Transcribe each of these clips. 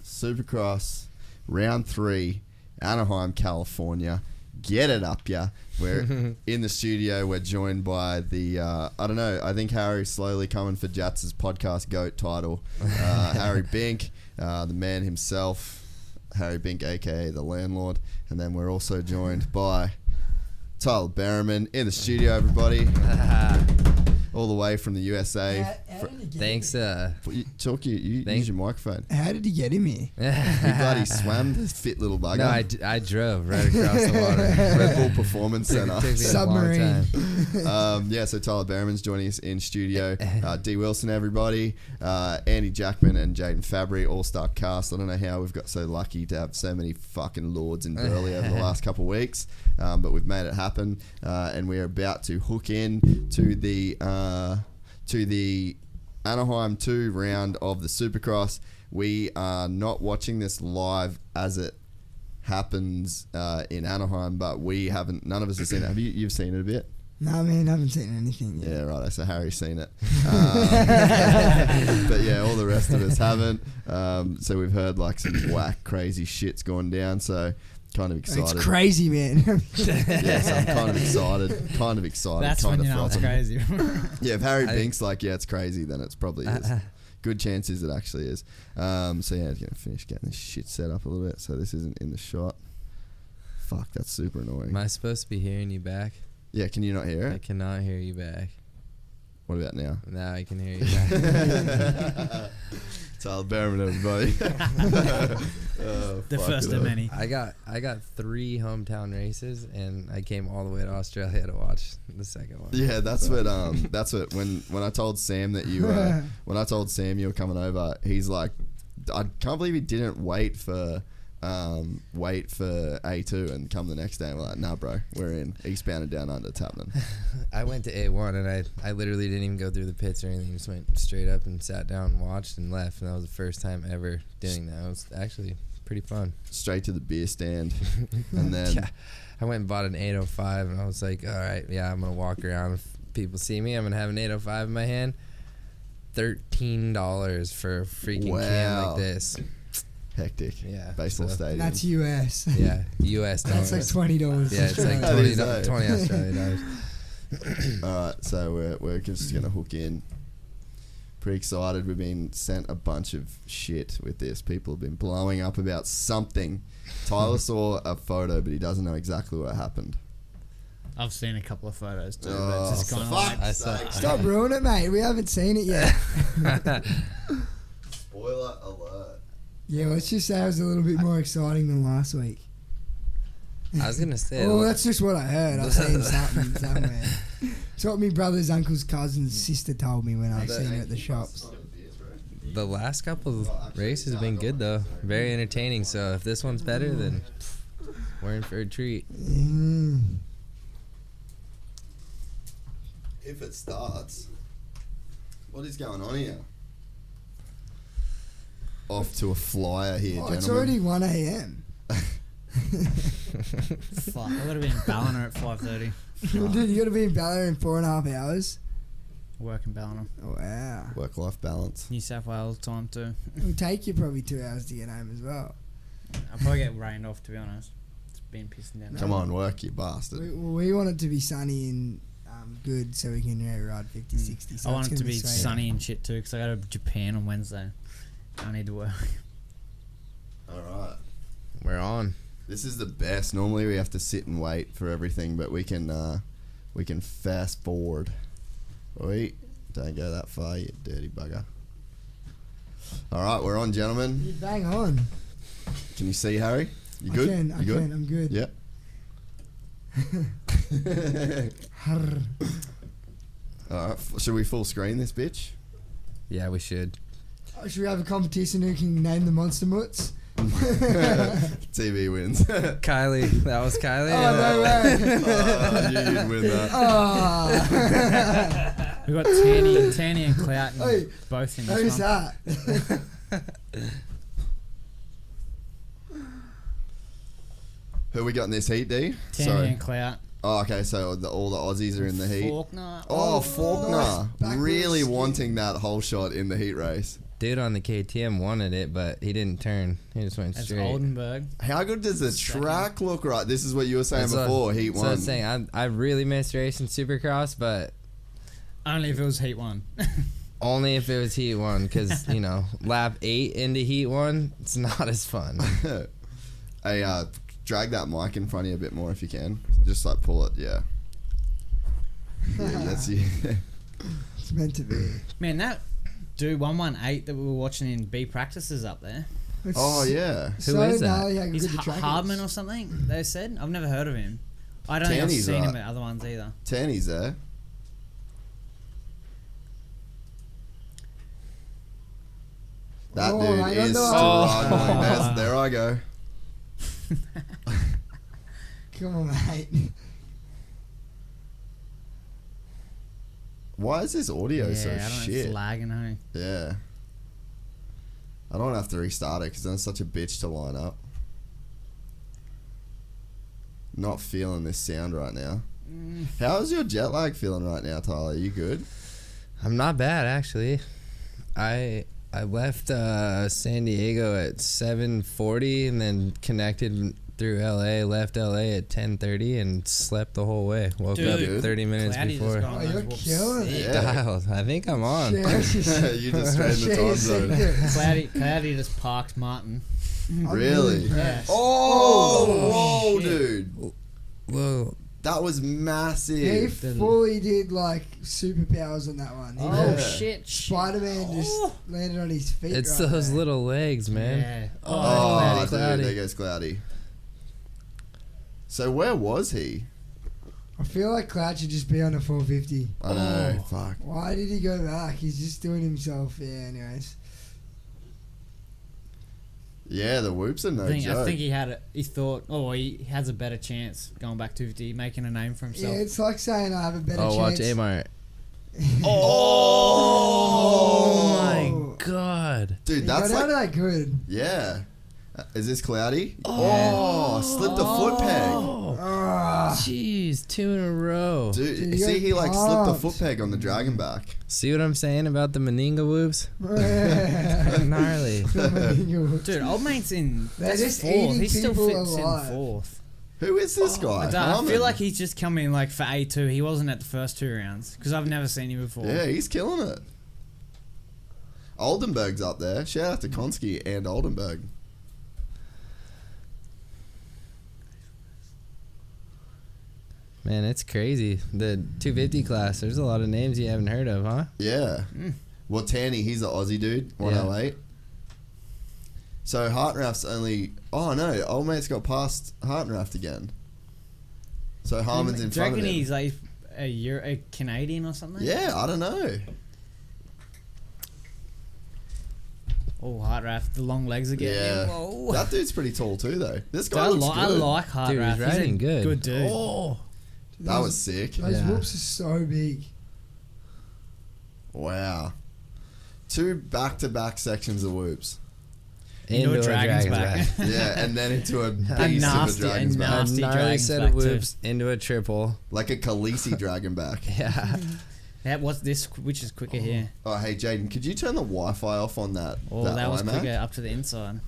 Supercross, round 3, Anaheim, California. Get it up, yeah. We're in the studio. We're joined by the, I don't know, I think Harry's slowly coming for Jatz's podcast GOAT title. Harry Bink, the man himself, Harry Bink, a.k.a. the landlord. And then we're also joined by Tyler Bereman in the studio, everybody. All the way from the USA. Thanks. Use your microphone. How did he get him here? He bloody swam, this fit little bugger. No, I drove right across the water. Red Bull Performance Center. Submarine. So Tyler Bereman's joining us in studio. D. Wilson, everybody. Andy Jackman and Jaden Fabry, all-star cast. I don't know how we've got so lucky to have so many fucking lords in Burleigh over the last couple of weeks, but we've made it happen, and we're about to hook in to the Anaheim 2 round of the Supercross. We are not watching this live as it happens in Anaheim, but none of us have seen it. You've seen it a bit? No, man, I haven't seen anything yet. Yeah, right. So Harry's seen it. But yeah, all the rest of us haven't. So we've heard like some whack, crazy shit's gone down. So kind of excited. It's crazy, man. Yes, I'm kind of excited. That's when you know it's crazy. Yeah, if Harry Bink's like, yeah, it's crazy, then it's probably is. Good chances it actually is. So yeah, I'm going to finish getting this shit set up a little bit so this isn't in the shot. Fuck, that's super annoying. Am I supposed to be hearing you back? Yeah, can you not hear it? I cannot hear you back. What about now? Now I can hear you back. Tyler Bereman, everybody. The first of many. I got 3 hometown races, and I came all the way to Australia to watch the second one. Yeah, that's what when I told Sam that you when I told Sam you were coming over, he's like, I can't believe he didn't wait for A2 and come the next day. And we're like, nah, bro, we're in eastbound and down under. It's happening. I went to A1 and I literally didn't even go through the pits or anything. Just went straight up and sat down and watched and left. And that was the first time ever doing that. It was actually pretty fun. Straight to the beer stand. And then yeah, I went and bought an 805 and I was like, all right, yeah, I'm going to walk around. If people see me, I'm going to have an 805 in my hand. $13 for a freaking can like this. Hectic. Yeah. Baseball stadium. That's US. Yeah, US dollars. That's like $20. Yeah, it's like 20 Australian dollars. Alright, so we're just going to hook in. Pretty excited. We've been sent a bunch of shit with this. People have been blowing up about something. Tyler saw a photo, but he doesn't know exactly what happened. I've seen a couple of photos too, Oh, but it's just kind of like... Stop ruining it, mate. We haven't seen it yet. Spoiler alert. Yeah, let's just say it was a little bit more exciting than last week. I was going to say... Well, that's just what I heard. I've seen something somewhere. It's what my brother's uncle's cousin's sister told me when I seen it at the shops. The last couple of races have been good, though. Very entertaining. So if this one's better, then we're in for a treat. If it starts, what is going on here? Off to a flyer here, gentlemen. It's already 1 a.m. Fuck, I would have been in Ballina at 5:30. Dude, you got to be in Ballarat in 4.5 hours. Work in Ballina. Oh, wow. Work-life balance. New South Wales time too. It'll take you probably 2 hours to get home as well. I'll probably get rained off, to be honest. It's been pissing down. Come on, work, you bastard. We want it to be sunny and good so we can ride 50, 60. So I want it to be sweet. sunny and shit too, because I go to Japan on Wednesday. I need to work. Alright. We're on. This is the best. Normally we have to sit and wait for everything, but we can fast forward. Wait, don't go that far, you dirty bugger. Alright, we're on, gentlemen. You bang on. Can you see, Harry? You good? I can, I'm good. Yep. Alright, should we full screen this bitch? Yeah, we should. Should we have a competition who can name the monster mutts? TV wins. Kylie. That was Kylie. Oh, no way. I knew you'd win that. Oh. We've got Tanny and Clout both in this Who's one. that? Who we got in this heat, D? Tanny and Clout. Oh, okay, so all the Aussies are in the heat. Faulkner. Oh, Faulkner. Backwards Really skip. wanting that whole shot in the heat race. dude on the KTM wanted it, but he didn't turn. He just went That's straight. Oldenburg. How good does the track look? Right, this is what you were saying That's before. what, Heat that's one. what I'm saying. I really miss racing Supercross, but Only if it was Heat 1. only if it was Heat 1, because, you know, lap 8 into Heat 1, it's not as fun. Hey, drag that mic in front of you a bit more if you can. Just like pull it, yeah. Yeah, that's you. It's meant to be. Man, that dude 118 that we were watching in B practices up there. It's Oh, yeah. so is that? gnarly how He's good the track Hardman is. or something, they said. I've never heard of him. I don't think I've Tanny's seen him right. at other ones either. Tanny's there. That Oh, dude I don't is know. struggling. There I go. Come on, mate. Why is this audio Yeah, so I don't know, shit? it's lagging, honey. Yeah. I don't have to restart it because then it's such a bitch to line up. Not feeling this sound right now. How's your jet lag feeling right now, Tyler? Are you good? I'm not bad, actually. I left San Diego at 7:40 and then connected through LA, left LA at 10:30 and slept the whole way. Woke Dude, up 30 minutes Cloudy just before. got on Oh, those you're whoops. killing it. Sick. Yeah. Dialed. I think I'm on. Share us You just straight in the time zone. Cloudy just parked Martin. Really? Yeah. Oh, whoa, shit. dude. Whoa. That was He massive. fully did like superpowers on that one. He Oh, Yeah. shit. Spider-Man just landed on his feet. It's right those there. little legs, man. Yeah. Oh, dude, Cloudy. there goes Cloudy. So where was he? I feel like Cloud should just be on a 450. I know. Fuck. Why did he go back? He's just doing himself. Yeah, anyways. Yeah, the whoops are no I joke. think he thought, he has a better chance going back 250, making a name for himself. Yeah, it's like saying I have a better Oh, watch chance. Amart. Oh, my God. dude, He that's got out like of that good. yeah. Is this Cloudy? Oh, slipped a foot peg. Ah. Jeez, 2 in a row. Dude, Dude, see, you're he like slipped a pumped. foot peg on the dragon back. See what I'm saying about the Meninga whoops? Gnarly. Dude, old mate's in They're that's just fourth. eating He still people fits alive. in fourth. Who is this guy? I Harmon. feel like he's just coming like for A2. He wasn't at the first 2 rounds because I've never seen him before. Yeah, he's killing it. Oldenburg's up there. Shout out to Konski and Oldenburg. Man, it's crazy. The 250 class, there's a lot of names you haven't heard of, huh? Yeah. Well, Tanny, he's an Aussie dude, 108. So Hartranft's only... Oh, no. Old mate's got past Hartranft again. So Harmon's in Do you front of reckon him. he's like a Canadian or something? Yeah, I don't know. Oh, Hartraft, the long legs are getting Yeah. him. Whoa. That dude's pretty tall too, though. This Dude, guy looks I good. like Hartraft. Dude, he's riding good. Good dude. Oh. That was sick. Those Yeah. whoops are so big. Wow. 2 back-to-back sections of whoops. Into a dragon's back. Yeah, and then into a beast A of a nasty, dragon's a back. nasty Gnarly dragon's set back of too. whoops into a triple. Like a Khaleesi dragon back. Yeah. What's this? Which is quicker here? Oh, hey, Jaden, could you turn the Wi-Fi off on that? Oh, that was iMac? quicker up to the inside.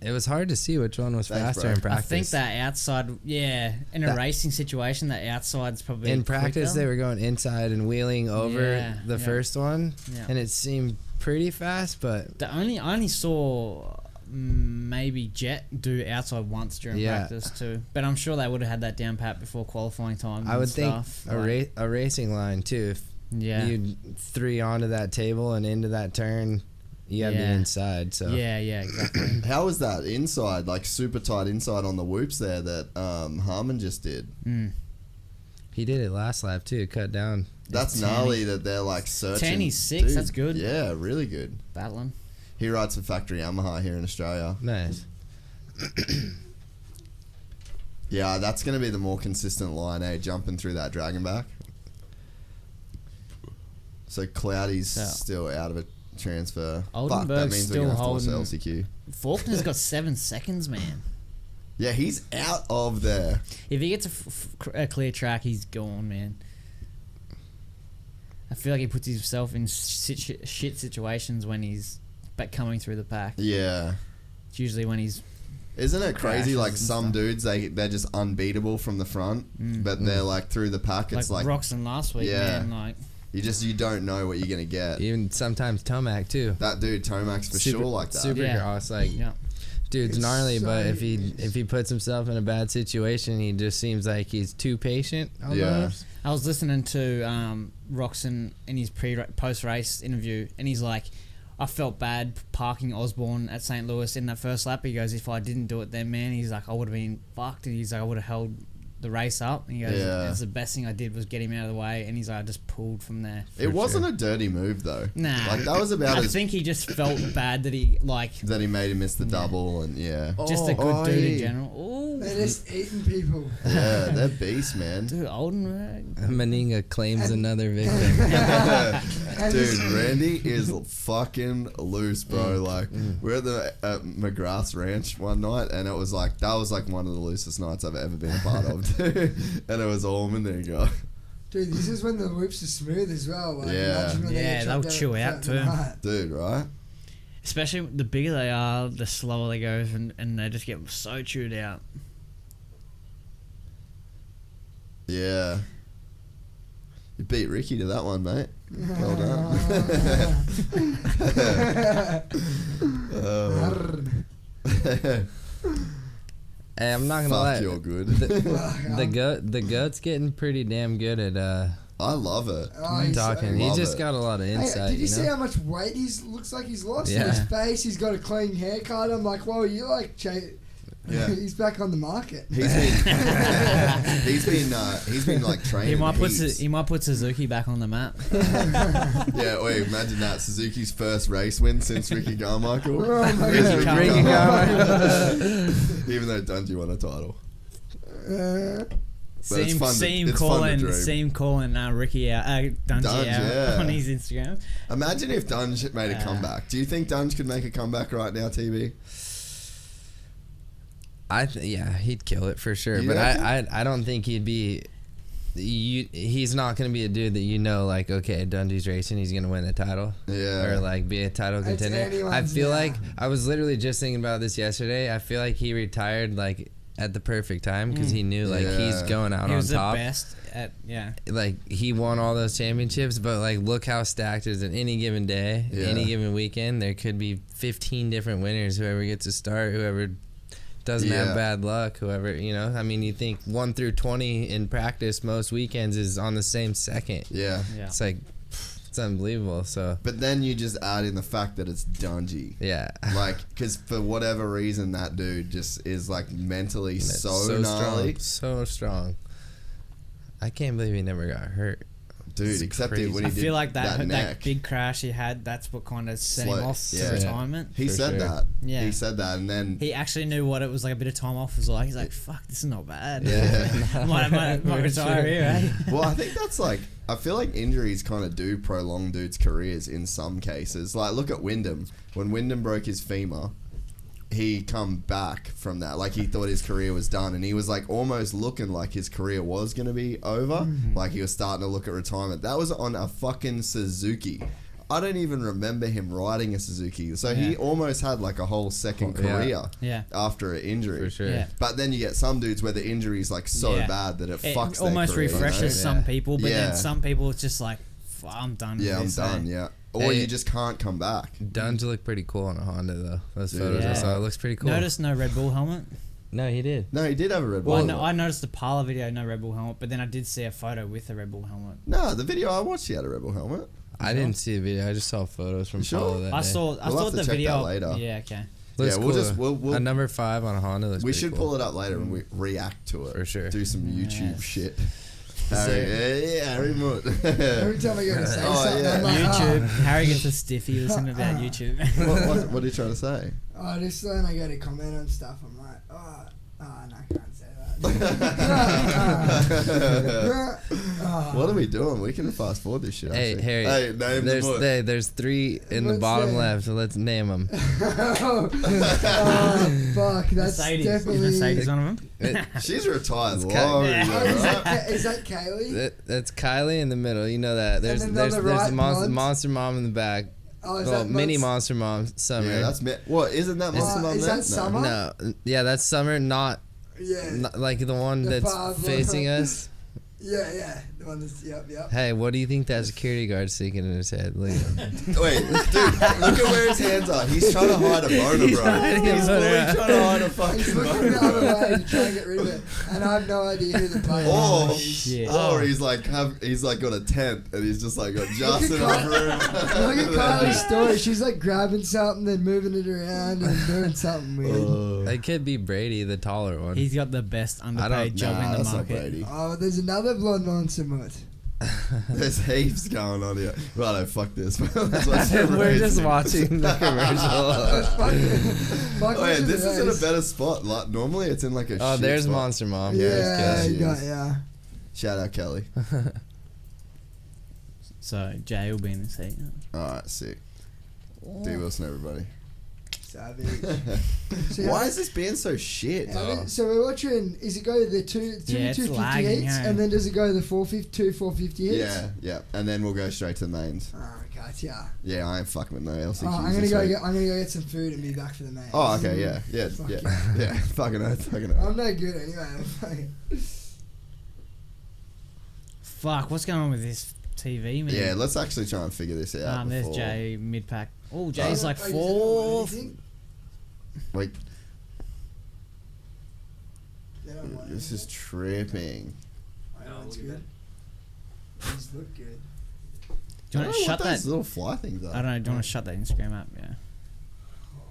It was hard to see which one was Thanks, faster bro. in I practice. think that outside, in a That- racing situation, that outside's probably in practice quicker. they were going inside and wheeling over Yeah, the yeah. first one, Yeah. and it seemed pretty fast, but I only saw maybe Jet do outside once during Yeah. practice too, but I'm sure they would have had that down pat before qualifying time. I would think stuff. a racing line too. If Yeah. you 3 onto that table and into that turn, you gotta be Yeah. inside. So Yeah, exactly. How was that inside, like super tight inside on the whoops there that Harmon just did? he did it last lap too. Cut down. That's Tanny. gnarly that they're like searching. Tanny's 6, Dude, that's good. Yeah, really good. Battling. He rides for Factory Yamaha here in Australia. Nice. Yeah, that's going to be the more consistent line, jumping through that dragon back. So Cloudy's still out of a transfer. Fuck, that Oldenburg's means we're still going to have to holding. force LCQ. Faulkner's got 7 seconds, man. Yeah, he's out of there. If he gets a clear track, he's gone, man. I feel like he puts himself in shit situations when he's coming through the pack. Yeah. It's usually when he's... Isn't it crazy? Like some stuff. dudes, they're just unbeatable from the front, but they're like through the pack. It's like Roxon last week, man. Like you don't know what you're gonna get. Even sometimes Tomac too. That dude Tomac's for sure like that. Supercross, dude's It's gnarly, so but if he puts himself in a bad situation, he just seems like he's too patient. Almost. Yeah. I was listening to Roxon in his post race interview, and he's like, I felt bad parking Osborne at St. Louis in that first lap. He goes, if I didn't do it then, man, he's like, I would have been fucked. And he's like, I would have held the race up. And he goes, it's the best thing I did was get him out of the way. And he's like, I just pulled from there. It wasn't a dirty move though. Nah. Like that was about I think he just felt bad that he that he made him miss the double and just a good dude in general. Ooh. They're just eating people. Yeah, they're beasts, man. Dude, Oldenburg. Meninga claims another victim. Dude, Randy is fucking loose, bro. Like we're at the McGrath's Ranch one night, and it was like that was like one of the loosest nights I've ever been a part of. And it was all Meninga. Dude, this is when the whoops are smooth as well. Like, Yeah. They'll chew out too. Dude, right? Especially the bigger they are, the slower they go, and they just get so chewed out. Yeah. You beat Ricky to that one, mate. Well done. Hey, I'm not gonna Fuck, lie. you're good. The goat's getting pretty damn good at I love it. talking. He Love just it. got a lot of Hey, insight. did you see know? how much weight looks like he's lost in Yeah. his face? He's got a clean haircut. I'm like, whoa, you like Yeah. he's back on the market. He's been like training. He might put Suzuki back on the map. Yeah, wait, imagine that. Suzuki's first race win since Ricky Carmichael. Oh my It's God. Ricky Ricky Carmichael. Even though Dungey won a title. But it's fun to calling Ricky out, Dungy out yeah. on his Instagram. Imagine if Dunge made a comeback. Do you think Dunge could make a comeback right now, TB? He'd kill it for sure. You But reckon? I don't think he'd be. He's not gonna be a dude that like, okay, Dungy's racing, he's gonna win the title, Yeah. or like be a title It's contender. I anyone's feel now. like I was literally just thinking about this yesterday. I feel like he retired like at the perfect time because he knew like he's Yeah. going out He on was the top. best at Like he won all those championships, but like look how stacked it is at any given day, Yeah. any given weekend. There could be 15 different winners. Whoever gets to start, whoever doesn't have bad luck, whoever, I mean, you think 1 through 20 in practice most weekends is on the same second. Yeah. It's like, it's unbelievable. So But then you just add in the fact that it's Dungy. yeah, Like, because for whatever reason, that dude just is like mentally It's so gnarly. so strong. I can't believe he never got hurt. Dude, It's except crazy. when he I did feel like that neck. big crash he had, that's what kind of set him off to retirement. He For said sure. that. Yeah. He said that, and then He actually knew what it was like. A bit of time off was like. He's like, "Fuck, this is not bad. Yeah. might retire here, eh?" well, I think that's like, I feel like injuries kind of do prolong dudes' careers in some cases. Like, look at Wyndham. When Wyndham broke his femur, he come back from that. Like, he thought his career was done, and he was like almost looking like his career was going to be over. Like, he was starting to look at retirement. That was on a fucking Suzuki. I don't even remember him riding a Suzuki. So he almost had like a whole second career after an injury. For sure. Yeah. But then you get some dudes where the injury is like so bad that it fucks their almost career, refreshes you know? some people, but Yeah. then some people it's just like, I'm done. Yeah, I'm with this, done. eh? Yeah, or Hey. you just can't come back. Dunge looked pretty cool on a Honda though. Those Dude, photos I yeah. saw, it looks pretty cool. Notice no Red Bull helmet. No, he did. No, he did have a Red Bull. Well, helmet. I noticed the parlor video, no Red Bull helmet, but then I did see a photo with a Red Bull helmet. No, the video I watched, he had a Red Bull helmet. I didn't see a video. I just saw photos from Sure? Paulo that I day. saw We'll have to the check video that later. Yeah, okay. Looks Yeah, we'll cool. just- we'll- a number 5 on a Honda. Looks We pretty should cool. pull it up later and we react to it. For sure. Do some YouTube Yes. shit. Harry Moot. Every time I go to say Oh, something, yeah. I'm like, YouTube. Harry gets a stiffy listening about YouTube. what are you trying to say? just when I go to comment on stuff, I'm like, no, I can't say What are we doing? We can fast forward this shit. Hey, Harry. Hey, name the book. There's 3 in the What's bottom that? left, so let's name them. Oh, fuck. That's Mercedes. definitely. Is Mercedes one of them? She's retired It's long Yeah. Oh, ago, is, right? is that Kaylee? That's Kylie in the middle. You know that. There's then on the right, the blonde? monster mom in the back. Oh, is Well, that mini Monst- monster mom, Summer. Yeah, that's what isn't that Monster Mom? is then? that Summer? No, yeah, that's Summer. Not Yeah. like the one The that's five one. facing us. Yeah. The one that's, yep. Hey, what do you think that security guard's thinking in his head? Look at him. Wait, dude, look at where his hands are. He's trying to hide a boner, He's bro. hiding a He's boner. fully trying to hide a He's fucking looking the other boner. way to try and get rid of it. And I have no idea who the player Or, is. Shit. or he's like got a tent and he's just like got just Look enough at room. Look at Kylie's story. She's like grabbing something, then moving it around and doing something weird. It could be Brady, the taller one. He's got the best underpaid job in the that's not market. Brady. Oh, there's another blonde monster mutt. There's heaps going on here. Righto, fuck this. Let's watch We're just racing. watching the commercial. Fuck Wait, the this is in a race. better spot. Like normally, it's in like a. Oh, shit there's spot. Monster Mom. Yeah, she you got, is. yeah. Shout out Kelly. So Jay will be in the seat. All right, sick. D Wilson, everybody. Savage. So Why how- is this being so shit? So we're watching. Is it go the two Yeah, it's 250 lagging, heats, yeah. and then does it go the 450 heats? Yeah, and then we'll go straight to the mains. Oh, gotcha. Yeah, I ain't fucking with no LCQs. Oh, I'm gonna this go week. get some food and be back for the main. Oh, okay, yeah, Fuck yeah. yeah. Fucking oath. I'm no good anyway. Fuck, what's going on with this TV, man? Yeah, let's actually try and figure this out. There's before- Jay mid pack. Oh, Jay's like Oh, you fourth. don't want anything? Wait, They don't want this anything? is tripping. I know it's good. These look good. Do you want to shut what those that? little fly things are. I don't know. Do you want to shut that Instagram app? Yeah.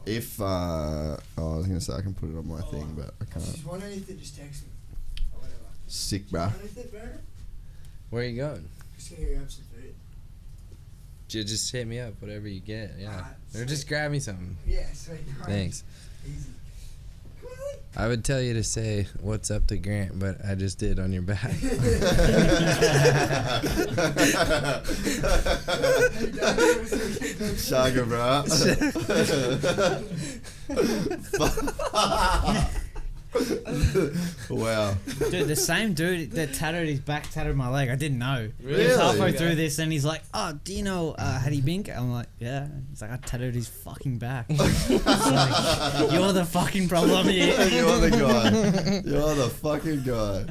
If I was gonna say I can put it on my thing, but I If can't. you want anything, just text me. Or whatever. Sick, Want bruh. anything, bro? Where are you going? Just gonna go grab some food. Just hit me up, whatever you get. Yeah. Alright, Or sweet. just grab me something. Yeah, sweet. Alright. Thanks. Easy. I would tell you to say what's up to Grant, but I just did on your back. Shaga, bro. Wow. Dude, the same dude that tattooed his back tattooed my leg. I didn't know. He was Really? halfway Okay. through this and he's like, "Oh, do you know Hattie Bink?" I'm like, "Yeah." He's like, "I tattooed his fucking back." It's like, you're the fucking problem here. You're the guy. You're the fucking guy.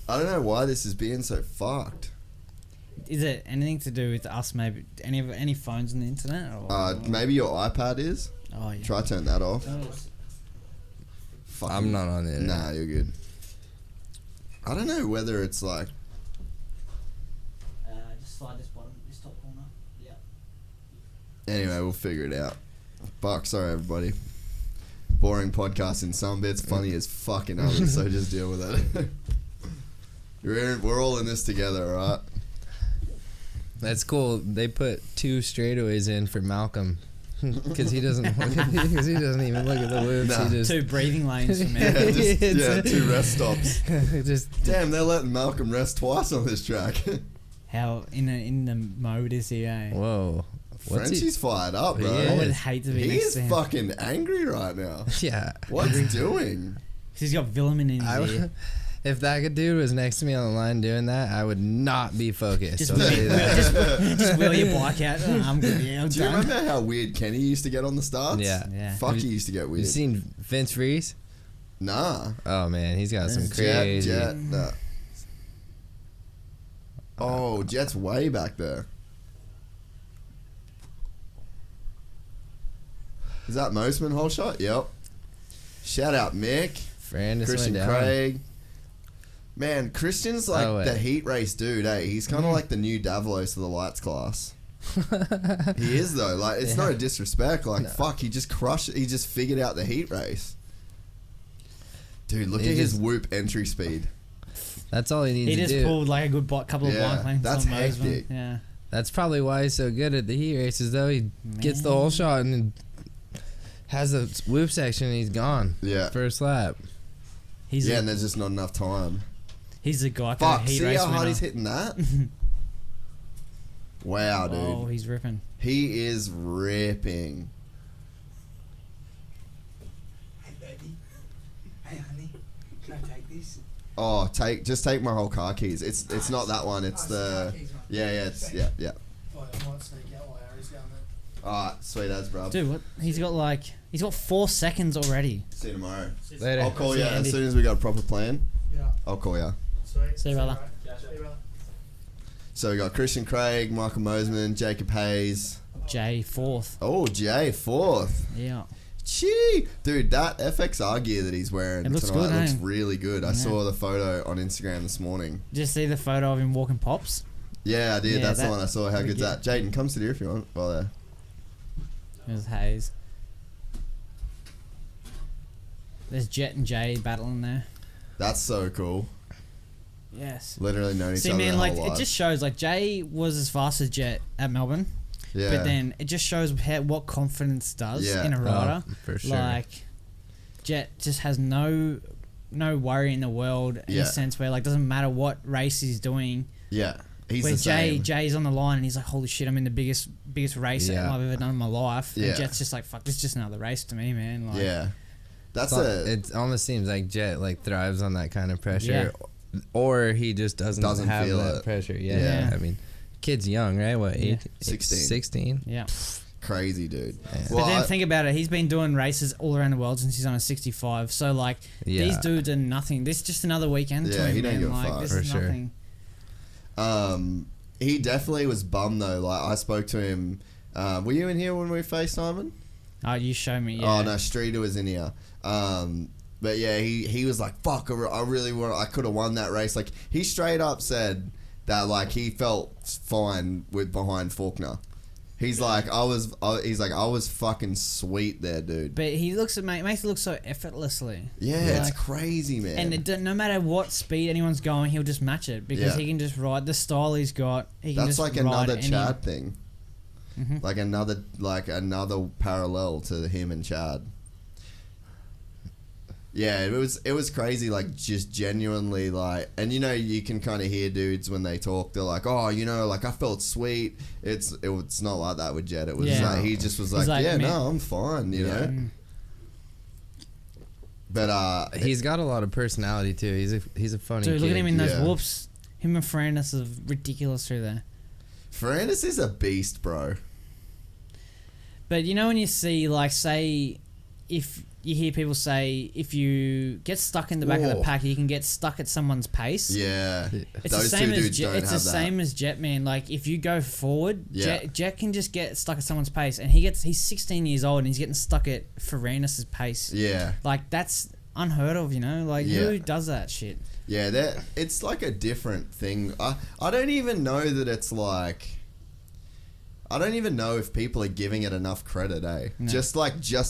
I don't know why this is being so fucked. Is it anything to do with us? Maybe any phones on the internet? Or, Maybe your iPad is. Oh yeah. Try turn that off. Fucking- I'm not on it. Nah, you're good. I don't know whether it's like. Just slide this top corner. Yeah. Anyway, we'll figure it out. Fuck, sorry everybody. Boring podcast in some bits, funny as fucking others, so just deal with it. We're all in this together, alright? That's cool. They put 2 straightaways in for Malcolm. Because he doesn't because he doesn't even look at the loops. Nah. He just 2 breathing lanes for me. Yeah, 2 rest stops. just Damn, they're letting Malcolm rest twice on this track. How in the mode is he? Eh? whoa. What's Frenchie's fired up, bro. Yeah. I would hate to be next He's to him. fucking angry right now. Yeah. What's he doing? 'Cause he's got Villeman in his ear. If that dude was next to me on the line doing that, I would not be focused. Just I'll tell you that. Just wheel your bike out. Oh, I'm good. Yeah, I'm Do you done. remember how weird Kenny used to get on the starts? Yeah. Yeah. Fuck, he used to get You weird. seen Vince Reese? Nah. Oh man, he's got some crazy. Jet. Nah. Oh, Jet's way back there. Is that Mosman whole shot? Yep. Shout out Mick, Fran just Christian went down. Craig. Man, Christian's like Oh, wait. the heat race dude, eh? He's kind of like the new Davalos of the lights class. He is though. Like, it's no disrespect. Like, fuck, he just crushed it. He just figured out the heat race. Dude, look He at his just- whoop entry speed. That's all he needs He to just do. pulled like a good couple of Yeah, bike lanes. that's on Mosman. hectic. Yeah. That's probably why he's so good at the heat races, though. He gets the whole shot and then has a whoop section and he's gone. Yeah. First lap. and there's just not enough time. He's a Geico Fuck, heat see race how hard winner. he's hitting that? Wow, dude. Oh, he's ripping. He is ripping. Hey, baby. Hey, honey. Can I take this? Oh, just take my whole car keys. It's not that one. It's the it's yeah. Oh, I might sneak out while Harry's going there. Alright, sweet as, bro. Dude, what? He's got 4 seconds already. See you tomorrow. Later. I'll call See you you, as Andy. soon as we got a proper plan. Yeah. I'll call you. Sweet. See you, brother. See you, brother. So we got Christian Craig, Michael Mosman, Jacob Hayes. Jay 4th. Oh, Jay, 4th. Yeah. Gee, dude, that FXR gear that he's wearing It looks tonight good, looks eh? really good. I Yeah. saw the photo on Instagram this morning. Did you see the photo of him walking pops? Yeah, I did. Yeah, That's the that- one I saw. How pretty good's that? Jaden, come sit here if you want. While there. It was Hayes. There's Jet and Jay battling there. That's so cool. Yes. Literally known each See, other man, their like whole it life. just shows like Jay was as fast as Jet at Melbourne, Yeah. but then it just shows what confidence does Yeah. in a rider. For sure. Like Jet just has no worry in the world in Yeah. a sense where like doesn't matter what race he's doing. Yeah. He's Where the same. Jay's on the line and he's like, holy shit, I'm in the biggest race Yeah. I've ever done in my life. Yeah. And Jet's just like, fuck, this is just another race to me, man. Like, Yeah. That's It almost seems like Jet like thrives on that kind of pressure, or he just doesn't have feel that it. pressure. Yeah. I mean, kid's young, right? What, Yeah. 16. 16? Yeah. crazy, dude. Yeah. Well, But then I- think about it. He's been doing races all around the world since he's on a 65. So like Yeah. these dudes are nothing. This is just another weekend to Yeah, him, he don't man. give a Like fuck. this For is sure. nothing. He definitely was bummed though. Like I spoke to him. Were you in here when we FaceTiming? Oh, you show me. Yeah. Oh no, Streeter was in here. But yeah, he was like, "Fuck, I really want. I could have won that race." Like he straight up said that like he felt fine with behind Faulkner. He's like, I was fucking sweet there, dude. But he makes it look so effortlessly. Yeah, Like- it's crazy, man. And no matter what speed anyone's going, he'll just match it because Yeah. he can just ride the style he's got. He can That's just like ride another any- Chad thing. Mhm. Like another parallel to him and Chad. Yeah, it was crazy, like just genuinely like, and you know you can kind of hear dudes when they talk, they're like, oh, you know, like I felt sweet. It's not like that with Jet. It was Yeah. like he just was He's like, like, yeah, man- no, I'm fine, you know. Mm. But He's got a lot of personality too. He's a funny Dude, kid. look at him in those Yeah. whoops. Him and Ferrandis are ridiculous through there. Ferrandis is a beast, bro. But you know when you see, like, say, if you hear people say, if you get stuck in the back of the Whoa. pack, you can get stuck at someone's pace. Yeah, It's those the same two as dudes Jet. don't It's the have that. same as Jet, man. Like if you go forward, Yeah. Jet can just get stuck at someone's pace, and he's 16 years old and he's getting stuck at Ferrandis' pace. Yeah. Like that's unheard of, you know. Like Yeah. who does that shit? Yeah, it's like a different thing. I don't even know that it's like. I don't even know if people are giving it enough credit, eh? No. Just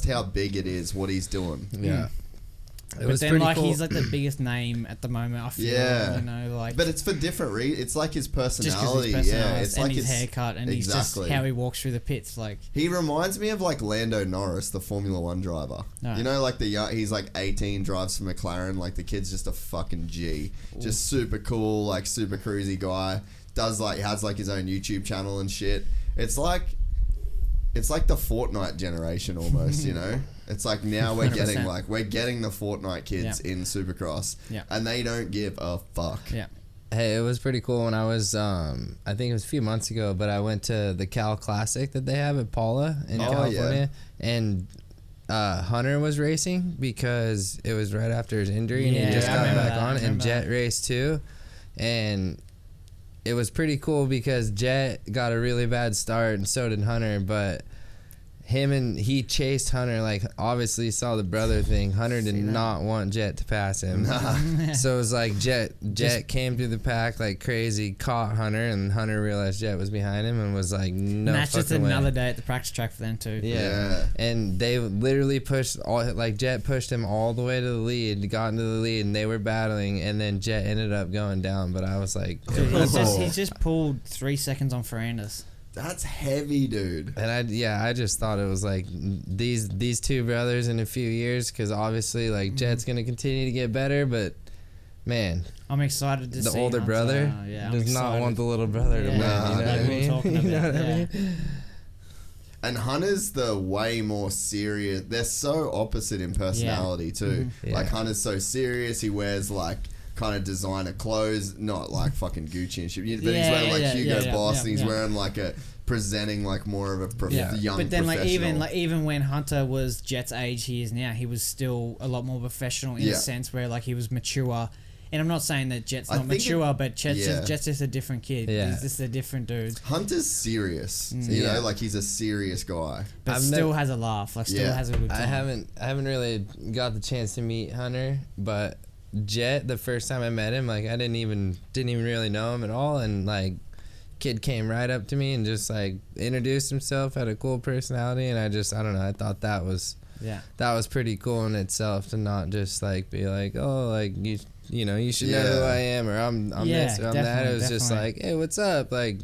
how big it is, what he's doing. Yeah. It But was then pretty like cool. he's like the biggest name at the moment. I feel. Yeah. You know, like But it's for different reasons. It's like his just because personality. his Yeah, personality it's and like his haircut and he's exactly. just how he walks through the pits. Like He reminds me of like Lando Norris, the Formula One driver. Oh. You know, like he's like 18, drives for McLaren. Like the kid's just a fucking G. Just super cool, like super cruisy guy. Has like his own YouTube channel and shit. It's like the Fortnite generation almost, you know? It's like now we're 100%. getting the Fortnite kids in Supercross. Yeah. And they don't give a fuck. yeah. Hey, it was pretty cool when I was, I think it was a few months ago, but I went to the Cal Classic that they have at Paula in California, and Hunter was racing because it was right after his injury, and he Yeah, just I got remember back that, I on, and remember Jet that. raced too, and it was pretty cool because Jet got a really bad start, and so did Hunter, but he chased Hunter, like obviously saw the brother thing. Hunter did not want Jet to pass him. So it was like Jet came through the pack like crazy, caught Hunter, and Hunter realized Jet was behind him and was like, no And that's just fucking way. another day at the practice track for them too. Yeah. And they literally Jet pushed him all the way to the lead, got into the lead, and they were battling, and then Jet ended up going down, but I was like, Dude, he's just pulled 3 seconds on Ferrandis. That's heavy, dude. And I just thought it was like these two brothers in a few years, because obviously like Jet's gonna continue to get better, but man, I'm excited to see the older Hunter. brother does not want the little brother to win. You know what I mean? You know what I mean? And Hunter's the way more serious. They're so opposite in personality too. Yeah. Like Hunter's so serious. He wears like kind of designer clothes, not like fucking Gucci and shit. But he's wearing like Hugo Boss, and he's wearing like presenting like more of a young. But then professional. even when Hunter was Jet's age he is now, he was still a lot more professional in a sense where like he was mature. And I'm not saying that Jet's not mature, but Jet's just a different kid. Yeah. He's just a different dude. Hunter's serious, you know, like he's a serious guy. But still has a laugh, like still has a good time. I haven't really got the chance to meet Hunter, but Jet, the first time I met him, like I didn't even really know him at all, and like kid came right up to me and just like introduced himself, had a cool personality, and I don't know, I thought that was pretty cool in itself, to not just like be like, oh, like you know, you should know who I am, or I'm this, or I'm that. It was just like, hey, what's up? Like,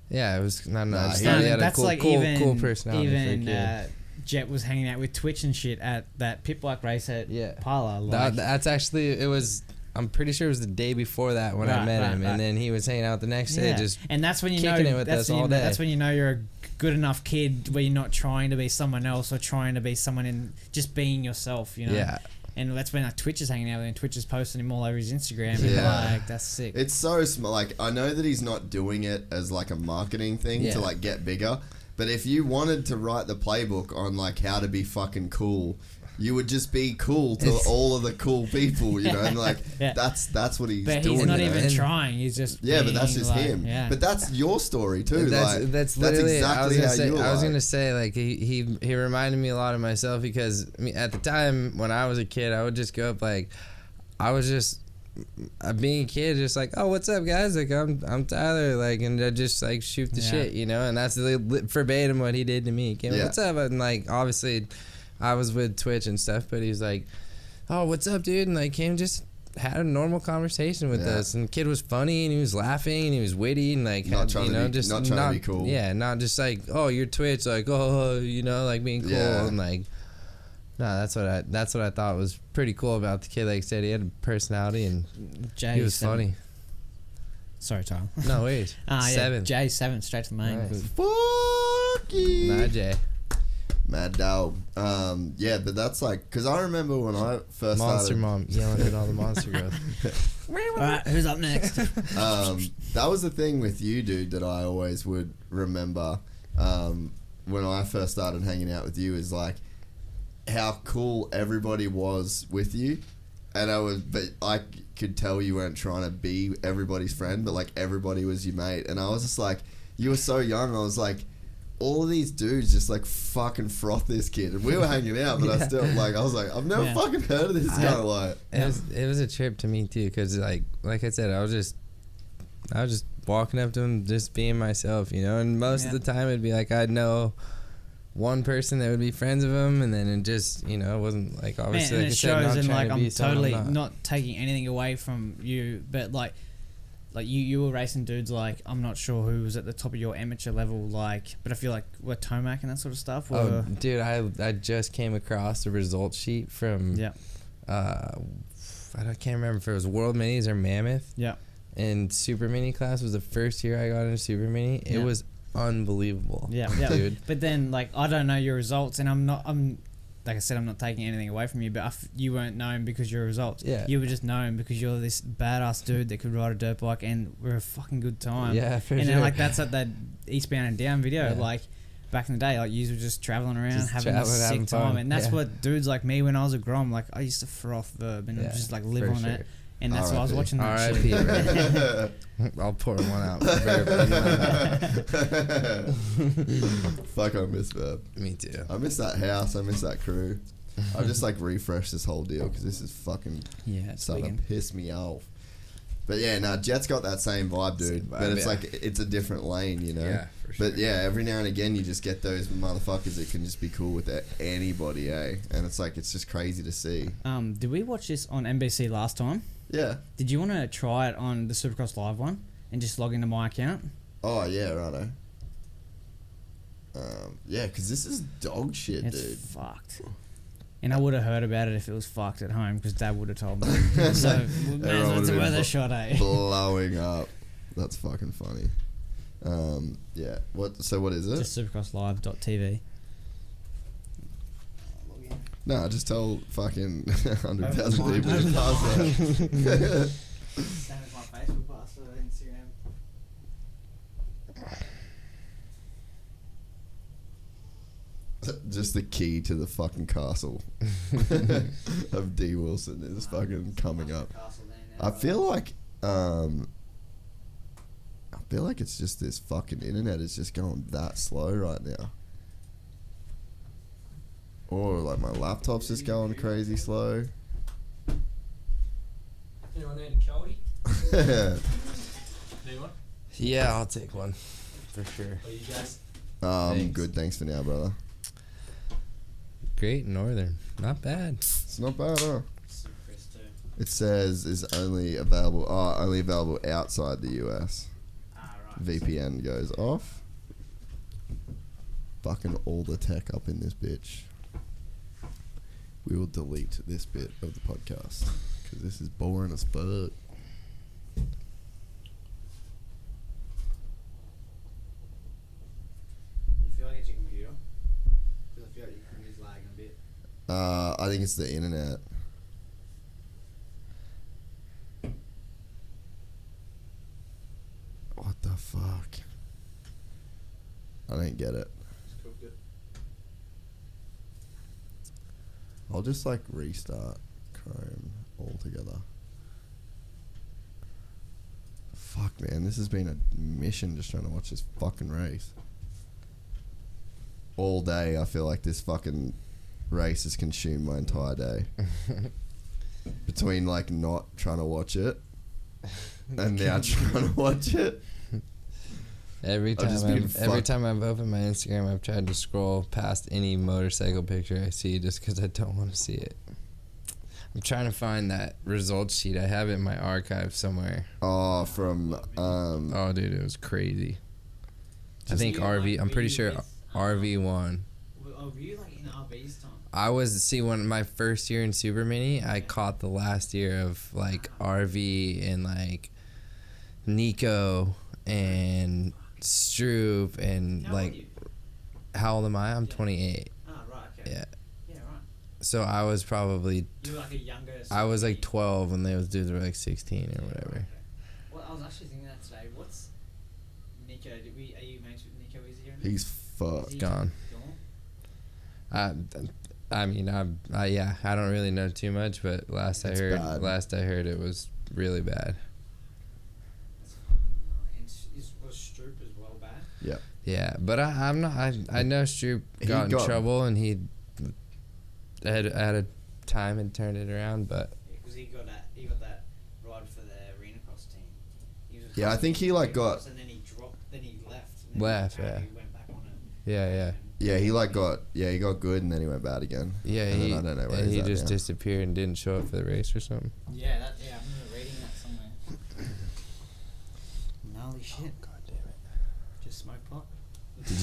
yeah, it was, I don't know. I just thought he had a cool personality. Even Jet was hanging out with Twitch and shit at that pit bike race at Parla. Like, that's actually, it was, I'm pretty sure it was the day before that when I met him, and then he was hanging out the next day, just and that's when you kicking know it with us all day. That's when you know you're a good enough kid where you're not trying to be someone else or trying to be someone, and just being yourself, you know. Yeah. And that's when like Twitch is hanging out with him. Twitch is posting him all over his Instagram. And like, that's sick. It's so smart. Like, I know that he's not doing it as like a marketing thing to like get bigger. But if you wanted to write the playbook on like how to be fucking cool, you would just be cool to all of the cool people, you know, and like that's what he's doing. But he's not even and trying. He's just but that's just like, him. Yeah. But that's your story too. That's literally exactly how you I was gonna say like he reminded me a lot of myself, because I mean, at the time when I was a kid, I would just go up like I was just being a kid, just like, oh, what's up, guys? Like, I'm Tyler, like, and I just like shoot the shit, you know, and that's verbatim what he did to me. He came, what's up? And like, obviously, I was with Twitch and stuff, but he was like, oh, what's up, dude? And like, came just had a normal conversation with us, and the kid was funny, and he was laughing, and he was witty, and like, not trying to be cool. Yeah, not just like, oh, you're Twitch, like, oh, you know, like being cool, and like. No, that's what I thought was pretty cool about the kid. Like I said, he had a personality, and he was funny. Sorry, Tyler. No, wait. 7. Jay 7, straight to the main. Nice. Fuck you. Nah, Jay. Mad dog. But that's like, because I remember when I first Monster started. Mom yelling at all the monster growth. Alright, who's up next? That was the thing with you, dude, that I always would remember when I first started hanging out with you, is like how cool everybody was with you. And I could tell you weren't trying to be everybody's friend, but like everybody was your mate. And I was just like, you were so young, I was like, all of these dudes just like fucking froth this kid, and we were hanging out, but I still like, I was like, I've never fucking heard of this guy. Like, it was a trip to me too, because like I said, I was just walking up to him, just being myself, you know. And most of the time it'd be like I'd know one person that would be friends with him, and then it just, you know, it wasn't like, obviously, man, like it I said, shows, not and trying like to be I'm someone totally I'm not taking anything away from you, but like you were racing dudes like, I'm not sure who was at the top of your amateur level, like, but I feel like we're Tomac and that sort of stuff. Oh, dude, I just came across a result sheet from I can't remember if it was World Minis or Mammoth. Yeah. And Super Mini class was the first year I got into Super Mini. It was unbelievable. Yeah, dude. But then like, I don't know your results, and I'm like I said, I'm not taking anything away from you, but you weren't known because your results. Yeah. You were just known because you're this badass dude that could ride a dirt bike, and we're a fucking good time. Yeah, for and sure. then like that's at that Eastbound and Down video, like back in the day, like you were just traveling around, having a sick time, and that's what dudes like me when I was a Grom, like I used to froth Verb and just like live on it. And that's why I was watching that shit. I'll pour one out. Fuck, I miss Verb. Me too. I miss that house. I miss that crew. I just like refresh this whole deal because this is fucking starting to piss me off. But yeah, no, Jet's got that same vibe, dude. But it's like, it's a different lane, you know? Yeah, for sure. But yeah, every now and again you just get those motherfuckers that can just be cool with anybody, eh? And it's like, it's just crazy to see. Did we watch this on NBC last time? Yeah. Did you want to try it on the Supercross Live one and just log into my account? Oh, yeah, righto. Yeah, because this is dog shit, It's dude. fucked. And I would have heard about it if it was fucked at home because Dad would have told me. So may as well it's worth a shot, eh? Blowing up. That's fucking funny. Yeah. So what is it? Just supercrosslive.tv. No, just tell fucking 100,000 people to pass that. Same as my Facebook password on Instagram. Just the key to the fucking castle of D. Wilson is fucking coming up. I feel like it's just this fucking internet is just going that slow right now. Or like my laptop's just going crazy slow. Anyone need a Cody? Need one? Yeah, I'll take one for sure. Are you guys? I'm good, thanks for now, brother. Great Northern, not bad. It's not bad, huh? Supercross too. It says is only available outside the US. Right. VPN goes off. Fucking all the tech up in this bitch. We will delete this bit of the podcast because this is boring as fuck. You feel like it's your computer? Because I feel like your computer's lagging a bit. I think it's the internet. What the fuck? I don't get it. I'll just like restart Chrome altogether. Fuck, man, this has been a mission just trying to watch this fucking race. All day, I feel like this fucking race has consumed my entire day. Between like not trying to watch it and now trying to watch it. Every time I've opened my Instagram, I've tried to scroll past any motorcycle picture I see just because I don't want to see it. I'm trying to find that results sheet. I have it in my archive somewhere. Oh, from Oh, dude, it was crazy. I think RV. I'm pretty sure RV won. Oh, were you like in RV's time? I was when my first year in Super Mini, I caught the last year of like RV and like Nico and Stroop and how old am I? I'm 28. Ah, right, okay. Yeah. Yeah, right. So I was probably You were like a younger. I was like 12 when those dudes were like 16 or whatever. Okay. Well, I was actually thinking that today. What's Nico? Are you mates with Nico? Is he here? he's fucked. Gone. I mean, I don't really know too much, but last I It's heard bad. it was really bad. Was Stroop as well bad? Yep. Yeah, but I'm not. I know Stroop He got in got- trouble and he had a time and turned it around, but Because he got that ride for the arena cross team. He was Yeah, I think he like got. and then he dropped. Then he left. And then Left, apparently yeah. He went back on it. yeah. Yeah, he like got. Yeah, he got good and then he went bad again. Yeah, And then I don't know where and he's he at just now. disappeared and didn't show up for the race or something. Yeah, I remember reading that somewhere. Gnarly shit. God damn it. Just smoke pot. Did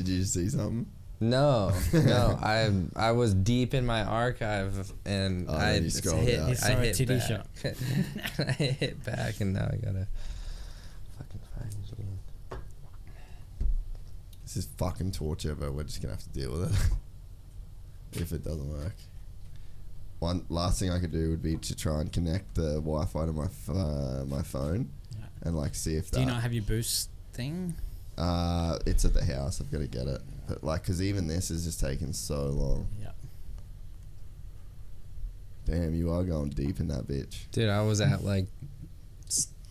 you just see something? No, I was deep in my archive and Oh, I then you scrolled hit. out. You saw a hit titty back. shot. I hit back and now I gotta fucking find it again. This is fucking torture, but we're just gonna have to deal with it if it doesn't work. One last thing I could do would be to try and connect the Wi-Fi to my phone Yeah. and like see if that. Do you not have your boost thing? It's at the house. I've got to get it, but like, cause even this is just taking so long. Yeah. Damn, you are going deep in that bitch. Dude, I was at like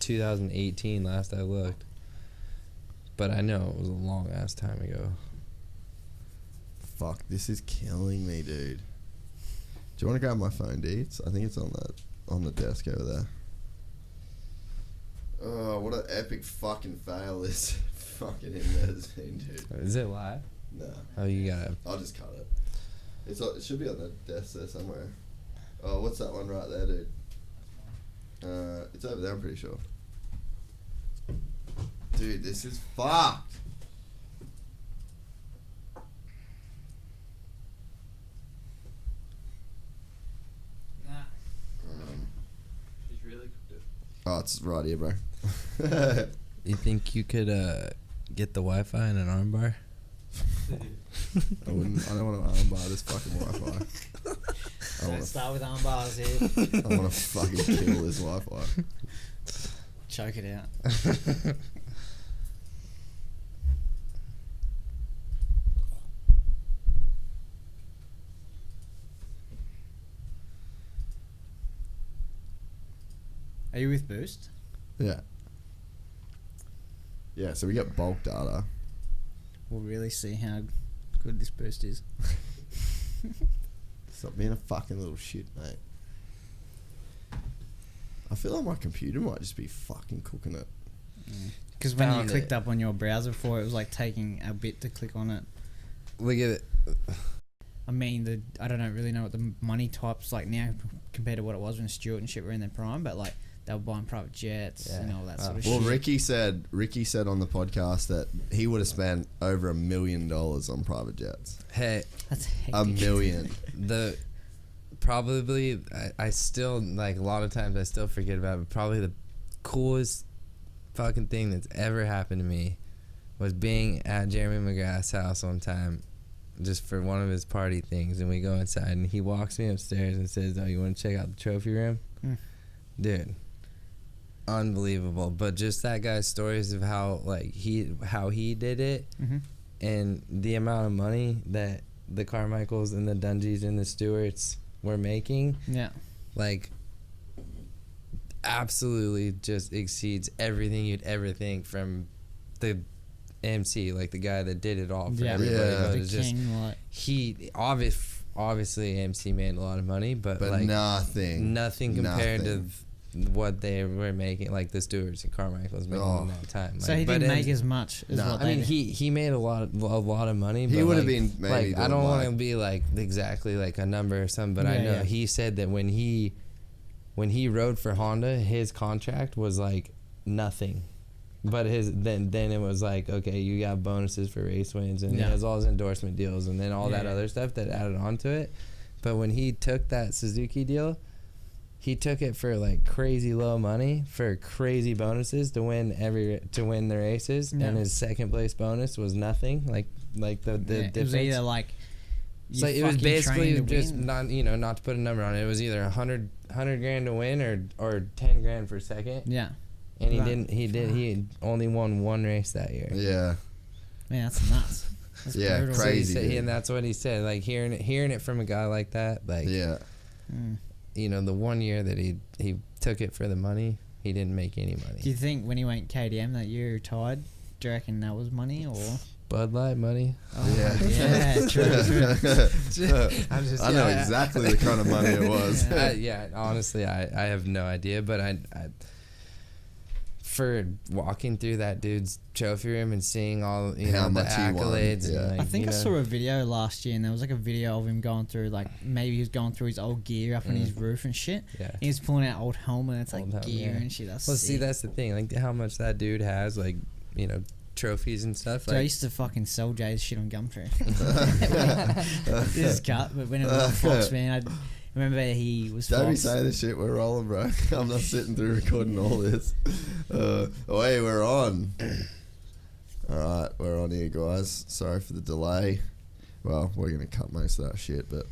2018 last I looked. But I know it was a long ass time ago. Fuck, this is killing me, dude. Do you want to grab my phone, Deets? I think it's on the desk over there. Oh, what an epic fucking fail this fucking internet has been, dude. Is it live? No, Oh, you gotta. I'll just cut it. It should be on the desk there somewhere. Oh, what's that one right there, dude? It's over there, I'm pretty sure. Dude, this is fucked. Oh, it's right here, bro. You think you could get the Wi-Fi in an armbar? I don't want to armbar this fucking Wi-Fi. Let's start with arm bars here. I want to fucking kill this Wi-Fi. Choke it out. Are you with Boost? Yeah. Yeah, so we get bulk data. We'll really see how good this Boost is. Stop being a fucking little shit, mate. I feel like my computer might just be fucking cooking it. Because when you Found clicked it. up on your browser before, it was like taking a bit to click on it. Look at it. I mean, I don't really know what the money type's like now compared to what it was when Stuart and shit were in their prime, but like they were buying private jets and all that sort of Well, shit. Ricky said on the podcast that he would have spent over $1 million on private jets. Hey, That's hectic. $1 million. Probably I still, like, a lot of times I still forget about it, but probably the coolest fucking thing that's ever happened to me was being at Jeremy McGrath's house one time just for one of his party things, and we go inside and he walks me upstairs and says, "Oh, you want to check out the trophy room?" Dude, unbelievable. But just that guy's stories of how he did it, and the amount of money that the Carmichaels and the Dungies and the Stewarts were making, like, absolutely just exceeds everything you'd ever think from the MC, like the guy that did it all for everybody. Yeah. But The it's just, king, like, he obviously MC made a lot of money, but like nothing compared to what they were making, like the Stewarts and Carmichaels making in that time. so Like, he but didn't make as much as what I they mean, did. he made a lot of money. He but would have like, been maybe like, I doing don't want to like- be like exactly like a number or something, but I Yeah, know yeah. he said that when he rode for Honda, his contract was like nothing. But then it was like, okay, you got bonuses for race wins, and he has all his endorsement deals, and then all that other stuff that added on to it. But when he took that Suzuki deal, he took it for like crazy low money for crazy bonuses to win the races, and his second place bonus was nothing. Like the It was difference. either like, So you it was fucking basically trained to just win. not to put a number on it. It was either 100 grand to win or 10 grand for second. Yeah. And he Right. didn't. He only won one race that year. Yeah. Man, that's nuts. That's Yeah, brutal. crazy. So dude. and that's what he said. Like hearing it from a guy like that. Like Yeah. you know, the one year that he took it for the money, he didn't make any money. Do you think when he went KTM that year he retired, do you reckon that was money or? Bud Light money. Oh, Yeah. true. I'm just, I know exactly the kind of money it was. Honestly, I have no idea, but I for walking through that dude's trophy room and seeing all How the much he won, accolades, yeah. and like, I think you I know, saw a video last year, and there was like a video of him going through, like, maybe he was going through his old gear up on his roof and shit. Yeah. He was pulling out old helmets, like Old helmet, gear yeah. and shit. That's Well, see, sick. that's the thing. Like how much that dude has, like, you know, trophies and stuff. Dude, I Like, used to fucking sell Jay's shit on Gumtree. This is cut, but when it was on Fox, man, I remember he was Don't be Fox. saying this shit. We're rolling, bro. I'm not sitting through recording all this. Oh, hey, we're on. All right, we're on here, guys. Sorry for the delay. Well, we're gonna cut most of that shit, but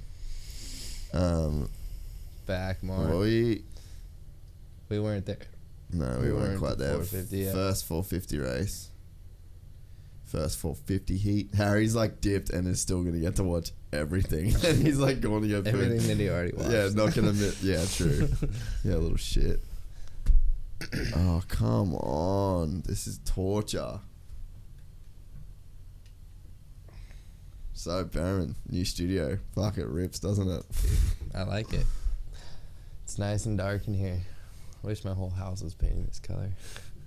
back more. we weren't there. no, we weren't weren't quite at there. 450 yet. First 450 race. First 450 heat. Harry's like dipped and is still gonna get to watch everything, and he's like going to go food. Everything that he already watched. Yeah, not gonna admit. Yeah, true. Yeah, little shit. Oh, come on. This is torture. So, Bereman, new studio. Fuck, it rips, doesn't it? I like it. It's nice and dark in here. I wish my whole house was painted this color.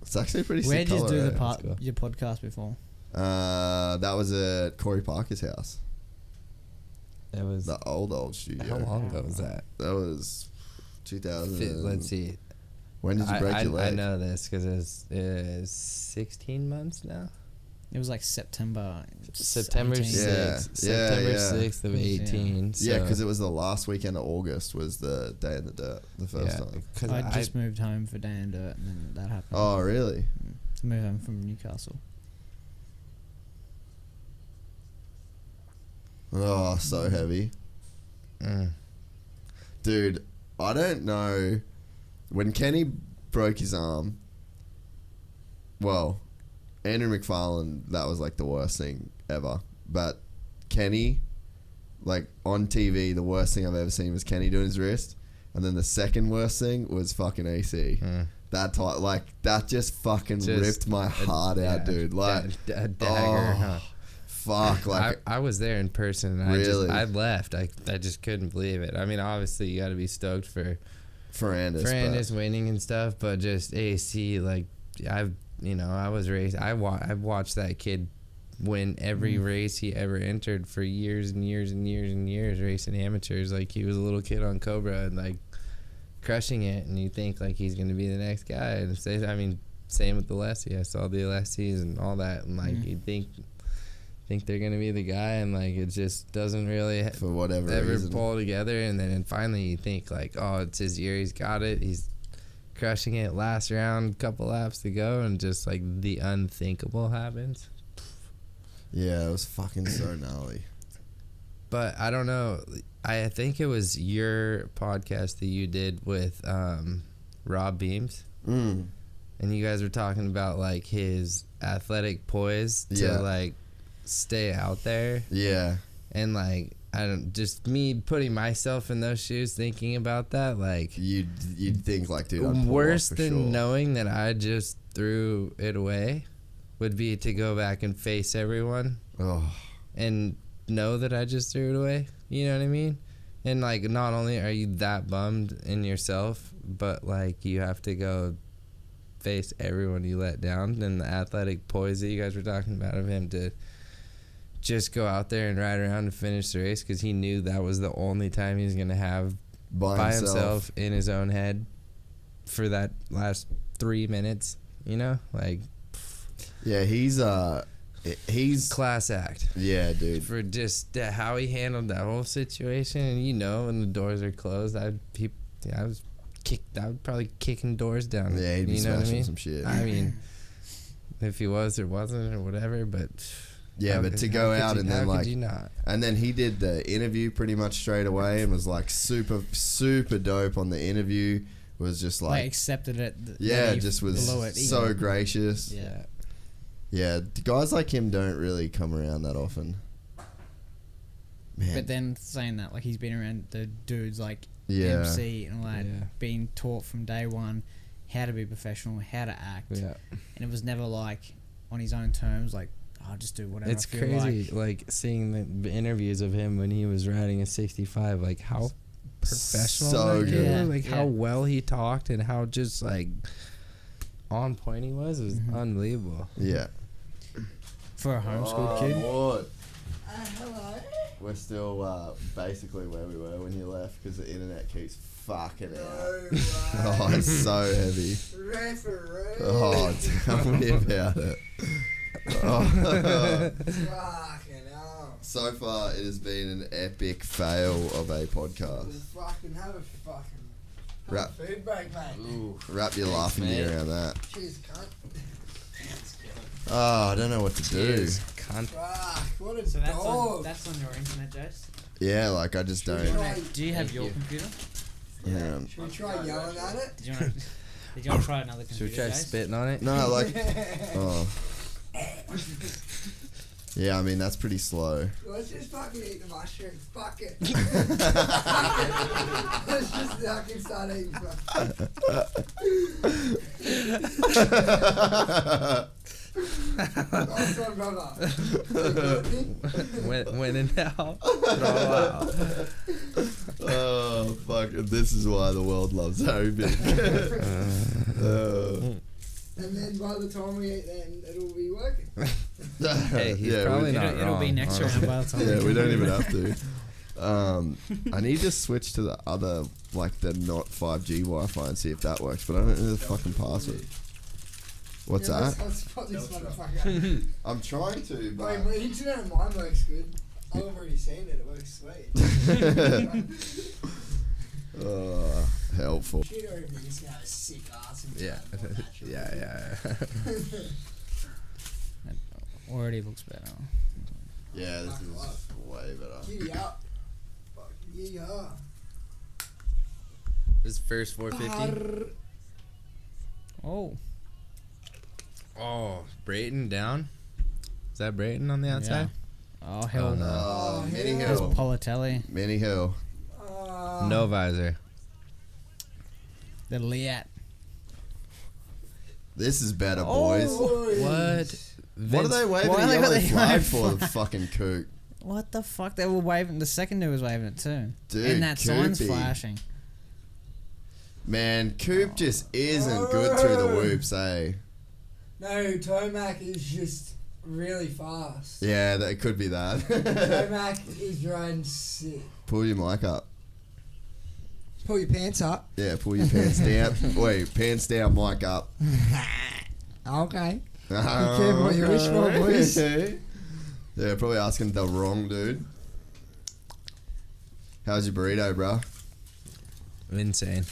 It's actually a pretty Where'd sick you colour, do eh? Let's go. your podcast before? That was at Corey Parker's house. It was. The old studio. How long ago was that? That was 2000. Let's see. When did you break your I leg? know this because it's 16 months now. It was like September 18th. 6th. September 6th of 18. Yeah, so- because it was the last weekend of August was the Day in the Dirt, the first time. Because I just moved home for Day and Dirt, and then that happened. Oh, really? Moved home from Newcastle. Oh, so heavy. Dude, I don't know. When Kenny broke his arm, well, Andrew McFarlane, that was like the worst thing ever. But Kenny, like on TV, the worst thing I've ever seen was Kenny doing his wrist. And then the second worst thing was fucking AC. That just fucking ripped my heart out, dude. Like, a dagger, huh? Fuck, like I was there in person, and really? I left. I just couldn't believe it. I mean, obviously you got to be stoked for Ferrandis winning and stuff, but just AC, like I was raised. I've watched that kid win every race he ever entered for years and years and years and years, racing amateurs. Like he was a little kid on Cobra and like crushing it, and you think like he's gonna be the next guy. And same with the Alessi. I saw the Alessis and all that, and like you think they're gonna be the guy, and like it just doesn't really for whatever ever reason pull together. And then finally you think like, oh, it's his year, he's got it, he's crushing it. Last round, couple laps to go, and just like the unthinkable happens. Yeah, it was fucking so gnarly. But I don't know, I think it was your podcast that you did with Rob Beams, and you guys were talking about like his athletic poise to like stay out there. Yeah. And like just me putting myself in those shoes, thinking about that, like you'd think like, dude, I'd pull worse off for than sure. knowing that I just threw it away would be to go back and face everyone and know that I just threw it away. You know what I mean? And like, not only are you that bummed in yourself, but like you have to go face everyone you let down. And the athletic poise that you guys were talking about of him to just go out there and ride around and finish the race, because he knew that was the only time he was going to have by himself in his own head for that last 3 minutes, you know? Like, yeah, he's class act. Yeah, dude. For just how he handled that whole situation. And you know, when the doors are closed, I was probably kicking doors down. Yeah, he'd be smashing some shit. I mean, if he was or wasn't or whatever, but yeah, but to go out and then like, not? And then he did the interview pretty much straight away and was like super dope on the interview. Was just like accepted it. Just was so gracious. Yeah, guys like him don't really come around that often. Man. But then saying that, like, he's been around the dudes like MC and all that, being taught from day one how to be professional, how to act, and it was never like on his own terms, like, I'll just do whatever. It's I feel crazy, like seeing the interviews of him when he was riding a 65, like how professional, so good, like how well he talked and how just like on point he was. It was unbelievable. Yeah. For a homeschooled kid. What? Hello. We're still basically where we were when you left because the internet keeps fucking out. Oh, it's so heavy. Referee. Oh, tell me about it. Oh. Fucking hell. So far, it has been an epic fail of a podcast. Fucking have a food break, mate. Ooh, wrap your laughing gear around that. Cheers, cunt. Oh, I don't know what to do. Cunt. Fuck, what a So dog. that's on your internet, Jace? Yeah, like I just don't. Do you have your computer? Yeah. Should we try yelling at it? Did you want to try another computer? Should we try Jace? spitting on it? No, like. Oh. Yeah, I mean that's pretty slow. Let's just fucking eat the mushroom. Fuck it. Let's just fucking start eating. Nice one, brother. When in doubt, throw out. Oh fuck! This is why the world loves Harry Bink. And then by the time we eat, then it'll be working. Hey, he's probably not wrong. It'll be next round by the time. Yeah, we don't even have to. I need to switch to the other, like the not 5G Wi-Fi and see if that works, but I don't know the fucking password. What's Yeah, that? Let's spot this motherfucker. I'm trying to, Wait, but my internet on mine works good. I've already seen it. It works sweet. helpful. Shit over this guy's sick ass. And Yeah. Yeah. That already looks better. Yeah, this is way better. Giddy up. Fuck yeah. His first 450. Oh. Oh, Brayton down. Is that Brayton on the outside? Oh, hell no. Oh, Mini hell. That's Hill. Politelli. Mini Hill. No visor. The Liat. This is better, boys. What? What are they waving Why a they got yellow the flag yellow for, the flag? fucking kook? What the fuck? They were waving. The second dude was waving it too. Dude, and that sign's Koopy. flashing. Man, Coop just isn't good through the whoops, eh? No, Tomac is just really fast. Yeah, that could be that. Tomac is riding sick. Pull your mic up. Pull your pants up. Yeah, pull your pants down. Wait, pants down, mic up. Okay. Be careful what you wish for, boys. Yeah, probably asking the wrong dude. How's your burrito, bro? Insane.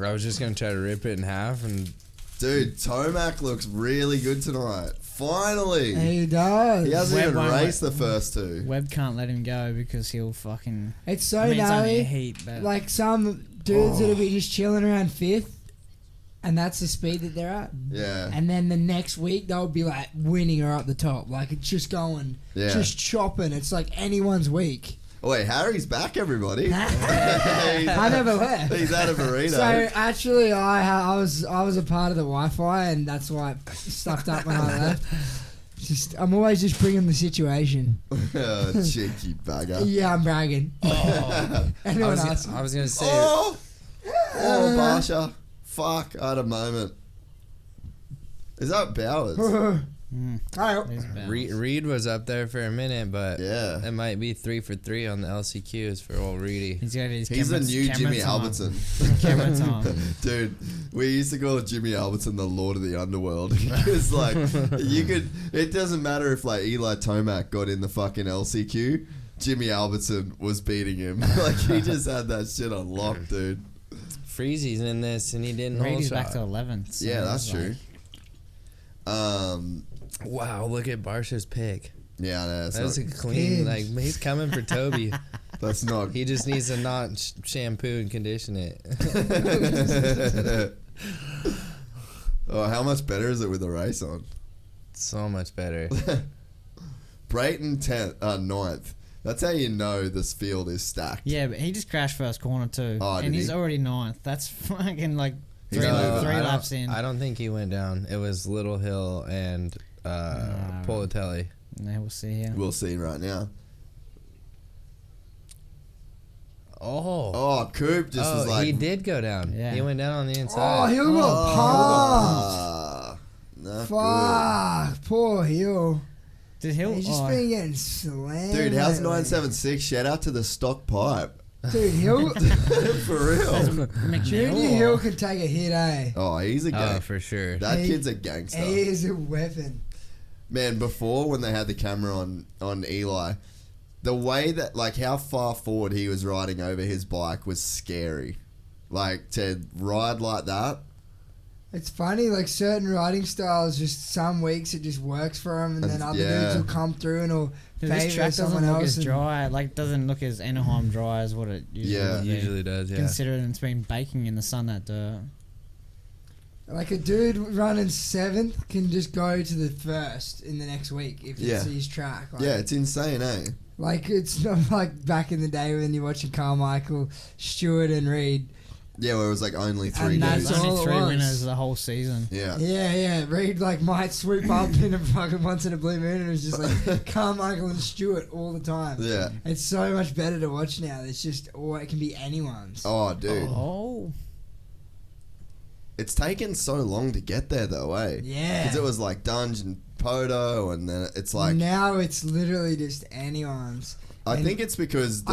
I was just gonna try to rip it in half, and Dude, Tomac looks really good tonight. Finally. He does. He hasn't Webb even won't raced the first two. Webb can't let him go because he'll fucking. It's so I mean, it's only a gnarly. heat, but Like some dudes that'll be just chilling around fifth, and that's the speed that they're at. Yeah. And then the next week they'll be like winning her up the top. Like it's just going, Yeah. just chopping. It's like anyone's week. Oh, wait, Harry's back, everybody. I never left. He's had a burrito. So actually, I was a part of the Wi-Fi, and that's why I stuffed up when I left. I'm always just bringing the situation. Cheeky bagger. Yeah, I'm bragging. I Anyone was, else? gonna, I was gonna say, Oh, Barsha. Fuck, I had a moment. Is that Bowers? Alright. he's bad. Reed was up there for a minute, but Yeah. it might be 3 for 3 on the LCQs for old Reedy. He's got his He's the camera- new camera Jimmy time. Albertson. Camera time. Dude, we used to call Jimmy Albertson the Lord of the Underworld. Because, like, you could... It doesn't matter if, like, Eli Tomac got in the fucking LCQ. Jimmy Albertson was beating him. Like, he just had that shit on lock, dude. Freezy's in this, and he didn't hold Reedy's shot. back to 11th. So Yeah, that's it's true. Wow, look at Barsha's pick. Yeah, no, That's a clean, Pigs. like, he's coming for Toby. that's not... He just needs to not shampoo and condition it. Oh, how much better is it with the race on? So much better. Brayton 9th. That's how you know this field is stacked. Yeah, but he just crashed first corner too. Oh, and did he's he? already 9th. That's fucking like He's three, moving. three I don't- laps in. I don't think he went down. It was Little Hill and Politelli. No, we'll see here. We'll see right now. Oh. Oh, Coop just was like... he did go down. Yeah. He went down on the Oh, inside. Hill got pumped. Ah, not Fuck. Poor Hill. Did Hill? He's just oh, been getting slammed. good. Dude, how's lately. 976? Shout out to the stock pipe. Dude, Hill. For real. McNeil Junior or- Hill can take a hit, eh? Oh, he's a Oh, gangster. for sure. That He- kid's a gangster. He is a weapon. Man, before when they had the camera on Eli, the way that, like, how far forward he was riding over his bike was scary. Like, to ride like that. It's funny, like certain riding styles, just some weeks it just works for him, and then other Yeah. dudes will come through and will Dude, this favour track someone doesn't look else. as and- dry. Like doesn't look as Anaheim dry as what it usually Yeah. would be. Usually does, yeah. Considering it's been baking in the sun, that dirt. Like a dude running 7th can just go to the 1st in the next week if Yeah. it's his track. Like, Yeah, it's insane, eh? Like it's not like back in the day when you're watching Carmichael, Stewart, and Reed. Yeah, where it was like only 3 And that's dudes. all Only it 3 was. winners the whole season. Yeah. Yeah. Reed like might swoop up in a fucking once in a blue moon, and it's just like Carmichael and Stewart all the time. Yeah. It's so much better to watch now. It's just, or it can be anyone's. Oh, dude. Oh, It's taken so long to get there, though, eh? Yeah. Because it was like Dunge and Poto, and then it's like... now it's literally just anyone's. I think it's because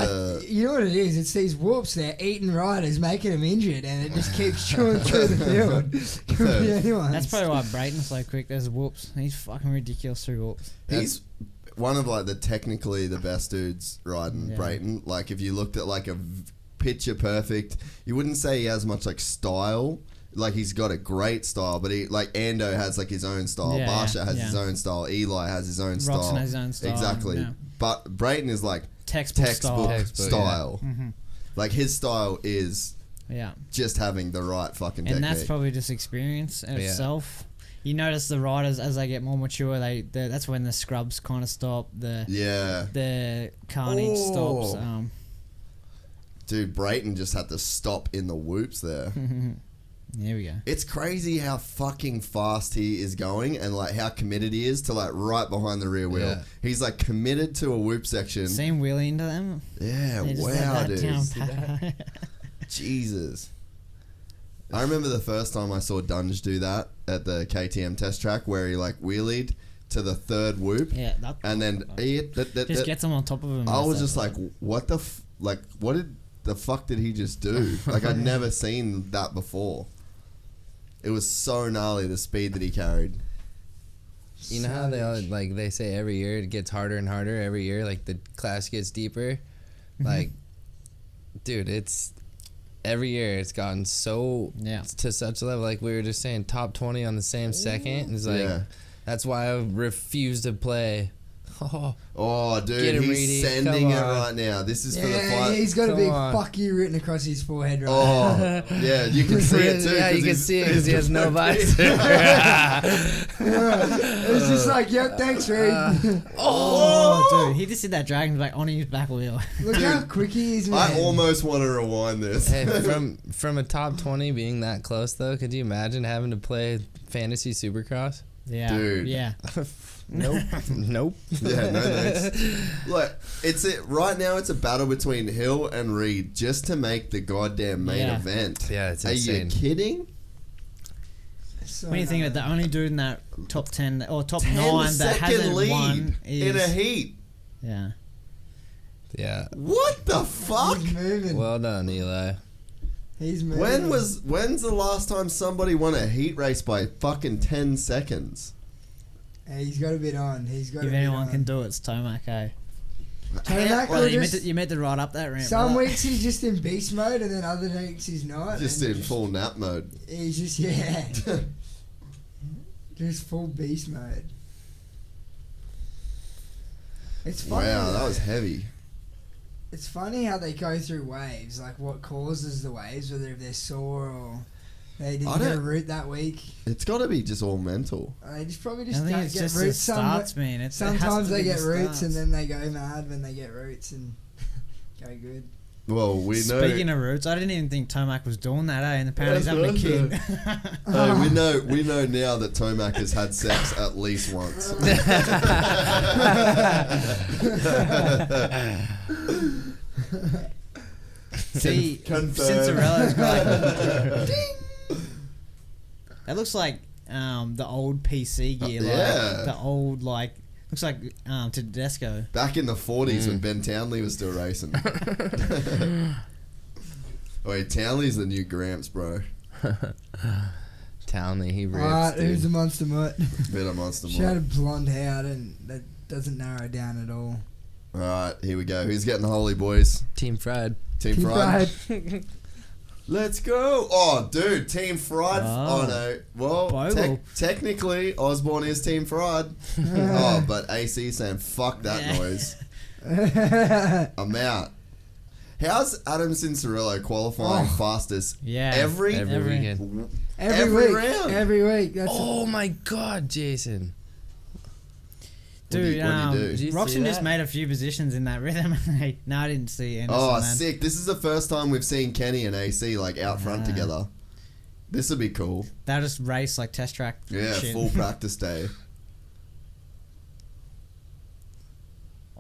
you know what it is? It's these whoops. They're eating riders, making them injured, and it just keeps chewing through the field. Could be anyone. That's probably why Brayton's so quick. There's whoops. He's fucking ridiculous through whoops. he's one of like the technically the best dudes riding Brayton. Like if you looked at like a picture perfect, you wouldn't say he has much like style. Like he's got a great style, but he like Ando has like his own style. Barsha has his own style. Eli has his own style. Roxon has his own style. Exactly. Yeah. But Brayton is like Textbook style. Yeah. Mm-hmm. Like his style is Yeah. just having the right fucking And technique. that's probably just experience in itself. You notice the riders as they get more mature, that's when the scrubs kind of stop. The carnage stops. Dude, Brayton just had to stop in the whoops there. There we go. It's crazy how fucking fast he is going and like how committed he is to like right behind the rear wheel. Yeah. He's like committed to a whoop section. Same wheelie into them. Yeah, They just wow, let that down dude. pat. Jesus. I remember the first time I saw Dunge do that at the KTM test track where he like wheelied to the third whoop. Yeah, and then just gets them on top of him. I was just like, what the what did the fuck did he just do? Like I'd never seen that before. It was so gnarly the speed that he carried. You know how they say every year it gets harder and harder every year, like the class gets deeper. Like, dude, it's every year it's gotten so to such a level. Like we were just saying, top 20 on the same second. It's like that's why I refuse to play. Oh, dude, he's sending it right now. This is for the fight. He's got a big "fuck you" written across his forehead right now. Oh, yeah, you can see it too. Yeah, you can see it because he has no visor. It's just like, yep, thanks, Reed. Dude, he just did that dragon back on his back wheel. Look how quick he is, man. I almost want to rewind this. Hey, from a top 20 being that close, though, could you imagine having to play fantasy Supercross? Yeah. Dude. Yeah. Nope. Nope. Yeah, no thanks. Look, right now it's a battle between Hill and Reed just to make the goddamn main event. Yeah, it's Are insane. you kidding? So when do you think that the only dude in that top 10 or top 10 9 that hasn't lead won is in a heat. Yeah. Yeah. What the fuck? He's moving. Well done, Eli. He's moving. When's the last time somebody won a heat race by fucking 10 seconds? Hey, he's got a bit on. He's got. If a bit anyone on. can do it, it's Tomac, eh? Tomac Well, will you just, meant to ride up that ramp. some brother. weeks he's just in beast mode, and then other weeks he's not. Just and in full nap mode. He's just just full beast mode. It's funny. Wow, that though. was heavy. It's funny how they go through waves, like what causes the waves, whether if they're sore or they didn't get a route that week. It's got to be just all mental. They just probably I just think don't it's get just the roots. starts, man. It has Sometimes to they be get the roots and starts. then they go mad when they get roots and go good. Well, we know. Speaking of roots, I didn't even think Tomac was doing that, eh? And apparently he's having a kid. Hey, we know now that Tomac has had sex at least once. See, Confirmed. Cincerella's got ding. That looks like the old PC gear, like yeah. the old looks like Tedesco. Back in the 40s when Ben Townley was still racing. Wait, Townley's the new Gramps, bro. Townley, he rips. Alright, dude. who's the monster mutt? Bit of monster She had mutt. blonde hair, and that doesn't narrow it down at all. Alright, here we go. Who's getting the holy boys? Team Fried. Team Keep Fried. right. Let's go. Oh, dude, Team Fried. Oh, no. Well, Bogle. technically, Osborne is Team Fried. Oh, but AC saying, fuck that Yeah. noise. I'm out. How's Adam Cincerello qualifying fastest Yeah. every weekend. Every week, round. every week. That's Oh my God, Jason. Dude, What do you do? Did you see Roxon just that? made a few positions in that rhythm. No, I didn't see Anderson. Oh, man. sick. This is the first time we've seen Kenny and AC like out front Yeah. together. This would be cool. They'll just race like test track. Yeah, shit. full practice day.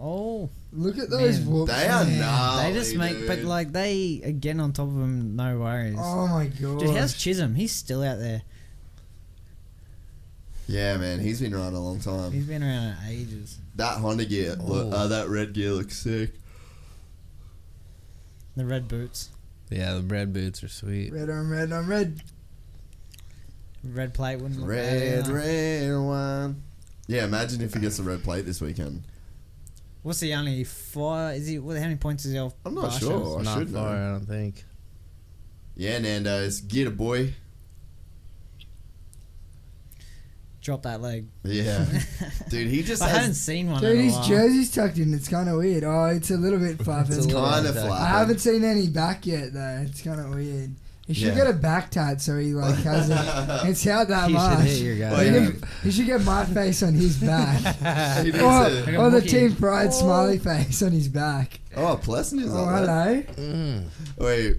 Oh, Look at those Man. whoops. They are man. gnarly, they just make, but dude. like they are getting on top of him, no worries. Oh my god. Dude, how's Chisholm? He's still out there. Yeah, man, he's been riding a long time. He's been around ages. That Honda gear, that red gear looks sick. The red boots. Yeah, the red boots are sweet. Red on red on red. Red plate wouldn't look Red, bad. red wine. Yeah, imagine if he gets the red plate this weekend. What's he only 4? Is he? How many points is he off? I'm not Barsha? sure. I Not should far, know. I don't think. Yeah, Nando's. Get it, boy. Drop that leg. Yeah. Dude, he just I haven't has... seen one Dude, in a his while. jersey's tucked in. It's kind of weird. Oh, it's a little bit flapping. It's a little Kind of like that. flat. I haven't seen any back yet though. It's kind of weird. He should Yeah. get a back tat so he like has it. It's out that He should much. hit your guy. Oh, yeah. He should get my face on his back. He needs or to- or the Mookie. Team Pride smiley face on his back. Oh, Plessing is Oh, on that. hello. Wait,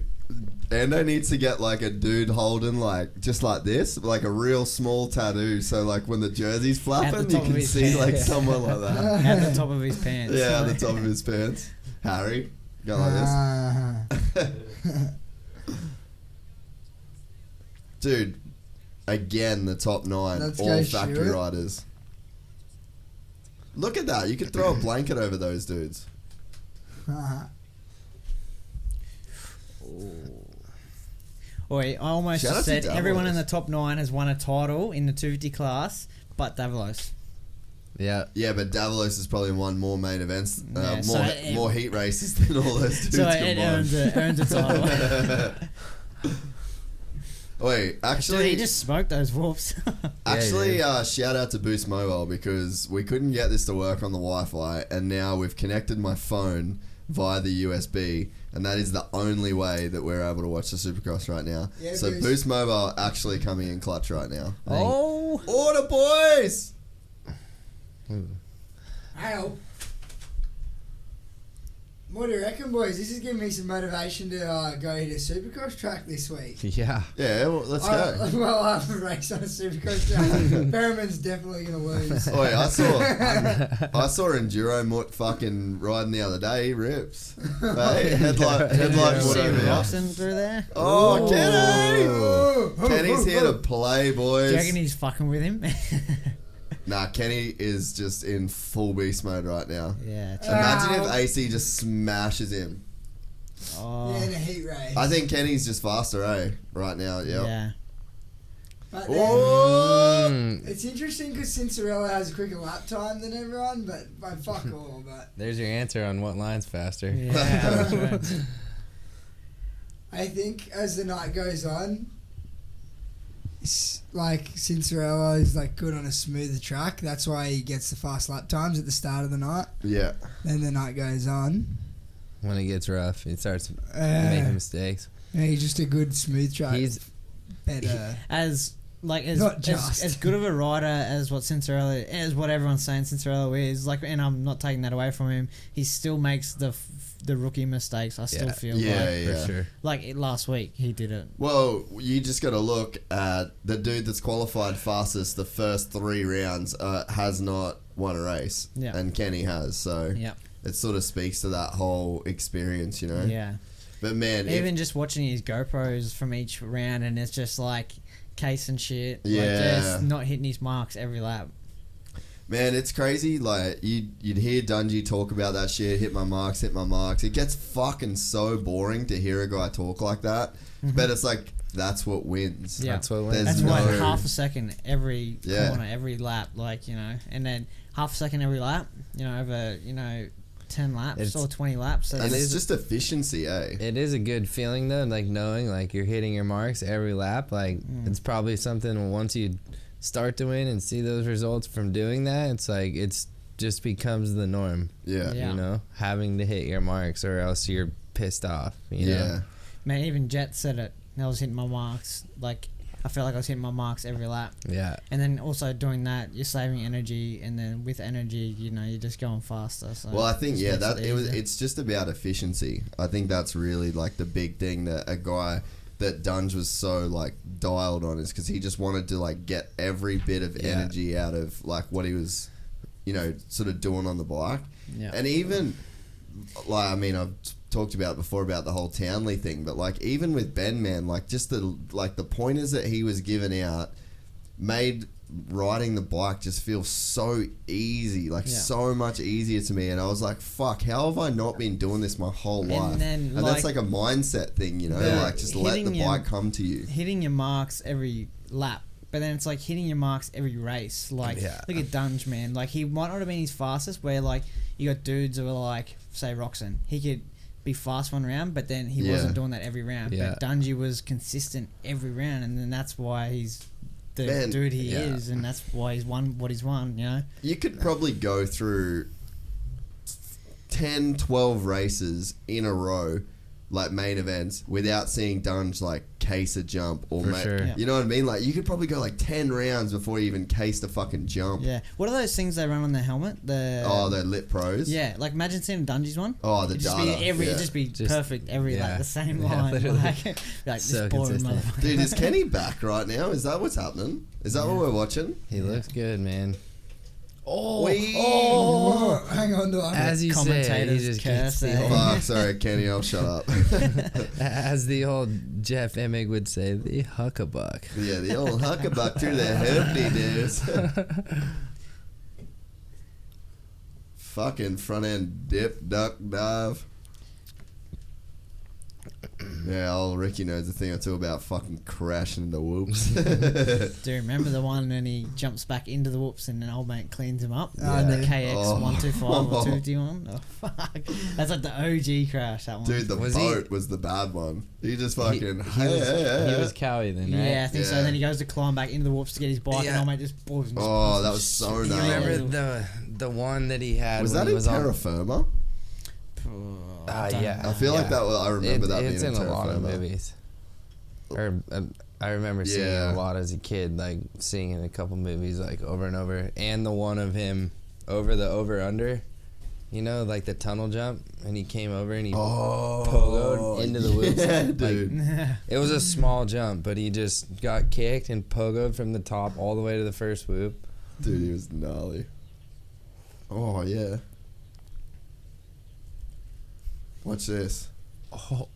Ando needs to get like a dude holding like just like this, like a real small tattoo. So like when the jersey's flapping, you top of can his see pants. like someone like that. At the top of his pants. Yeah, at the top of his pants. Harry, go like Ah. this. Dude, again the top 9, Let's all go factory shoot. riders. Look at that! You could throw a blanket over those dudes. Wait, I almost Shout out just to said everyone in Davalos. the top 9 has won a title in the 250 class, but Davalos. Yeah. Yeah, but Davalos has probably won more main events, Yeah, so more heat races than all those dudes So it combined. earns a title. Wait, Dude, actually, he just smoked those whoops. shout out to Boost Mobile because we couldn't get this to work on the Wi-Fi, and now we've connected my phone via the USB, and that is the only way that we're able to watch the Supercross right now. Yeah, So Boost. Boost Mobile actually coming in clutch right now. Oh. Order, boys! Help. What do you reckon, boys? This is giving me some motivation to go hit a Supercross track this week. Yeah. Yeah, well, let's go. Well, I have a race on a Supercross track. Bereman's definitely going to lose. Oh, yeah, I saw Enduro Mutt fucking riding the other day. He rips. Hey, headlight Mutt See over here. Roxon through there? Oh, Kenny! Oh, Kenny's here to play, Do you reckon boys. he's fucking with him? Nah, Kenny is just in full beast mode right now. Yeah. Imagine if AC just smashes him. Oh. Yeah, in a heat race. I think Kenny's just faster, eh? Right now, yep. Yeah. But then, Oh! it's interesting because Cinderella has a quicker lap time than everyone, but fuck all. But There's your answer on what line's faster. Yeah. That's right. I think as the night goes on, like Cinderella is like good on a smoother track. That's why he gets the fast lap times at the start of the night. Yeah. Then the night goes on. When it gets rough, he starts making mistakes. Yeah, he's just a good smooth track. He's better. As Not as just. good of a rider as what Cinderella as what everyone's saying Cinderella is, like, and I'm not taking that away from him. He still makes the rookie mistakes. I still Yeah. feel Yeah, for sure. last week he did it. Well, you just got to look at the dude that's qualified fastest the first 3 rounds has not won a race. Yeah. And Kenny has, so Yeah, it sort of speaks to that whole experience, you know? yeah. But man, Even just watching his GoPros from each round, and it's just like case and shit. Yeah. Like, just not hitting his marks every lap. man, it's crazy. Like you'd hear Dungy talk about that shit. Hit my marks. It gets fucking so boring to hear a guy talk like that. But it's like that's what wins. Yeah. That's what There's wins. That's no- like half a second every Yeah. corner, every lap, like, you know, and then half a second every lap, you know, over, 10 laps It's- or 20 laps. And That's, it's just efficiency, eh? It is a good feeling though, like knowing like you're hitting your marks every lap. Like it's probably something once you start to win and see those results from doing that, it's like it's just becomes the norm. Yeah. Yeah. You know, having to hit your marks or else you're pissed off. You know? Yeah. man, even Jet said it. I was hitting my marks. Like, I felt like I was hitting my marks every lap. Yeah. And then also doing that, you're saving energy, and then with energy, you're just going faster. So Well, I think it just makes it easier. it's just about efficiency. I think that's really like the big thing that a guy that Dunge was so like dialed on is because he just wanted to like get every bit of Yeah. energy out of like what he was, sort of doing on the bike. Yeah. And even like, I mean, I've talked about before about the whole Townley thing, but like even with Ben, man, like just the pointers that he was giving out made riding the bike just feels so easy, like so much easier to me. And I was like, fuck, how have I not been doing this my whole life? And that's like a mindset thing, you know, like just let the bike come to you. Hitting your marks every lap. But then it's like hitting your marks every race. Like, look at Dunge, man. Like, he might not have been his fastest, where, like, you got dudes who are like, say, Roxon. He could be fast one round, but then he wasn't doing that every round. But Dungy was consistent every round, and then that's why he's the dude he is, and that's why he's won what he's won, you know? You could probably go through 10, 12 races in a row, like main events, without seeing Dunge like case a jump or you know what I mean? Like, you could probably go like 10 rounds before you even case the fucking jump. Yeah. What are those things they run on their helmet? The Lit Pros. Yeah, like imagine seeing Dungy's one. Oh, the data. It'd just be perfect every like the same line. Like so this boring consistent. motherfucker. Dude, is Kenny back right now? Is that what's happening? Is that what we're watching? He looks good, man. Hang on to As you say, he just gets the old, Fuck, sorry, Kenny, I'll shut up. as the old Jeff Emig would say, the huckabuck. Yeah, the old huckabuck to the hoopty dudes. Fucking front end dip, duck, dive. Yeah, old Ricky knows a thing or two about fucking crashing into whoops. Do you remember the one when he jumps back into the whoops and an old mate cleans him up? Yeah. The KX 125 or 251? Oh, fuck. That's like the OG crash, that one. Dude, the boat was the bad one. He just fucking... He was Cowie then, right? Yeah, I think so. Then he goes to climb back into the whoops to get his bike, and old mate just balls him. Oh, that was so You nice. remember the one that he had Was when that he in was Terra Firma? yeah. I feel like that. I remember that being It's in a Terra lot of Firma. movies. Or I remember seeing it a lot as a kid, like seeing it in a couple movies, like over and over. And the one of him over the over-under, you know, like the tunnel jump, and he came over and he pogoed into the woods. Yeah, dude. It was a small jump, but he just got kicked and pogoed from the top all the way to the first whoop. Dude, he was gnarly. Oh, yeah. Watch this. Oh,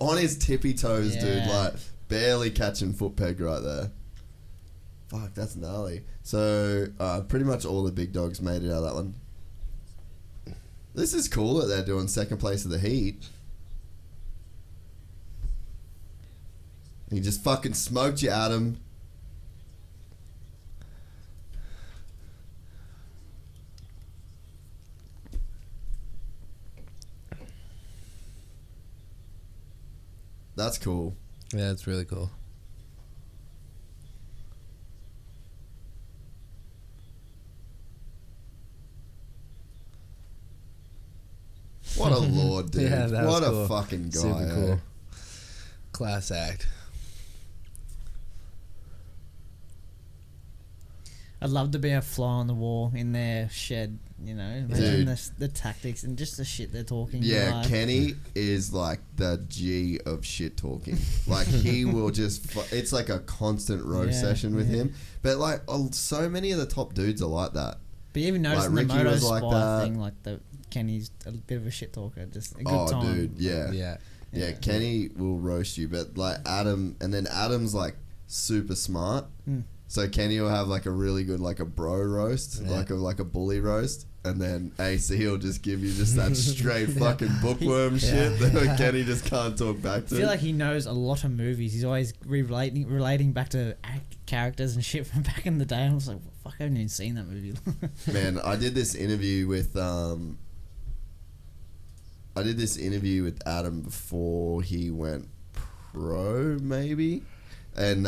on his tippy toes, dude. Yeah. Like, barely catching foot peg right there. Fuck, that's gnarly. So, pretty much all the big dogs made it out of that one. This is cool that they're doing second place of the heat. He just fucking smoked you, Adam. That's cool. Yeah, it's really cool. What a lord, dude. Yeah, that what was a cool. fucking guy. Super cool. Eh? Class act. I'd love to be a fly on the wall in their shed, you know, imagine the tactics and just the shit they're talking. Yeah, like. Kenny is like the G of shit talking. Like, he will just... it's like a constant roast session with him. But, like, so many of the top dudes are like that. But you even noticed Like, in the Ricky Moto was like Spy that. thing, like Kenny's a bit of a shit talker, just a good time. Dude, yeah. Yeah. Kenny will roast you, but, like, Adam... And then Adam's, like, super smart. So Kenny will have like a really good like a bro roast, like a bully roast, and then AC will just give you just that straight fucking bookworm shit that Kenny just can't talk back to. I feel like he knows a lot of movies. He's always relating back to characters and shit from back in the day. And I was like, fuck, I haven't even seen that movie. Man, I did this interview with Adam before he went pro, maybe. And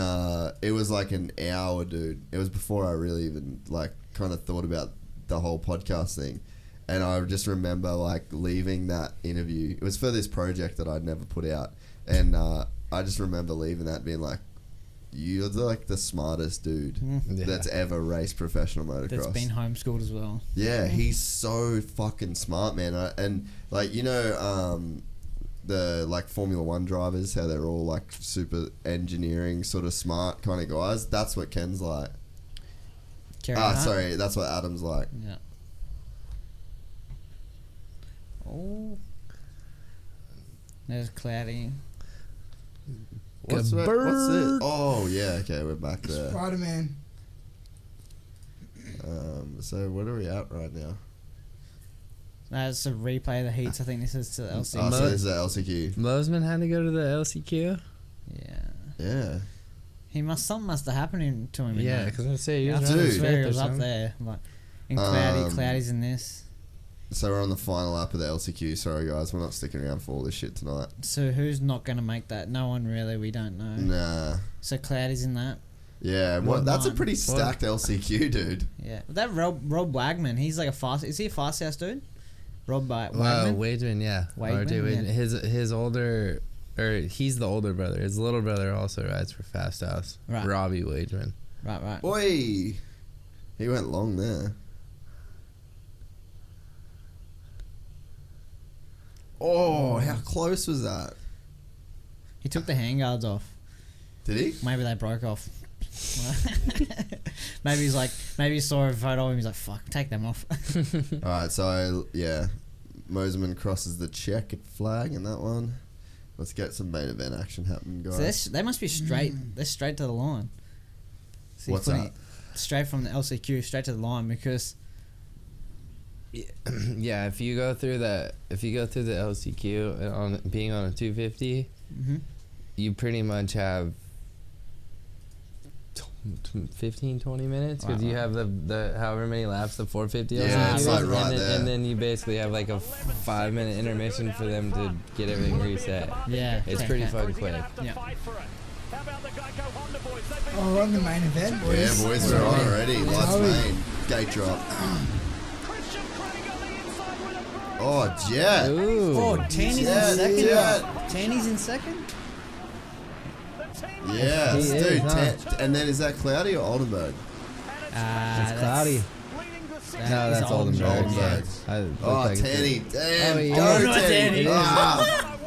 it was like an hour, dude. It was before I really even like kind of thought about the whole podcast thing. And I just remember like leaving that interview. It was for this project that I'd never put out. And I just remember leaving that being like, you're like the smartest dude that's ever raced professional motocross. That's been homeschooled as well. Yeah, he's so fucking smart, man. And like, you know, the like Formula One drivers, how they're all like super engineering sort of smart kind of guys. That's what Ken's like. Sorry, that's what Adam's like. Yeah. Oh. There's Cloudy. What's it? Oh, yeah, okay, we're back there. Spider-Man. So what are we at right now? It's a replay of the heats. I think this is to the LC. Oh, so this is the LCQ. Mosman had to go to the LCQ. Yeah. Something must have happened to him. Yeah, because I say he was Dude. running He fifth was or up something. there. Like, and Cloudy's in this. So we're on the final lap of the LCQ. Sorry, guys, we're not sticking around for all this shit tonight. So who's not going to make that? No one really. We don't know. Nah. So Cloudy's in that. Yeah, that's a pretty stacked LCQ, dude. Yeah. That Rob Wagman, he's like is he a fast house dude? Rob Wow, Wagman? Wageman, yeah. Wageman, RJ Wageman. yeah. His older, or he's the older brother. His little brother also rides for Fast House. Right. Robbie Wageman. Right. Oi! He went long there. Oh, how close was that? He took the handguards off. Did he? Maybe they broke off. Maybe he saw a photo of him. He's like, fuck, take them off. Alright, so, yeah. Mosman crosses the checkered flag in that one. Let's get some main event action happening, guys. So they must be straight. They're straight to the line. So What's that? Straight from the LCQ, straight to the line because. Yeah, if you go through the LCQ on being on a 250, you pretty much have 15, 20 minutes because you have the however many laps the 450 Yeah, LCQ it's is, like right and, there. and then you basically have like a 5-minute intermission for them to get everything reset. Yeah, It's pretty fucking quick. Yeah. Oh, we're on the main event, boys. Yeah, boys, we're on already. Lights How we- main. Gate drop. Oh, Jet. Ooh. Oh, Taney's Yeah, in second. yeah. Taney's in second. Yeah, He is, dude. huh? And then is that Cloudy or Oldenburg? It's cloudy. No, that's Oldenburg. Oldenburg. Oh, Tanny. Damn. Oh, yeah. Go, Oh, Tanny. Tanny. Ah.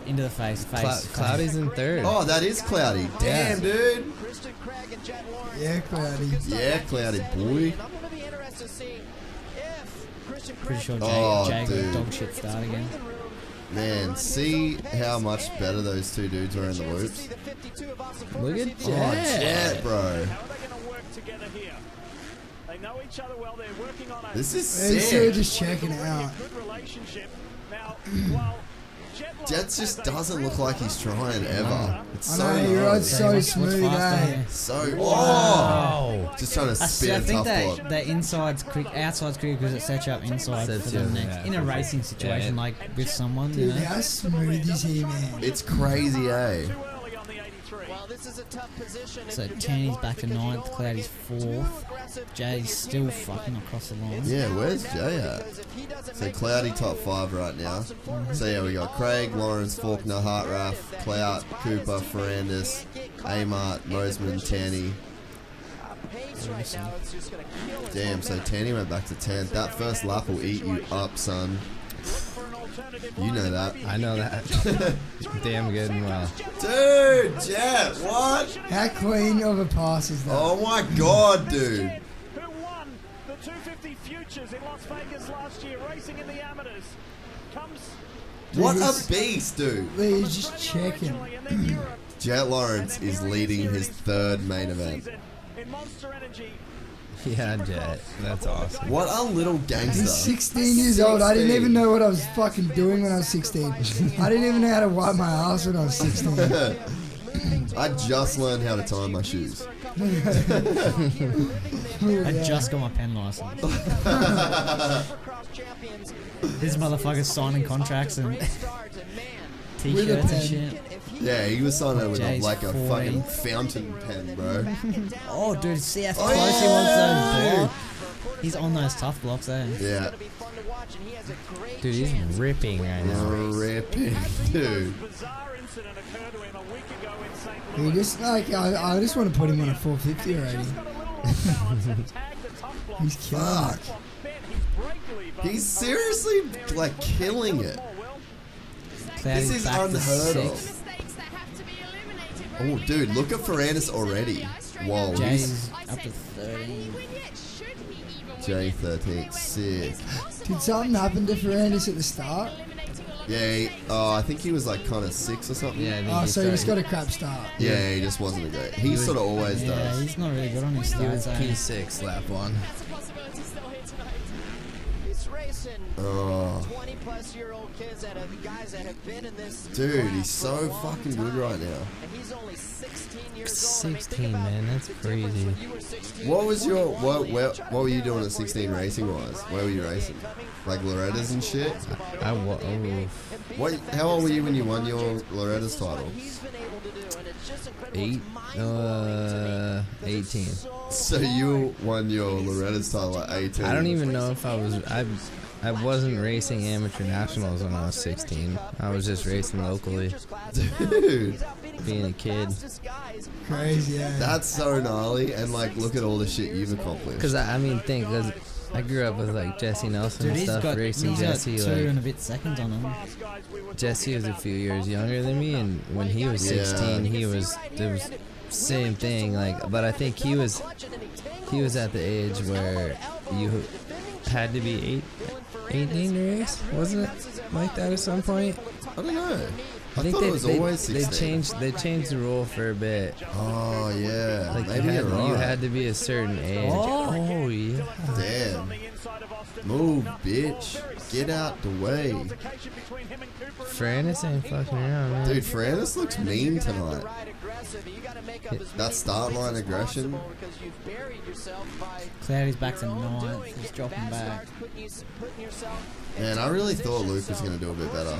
Into the face. Cloudy's in third. Oh, that is Cloudy. Damn, dude. Yeah, Cloudy. Yeah, Cloudy boy. Pretty sure Oh, Jay got a dude. dog shit start again. Man, see how much better those two dudes were in the loops? Look at Oh, Jet. Jet, bro. How are they going to work together here? They know each other well. They're working on a This is These two are sick. just checking it out. good relationship. Now, while Jet just doesn't look like he's trying ever. It's so I know, he rides nice. so What's smooth, faster eh? here? So, oh! Just trying to I spin a think tough block. that inside's quick, outside's quick because it sets you up inside Sets for the you up, next. yeah. In a racing situation, Yeah, like with someone, you Dude, know. how smooth is he, man? It's crazy, eh? too early on the 83. So Tanny's back to 9th, Cloudy's 4th, Jay's still fucking across the line. Yeah, where's Jay at? So Cloudy top 5 right now. So yeah, we got Craig, Lawrence, Faulkner, Hartraff, Clout, Cooper, Ferrandis, Amart, Mosman, Tanny. Damn, so Tanny went back to 10th. That first lap will eat you up, son. You know that. I know that. Damn good and well. Dude, Jet, what? How clean of a pass is that? Oh my god, dude. Who won the 250 Futures in Las Vegas last year, racing in the amateurs, comes What he's- a beast, dude. He's just checking. and then Europe. Jet Lawrence is leading his 3rd main event. In Monster Energy. Yeah, Jet. That's awesome. What a little He's gangster. 16 years old. I didn't even know what I was fucking doing when I was 16. I didn't even know how to wipe my ass when I was 16. I just learned how to tie my shoes. I just got my pen license. This motherfucker's signing contracts and t-shirts and shit. Yeah, he was signing with Jay's like a 40. fucking fountain pen, bro. Oh, dude, see how Oh, close he yeah. wants those blocks. He's on those tough blocks there. Yeah, Dude, he's ripping right now. ripping, dude. Bizarre incident occurred to him a week ago in St. He Louis. just like I just want to put him on a 450 already. Got a little off balance and tagged the tough block. He's killing Fuck. it. Bet he's breakaway, but He's seriously like killing it. Cloudy's This is back to unheard of. 6th. Oh, dude, look at Ferrandis already. Whoa, Jay's he's up to 13. J13, sick. Did something happen to Ferrandis at the start? Yeah, I think he was like kind of 6 or something. Yeah, I think Oh, he so he just got started- a crap start. Yeah, he just wasn't a great. He sort of always Yeah, does. he's not really good on his he was starts. P6 lap 1. He's racing Oh, 20-plus-year-old kids that have guys that have been in this. dude, he's so fucking good right now. And he's only 16 years old. 16, man, that's crazy. What was your what were you doing at 16 racing wise? Where were you racing? Like Loretta's and shit? What? How old were you when you won your Loretta's title? 18. So you won your Loretta's title at 18. I don't even know if I wasn't racing amateur nationals when I was 16. I was just racing locally, Dude, being a kid. Crazy, yeah. that's so gnarly. And like, look at all the shit you've accomplished. Cause cause I grew up with like Jesse Nelson Dude, and he's stuff, got racing Jesse. 2 Like and a bit seconds on him. Jesse was a few years younger than me, and when he was 16, Yeah. there was same thing. Like, but I think he was at the age where you had to be 18 to race, wasn't it? Like that at some point. I don't know. I think thought it was always 16. they changed the rule for a bit. Oh yeah, Like maybe you're right. you had to be a certain age. Oh yeah. Damn. Move, bitch. Get out the way. Francis ain't fucking around, man. Dude, Francis looks mean tonight. That start line aggression. Cloudy's back to 9th. He's dropping back. Man, I really thought Luke was going to do a bit better.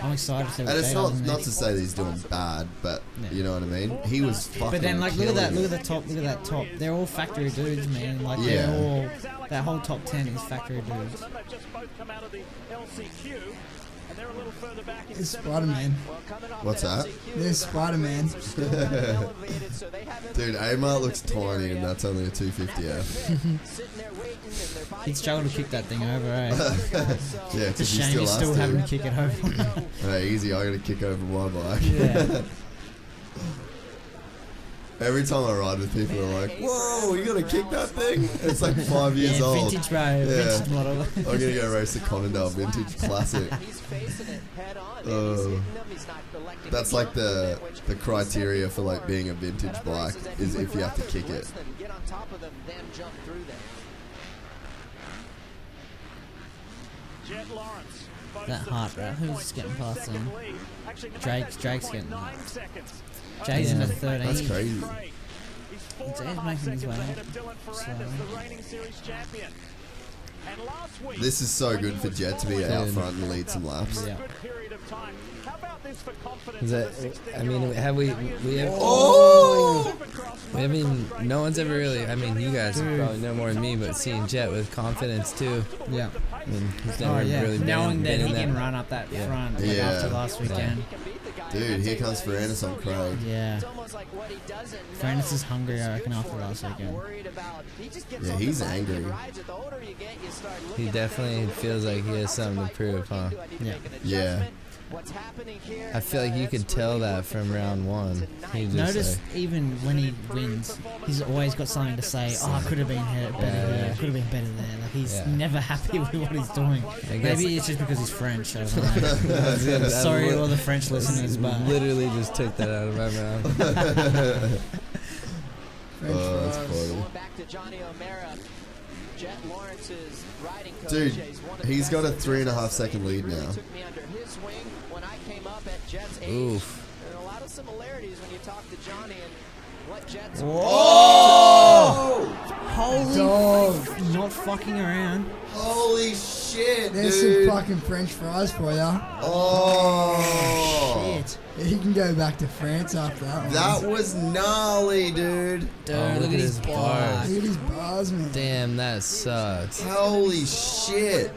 I'm excited to see what And it's Jay not does not next. to say that he's doing bad, but Yeah. you know what I mean? He was fucking But then, like, look at that, killing look at it. the top, look at that top. They're all factory dudes, man. Like, Yeah. they're all, that whole top 10 is factory dudes. They've just both come out of the LCQ, and they're a little further back in It's 7th Spider-Man. What's that? There's Spider-Man. Dude, Amart looks tiny and that's only a 250F. He'd struggle to kick that thing over, eh? Yeah, It's a because he shame still he's has still to. having to kick it over. Hey, easy, I gotta kick over my bike. Yeah. Every time I ride with people, they're like, whoa, you gotta kick that thing? It's like 5 years Yeah, old. vintage, bro. Yeah. Vintage model. I'm gonna go race the Conondale Vintage Classic. That's like the criteria for like being a vintage bike is if you have to kick it. Jet Lawrence. That heart, bro. Who's getting past him? Drake's getting that. 9 seconds. Jake's in the Yeah. 13. That's crazy. Jay's making his way Ahead up. of Dylan Ferrandis, the reigning series champion. And last week, This is so good for Jet to be out Dude. front and lead some laps. Yeah. good period of time. How about this for confidence? Is that? I mean, have we have? Oh! I mean, no one's ever really. I mean, you guys probably know more than me, but seeing Jet with confidence too. Yeah. I mean, he's never Oh, yeah. really Knowing that been he in can that. run up that Yeah. front like Yeah. after last weekend. Dude, here comes Ferrandis on Craig. Yeah. Ferrandis is hungry, I reckon, after last weekend. Yeah, he's angry. He definitely feels like he has something to prove, huh? Yeah. Yeah. I feel like you could tell that from round 1. He just Notice like, even when he wins, he's always got something to say. Oh, I could have been better here. Could have been better there. Like he's Yeah. never happy with what he's doing. I guess- Maybe it's just because he's French. I don't know. Sorry to all the French listeners, but literally just took that out of my mouth. Oh, that's funny. Dude, he's got a 3.5 second lead now. Oof. There are a lot of similarities when you talk to Johnny and what Jets Oh! holy, Dog. not fucking around. Holy shit, There's dude. some fucking French fries for ya. Oh! Shit. He can go back to France after that one. That was gnarly, dude. Dude, Oh, look at his bars. bars. Look at his bars, man. Damn, that sucks. Holy shit.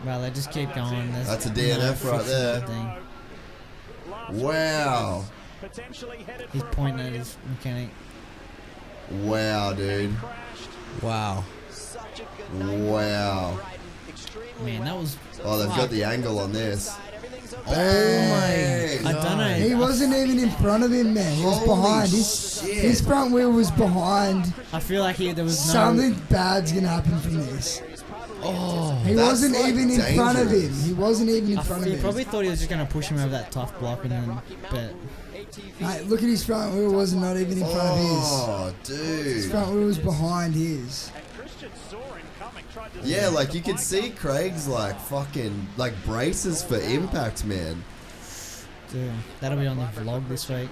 Well, they just keep going. There's That's a DNF right fixing there. that thing. Wow. potentially headed He's for a pointing at wreck. his mechanic. Wow, dude. Crashed. Wow. Wow. Man, that was. Oh, they've got the angle on this. Oh my! I don't know. He wasn't even in front of him, man. He was Holy behind. shit. His front wheel was behind. I feel like there was no. Something bad's gonna happen from this. He That's, wasn't like, even in front of him. dangerous. He wasn't even in front of He him. probably thought he was just going to push him over that tough block, and then, but Mate, look at his front wheel. Was not even in front of his. Oh, His dude. front wheel was behind his. Yeah, like you could see Craig's like fucking like braces for impact, man. dude, that'll be on the vlog this week.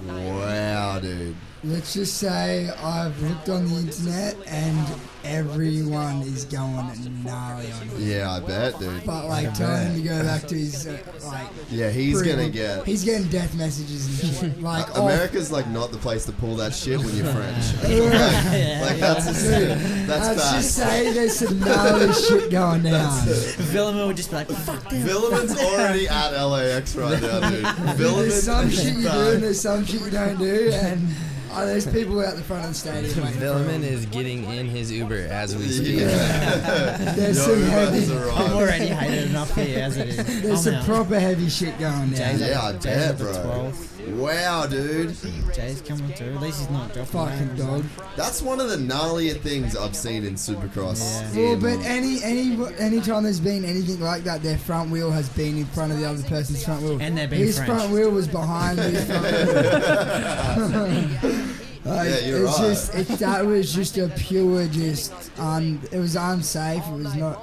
Wow, dude. Let's just say I've looked on the internet and everyone is going gnarly on him. Yeah, I bet, dude. But like telling him to go back to his like. Yeah, he's gonna get. He's getting death messages and shit. Like America's like not the place to pull that shit when you're French. like that's just, that's Let's fact. just say there's some gnarly shit going down. Villeman would just be like, fuck them. Villeman's already at LAX right now, dude. There's some shit you do and back. there's some shit you don't do, and there's people out the front of the stadium waiting for Villeman him. is getting in his Uber as we speak. There's Yo, some brothers heavy, are I'm on. already hated enough here as it is. there's I'm some out. proper heavy shit going down. Jay's Yeah, I Jay's bet, at the bro. 12th. Wow, dude. Jay's coming through. At least he's not dropping Fucking down. dog. That's one of the gnarlier things I've seen in Supercross. Yeah. Well, in- but any time there's been anything like that, their front wheel has been in front of the other person's front wheel. And they're being his French. front wheel was behind his front wheel. Like, Yeah, you're it's right. just that was just a pure just it was unsafe. It was not.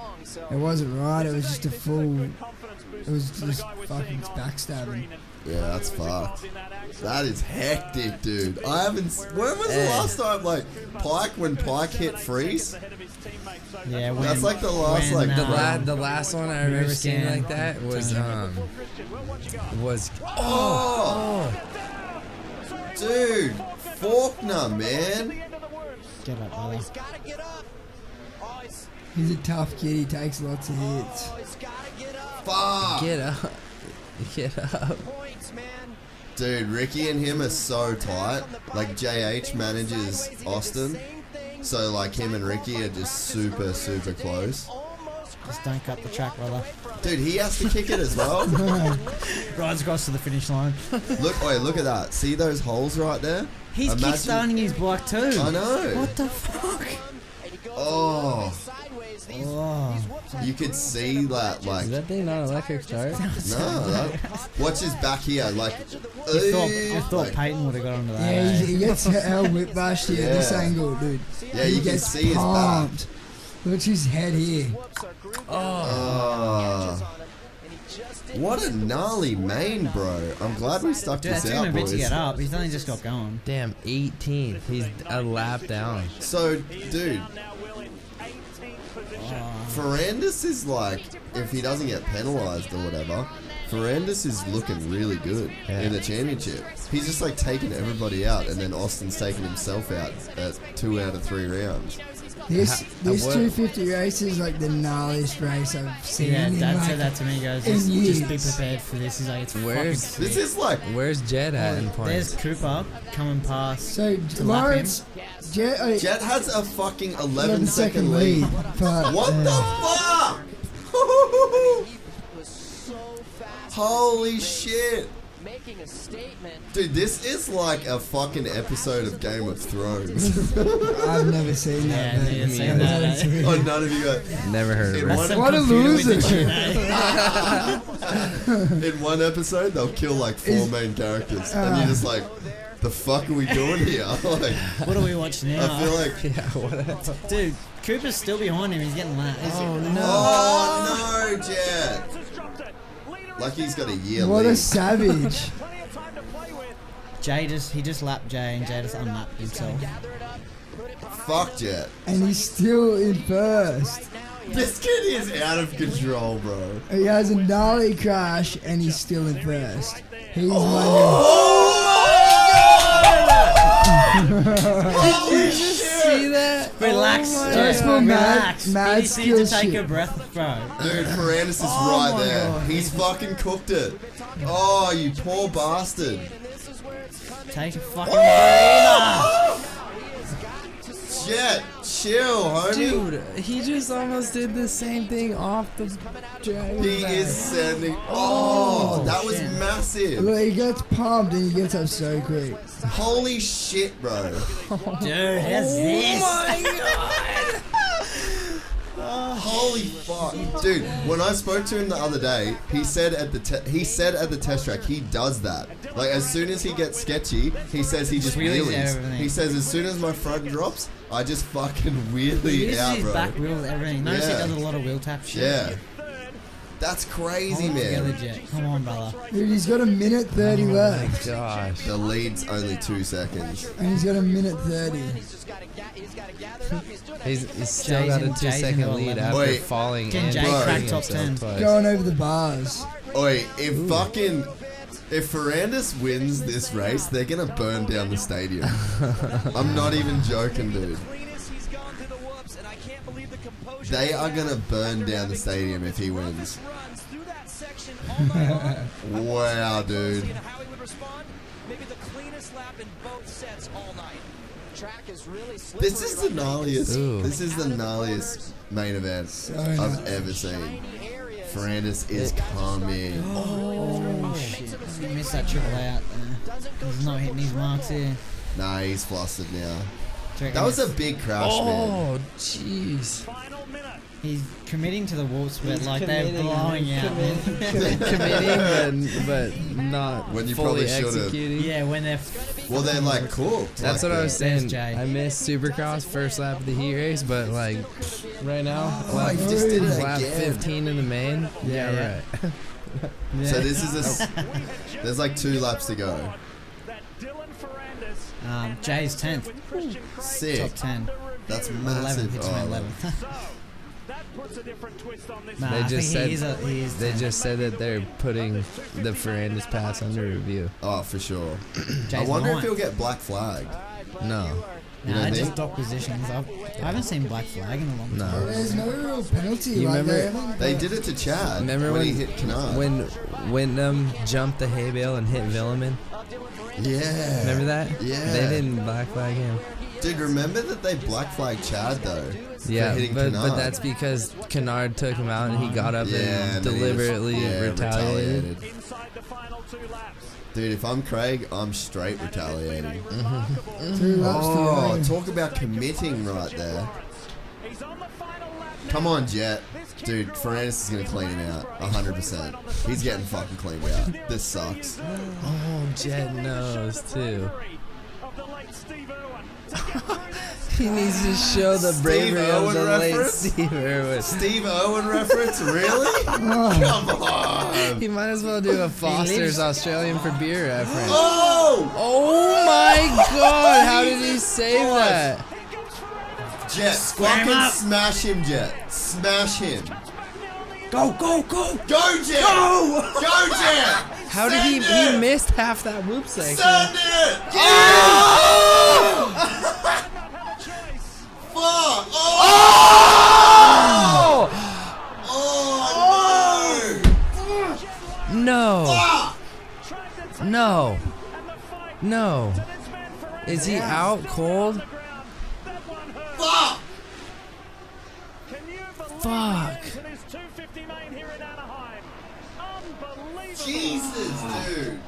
It wasn't right. It was just a full. It was just fucking backstabbing. Yeah, that's fucked. That is hectic, dude. I haven't. When was the last time, like, when Pike hit freeze? Yeah, when, That's like the last, when, like, The last one I remember seeing like that was Oh! Dude, Faulkner, man. Get up, brother. He's a tough kid. He takes lots of hits. Fuck. get up, get up. Dude, Ricky and him are so tight. Like, JH manages Austin. So, like, him and Ricky are just super, super close. Just don't cut the track, brother. Dude, he has to kick it as well. Rides across to the finish line. Look at that. See those holes right there? He's Imagine- kickstarting his bike too. I know. What the fuck? Oh, Oh. you could see that, like, Is that thing not electric start? watch his back here, like, I thought Peyton would have got onto that. Yeah, eh? he gets hell whiplashed here at this Yeah. angle, dude. yeah, He you can gets see his back. pumped. Look at his head here. Oh. What a gnarly main, bro. I'm glad we stuck Dude, that this took him out, a bit to boys. get up. He's only just got going. Damn, 18th. He's a lap down. So, dude, Ferrandis is like, if he doesn't get penalised or whatever, Ferrandis is looking really good in the championship. He's just like taking everybody out, and then Austin's taking himself out at 2 out of 3 rounds. This what- 250 race is like the gnarliest race I've seen. Yeah, in Dad like, said that to me. He goes, in just be years. prepared for this. He's like, it's Where's- fucking This sick. is like, Where's Jed at in There's points? Cooper coming past. So to Lawrence, Jet, Jet has a fucking 11 11-second second lead. lead. But, What the fuck? Holy shit. Making a statement. Dude, this is like a fucking episode of Game of Thrones. I've never seen that. Yeah, man. never seen that, eh? Oh, none of you got. Never heard of In it. one, What a loser. in one episode, they'll kill like 4 main characters, and you're just like, the fuck are we doing here? Like, What are we watching now? I feel like, Yeah, what? Dude, Cooper's still behind him. He's getting lapped. Oh oh no, Jet. Like he's got a year What lead. a savage. Jay he just lapped Jay, and Jay just unlapped himself. Fuck Jet. And he's still in first. This kid is out of control, bro. He has a gnarly crash and he's still in first. He's See that? Relax, That's Jay. for Relax. mad He just needs skill to take shit. a breath, bro. Dude, Ferrandis is Oh right my there. God. He's fucking cooked it. Oh, you poor bastard. Take a fucking breather. Jet, chill, homie. Dude, he just almost did the same thing off the driving He back. is sending. Oh, that was shit. massive. Look, he gets pumped and he gets up so quick. Holy shit, bro. Dude, how's this? Oh my god! Holy fuck, dude! When I spoke to him the other day, he said at the test track he does that. Like as soon as he gets sketchy, he says he just Wheelies wheelies. everything. He says as soon as my front drops, I just fucking He wheelie uses out, his bro. back wheels, everything. Notice he Yeah. does a lot of wheel tap shit. Yeah, that's crazy, Hold it together, man. Jet. Come on, brother. Dude, he's got a minute 30 My left. gosh. The lead's only 2 seconds. And he's got a minute 30. He's still Jay's got a in- 2 Jay's in second the lead 11. after Wait. falling Can and Jay burning crack himself top 10? twice. Going over the bars. Oi, if Ferrandis wins this race, they're gonna burn down the stadium. I'm not even joking, dude. They are gonna burn down the stadium if he wins. Wow, dude. This is the gnarliest. Ooh. This is the gnarliest main event I've ever seen. Ferrandis is coming. Oh, shit. He missed that triple out there. He's not hitting his marks here. Nah, he's flustered now. Do you reckon That was a big crash, man. Oh, jeez. He's committing to the whoops, but like they're blowing out, man. Committing, but not When you fully probably should've. executing. Yeah, when they're Well, they're like cooked. That's like what I was There's saying. Jay. I missed Supercross first lap of the heat race, but like right now, Oh, you just did it lap again. 15 in the main. Yeah, Yeah. right. yeah. So this is there's like 2 laps to go. Jay's 10th, Sick. top 10. That's 11th, massive. it's Oh, my 11th. Nah, They I just think said he is they 10th. just said that they're putting the Ferrandis pass under review. oh, for sure. I Jay's wonder if ninth. he'll get black flagged. No, You Nah, don't just think? dock positions. I haven't seen black flag in a long time. no. There's no real penalty. You like remember- They did it to Chad Remember when when he hit Kennard. When Wyndham jumped the hay bale and hit Villeman? Yeah. Remember that? Yeah. They didn't black flag him. Dude, remember that they black flagged Chad though? Yeah, for hitting but Kennard. that's because Kennard took him out and he got up Yeah, and and then he was- deliberately yeah, retaliated. Inside the final 2 laps. Dude, if I'm Craig, I'm straight retaliating. 2 laps to Oh, go. talk about committing right there. He's on the final lap now. Come on, Jet. Dude, Ferrandis is going to clean him out. 100%. He's getting fucking cleaned out. This sucks. Oh, Jet knows too. Of the late Steve Irwin. He needs to show the Steve bravery of Irwin the late reference? Steve Irwin. Steve Irwin reference? Really? Come on. He might as well do a Foster's Australian for beer reference. Oh! Oh my God! How did he save that? Jet, fucking smash him, Jet. Smash him. Go, go, go! Go, Jet! Go! Go, Jet! How did he? Send He it! missed half that whoop section. Send it! Oh! Fuck! Oh! Oh! No! Fuck! No! No! Is he out cold? Fuck! Fuck! And his 250 main here in Anaheim. Unbelievable. Jesus, dude.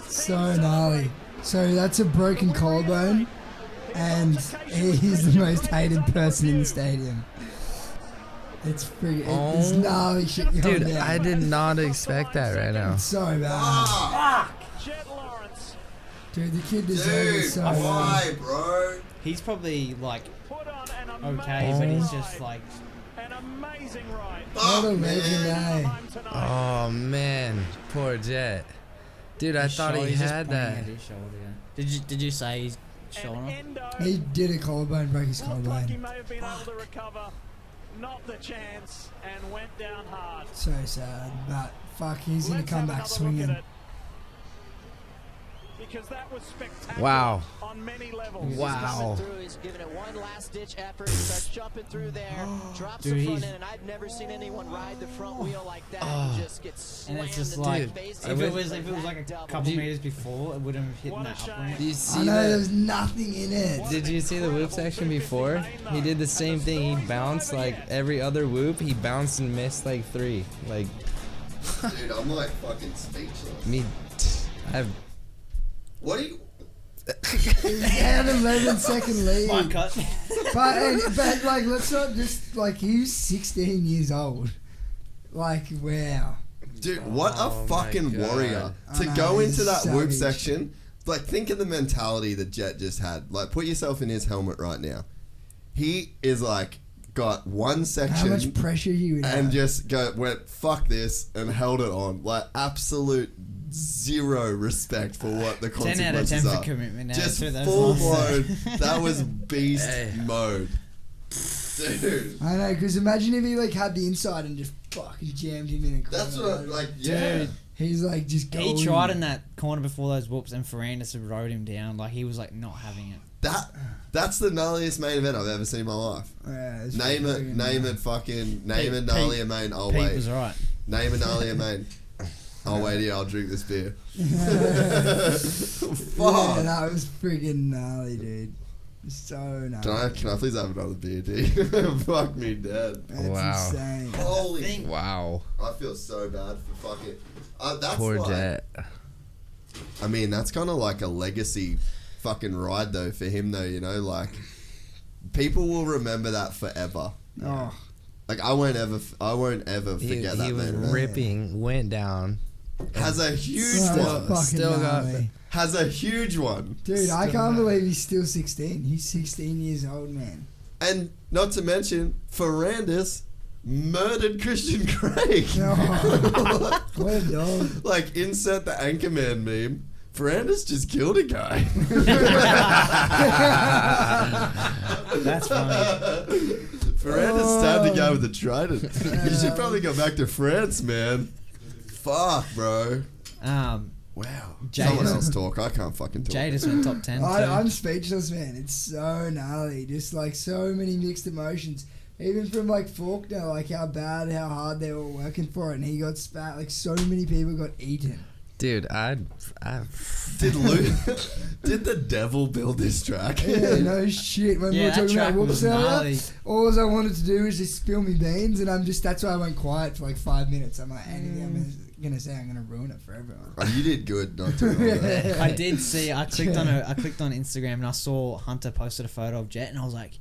So gnarly. So that's a broken collarbone, and he's the most hated person in the stadium. It's pretty. It's Oh. gnarly shit going Dude, down. I did not expect that right now. It's so bad. Jet Lawrence Dude, the kid deserves it Dude, so bad. why, bro? He's probably like put on an okay, but he's just like an amazing ride. What a Fuck, legend, man. eh? Oh man, poor Jet. Dude, I thought he he's just had pointing that. at his shoulder, yeah. Did you say he's shoulder? Endo He did a collarbone, broke his looked like he collarbone. may have been able to recover. Not the chance, and went down hard. So sad, but fuck, he's gonna Let's come have back another look swinging. at it. Because that was spectacular Wow. on many levels. Wow. He's giving it one last ditch effort. He starts jumping through there, drops Dude, the front he's- end, and I've never seen anyone ride the front wheel like that and just get And slammed it's just into like the face. if it was like a couple meters before, it wouldn't have hit What a that shame. upper. Do you I see know that? there's nothing in it. Did you see the whoop section before? He did the same thing. He bounced like every other whoop. He bounced and missed like 3. Like Dude, I'm like fucking speechless. me, I've What do you... He had an 11-second lead. My cut. But like, let's not just like he's 16 years old. Like, wow. Dude, what a Oh fucking my God. warrior. I To know, go he's into that whoop savage. section, like, think of the mentality that Jet just had. Like, put yourself in his helmet right now. He is like, got one How section much pressure he would and have. just went, fuck this, and held it on. Like, absolute zero respect for what the 10 out of consequences 10 are. for commitment. Now. Just Through those full lines. blown. That was beast Hey. mode. Dude. I know, because imagine if he like had the inside and just fucking jammed him in a corner. That's what, like, yeah. Dude. He's like just going. He tried in that corner before those whoops, and Ferrandis rode him down. Like, he was like not having it. That's the gnarliest main event I've ever seen in my life. Yeah, it's Name fucking- it, gnarlier main. I'll Pete wait. was right. Name a gnarlier main. I'll wait here. I'll drink this beer. Yeah, Fuck. that was freaking gnarly, dude. So gnarly. Can I please have another beer, D? Fuck me dead. That's Wow. insane. Holy. Wow. I feel so bad for fucking. That's Poor like, Jet. I mean, that's kind of like a legacy fucking ride though for him though. You know, like people will remember that forever. Oh, Like I won't ever He, forget that he was man. ripping, went down. Has a huge so one. fucking Still got- gnarly. Has a huge one. Dude, I Still can't gnarly. believe he's still 16. He's 16 years old, man. And not to mention, Ferrandis murdered Christian Craig. Oh, what a dog. Like, insert the Anchorman meme. Ferrandis just killed a guy. That's funny. Ferrandis stabbed a guy with a trident. You should probably go back to France, man. Fuck, bro. Wow. Jay Someone is- else talk. I can't fucking talk. Jay just went top 10 too. I'm speechless, man. It's so gnarly. Just like so many mixed emotions. Even from like Faulkner, like how bad, how hard they were working for it, and he got spat. Like so many people got eaten. Dude, I Did the devil build this track? Yeah, no shit. When we Yeah, were that talking about track whoops was earlier, gnarly. all I wanted to do was just spill me beans, and that's why I went quiet for like 5 minutes. I'm like, anything I'm gonna say, I'm gonna ruin it for everyone. Oh, you did good not to know that. I did see. I clicked on Instagram and I saw Hunter posted a photo of Jet, and I was like,